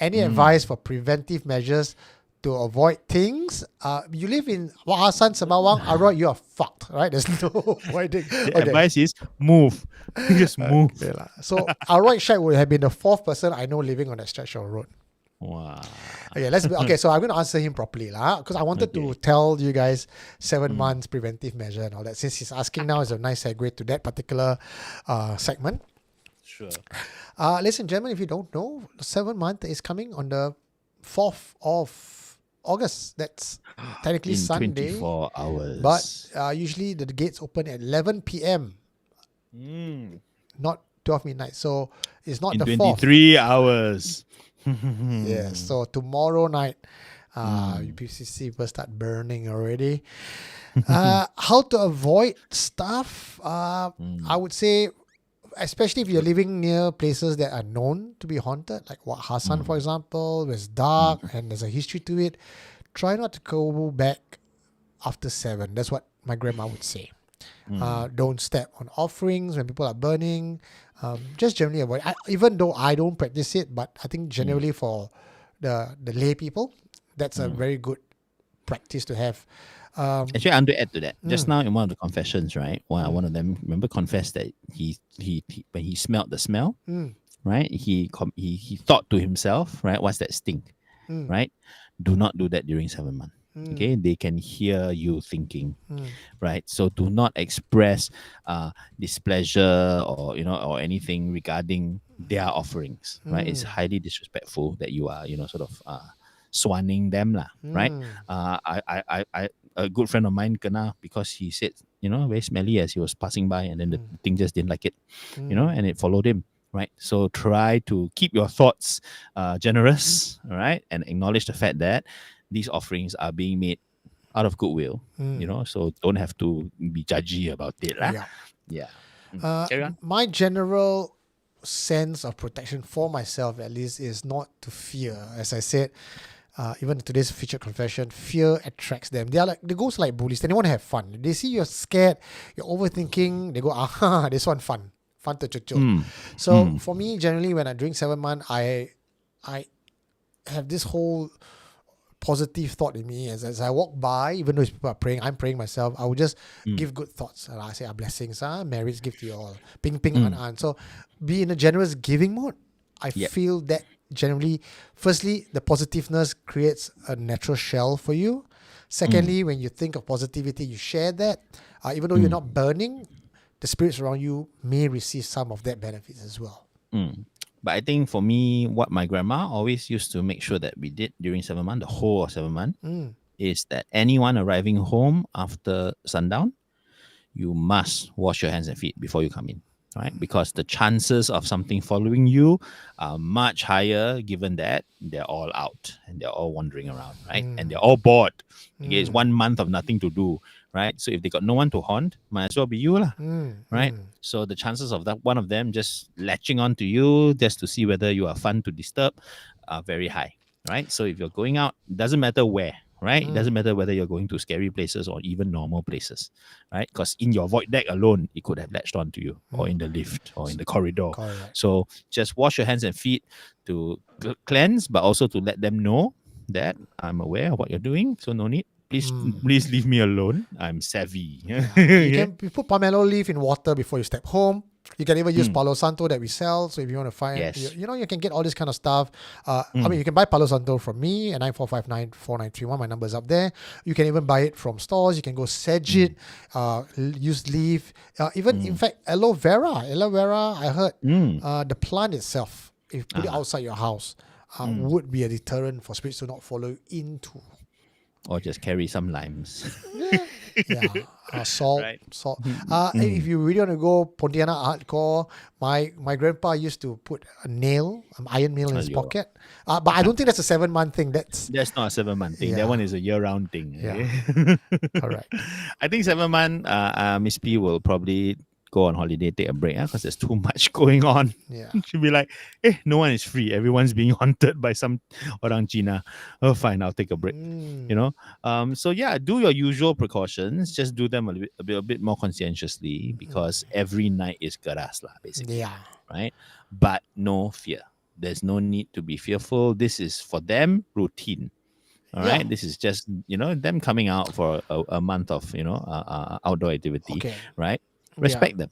Any advice for preventive measures to avoid things? You live in Wak Hassan, Sembawang, Aroyd, you are fucked, right? There's no avoiding. The advice is move. Just move. So Aroyd Shack would have been the 4th person I know living on that stretch of road. Wow. Okay, so I'm going to answer him properly because I wanted to tell you guys 7 months preventive measure and all that. Since he's asking now, is a nice segue to that particular segment. Sure. Ladies and gentlemen, if you don't know, the 7 month is coming on the 4th of August. That's technically in Sunday. 24 hours. But usually the gates open at 11 p.m. Not 12 midnight. So it's not in the 23 4th. hours. Yes. So tomorrow night, UPCC will start burning already. How to avoid stuff? I would say, especially if you're living near places that are known to be haunted, like Wat Hassan, for example, where it's dark and there's a history to it, try not to go back after 7. That's what my grandma would say. Don't step on offerings when people are burning. Just generally avoid. Even though I don't practice it, but I think generally for the lay people, that's a very good practice to have. Actually, I want to add to that. Just now in one of the confessions, right? One of them, remember, confessed that he when he smelled the smell, right? He thought to himself, right? What's that stink, right? Do not do that during 7 months. Okay, they can hear you thinking, right? So do not express displeasure or or anything regarding their offerings, right? It's highly disrespectful that you are sort of swanning them lah, right? I a good friend of mine kena because he said very smelly as he was passing by, and then the thing just didn't like it, and it followed him. Right, so try to keep your thoughts generous, all right, and acknowledge the fact that these offerings are being made out of goodwill, so don't have to be judgy about it. Carry on. My general sense of protection for myself, at least, is not to fear. As I said, even in today's featured confession, fear attracts them. They go like bullies. They want to have fun. They see you're scared, you're overthinking. They go, this one fun to chuchu. So for me, generally, when I drink 7 months, I have this whole positive thought in me as I walk by, even though people are praying, I'm praying myself, I would just give good thoughts. And I say, blessings, merits give to you all. Ping, ping, an. So be in a generous giving mode. I feel that generally, firstly, the positiveness creates a natural shell for you. Secondly, when you think of positivity, you share that. Even though you're not burning, the spirits around you may receive some of that benefits as well. But I think for me, what my grandma always used to make sure that we did during 7 months, the whole of 7 months, is that anyone arriving home after sundown, you must wash your hands and feet before you come in, right? Because the chances of something following you are much higher, given that they're all out and they're all wandering around, right? And they're all bored. Okay, it's 1 month of nothing to do, right? So if they got no one to haunt, might as well be you lah, right? So the chances of that one of them just latching on to you just to see whether you are fun to disturb are very high, right? So if you're going out, doesn't matter where, right? It doesn't matter whether you're going to scary places or even normal places, right? Because in your void deck alone, it could have latched on to you, or in the lift, or in the corridor. Correct. So just wash your hands and feet to cleanse, but also to let them know that I'm aware of what you're doing, so no need. Please leave me alone. I'm savvy. You put pomelo leaf in water before you step home. You can even use Palo Santo that we sell. So if you want to find, you can get all this kind of stuff. I mean, you can buy Palo Santo from me at 94594931. My number's up there. You can even buy it from stores. You can go sedge it, use leaf. In fact, aloe vera, I heard the plant itself, if you put it outside your house, would be a deterrent for spirits to not follow you into. Or just carry some limes. Salt. Right. Salt. If you really want to go Pontianak hardcore, my grandpa used to put a iron nail in his pocket. But I don't think that's a 7 month thing. That's not a 7 month thing. That one is a year round thing. All right. I think 7 month, Miss P will probably go on holiday, take a break, because there's too much going on. She'll be like, no one is free. Everyone's being haunted by some orang Cina. Oh, fine, I'll take a break. So do your usual precautions. Just do them a bit more conscientiously, because every night is keras lah, basically. Right? But no fear. There's no need to be fearful. This is for them routine. All right. This is just them coming out for a month of outdoor activity. Right? Respect them.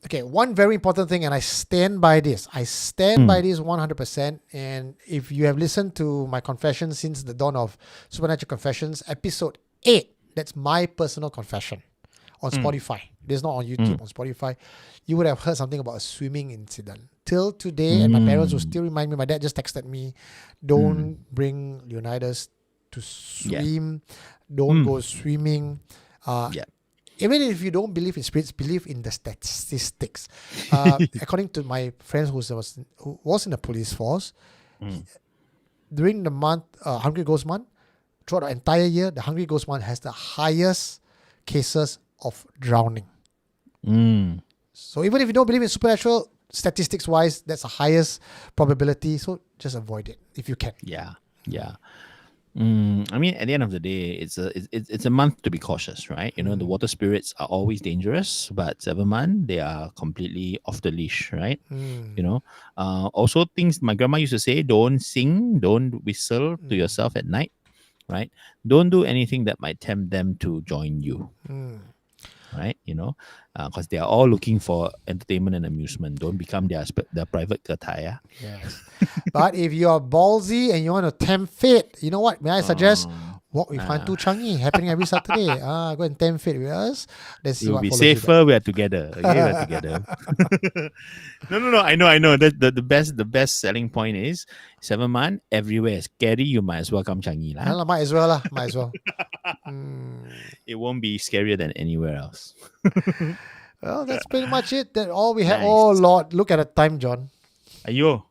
Okay, one very important thing, and I stand by this. I stand by this 100%. And if you have listened to my confession since the dawn of Supernatural Confessions, episode 8, that's my personal confession on Spotify. This is not on YouTube, on Spotify. You would have heard something about a swimming incident. Till today, and my parents will still remind me, my dad just texted me, don't bring Leonidas to swim. Don't go swimming. Even if you don't believe in spirits, believe in the statistics. According to my friends who was in the police force, during the month, Hungry Ghost Month, throughout the entire year, the Hungry Ghost Month has the highest cases of drowning. Mm. So even if you don't believe in supernatural, statistics wise, that's the highest probability. So just avoid it if you can. Yeah. I mean, at the end of the day, it's a month to be cautious, right? You know, the water spirits are always dangerous, but 7 month they are completely off the leash, right? You know, also things my grandma used to say: don't sing, don't whistle to yourself at night, right? Don't do anything that might tempt them to join you, right? You know, because they are all looking for entertainment and amusement. Don't become their private kataya. Yes. But if you are ballsy and you want to tempt fate, you know what? May I suggest walk with Hantu Changi happening every Saturday. Go and tempt fate with us. Let's see You'll what be follows you safer. We are together. Okay, we are together. No. I know. That the best selling point is 7 month everywhere is scary. You might as well come Changi back. lah. Might as well lah. Might as well. It won't be scarier than anywhere else. Well, that's pretty much it. That's all we have. Nice. Oh Lord, look at the time, John. Ayo.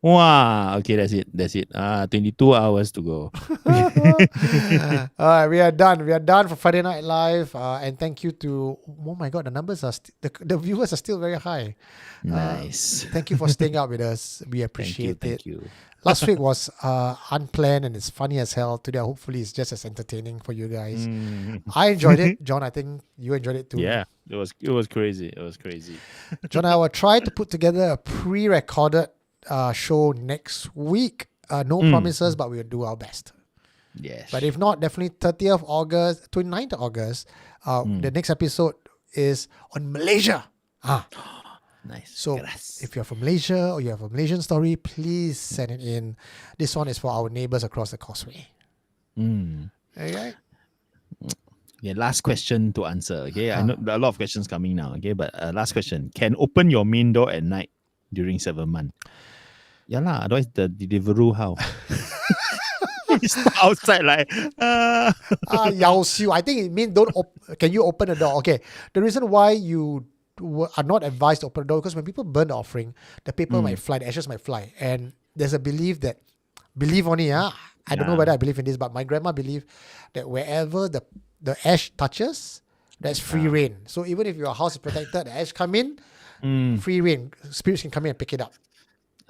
Wow. Okay, that's it. 22 hours to go. All right, we are done. We are done for Friday Night Live. And thank you to, oh my God, the numbers are, the viewers are still very high. Nice. Thank you for staying up with us. We appreciate Thank it. you. Last week was unplanned and it's funny as hell. Today, hopefully, it's just as entertaining for you guys. I enjoyed it. John, I think you enjoyed it too. Yeah, it was crazy. John, I will try to put together a pre-recorded show next week. No promises, but we'll do our best. Yes. But if not, definitely 30th August, 29th August, the next episode is on Malaysia. Nice. So if you're from Malaysia or you have a Malaysian story, please send it in. This one is for our neighbors across the causeway. Okay. Yeah, last question to answer. Okay, I know there are a lot of questions coming now. Okay, but last question: can open your main door at night during 7 month? Yeah lah. Otherwise, the Deliveroo how? It's outside like. Yao Xiu. I think it means can you open the door? Okay. The reason why you are not advised to open the door because when people burn the offering, the paper might fly, the ashes might fly, and there's a belief only. I don't know whether I believe in this, but my grandma believed that wherever the ash touches, that's free reign. So even if your house is protected, the ash come in, free reign. Spirits can come in and pick it up.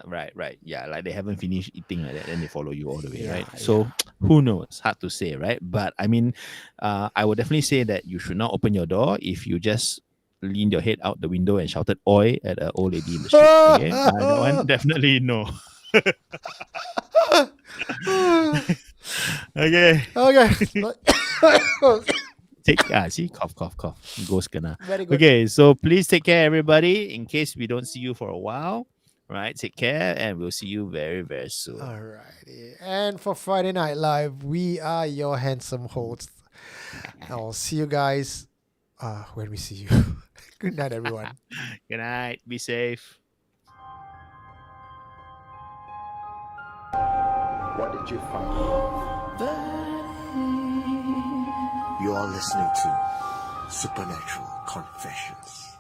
Right. Yeah, like they haven't finished eating like that, then they follow you all the way, right? So who knows? Hard to say, right? But I mean, I would definitely say that you should not open your door if you just leaned your head out the window and shouted "Oi" at an old lady in the street. Okay, that one definitely no. Okay. See, cough. Ghost kena. Very good. Okay, so please take care, everybody. In case we don't see you for a while, right? Take care, and we'll see you very, very soon. Alrighty. And for Friday Night Live, we are your handsome hosts. I'll see you guys when we see you. Good night, everyone. Good night. Be safe. What did you find? You are listening to Supernatural Confessions.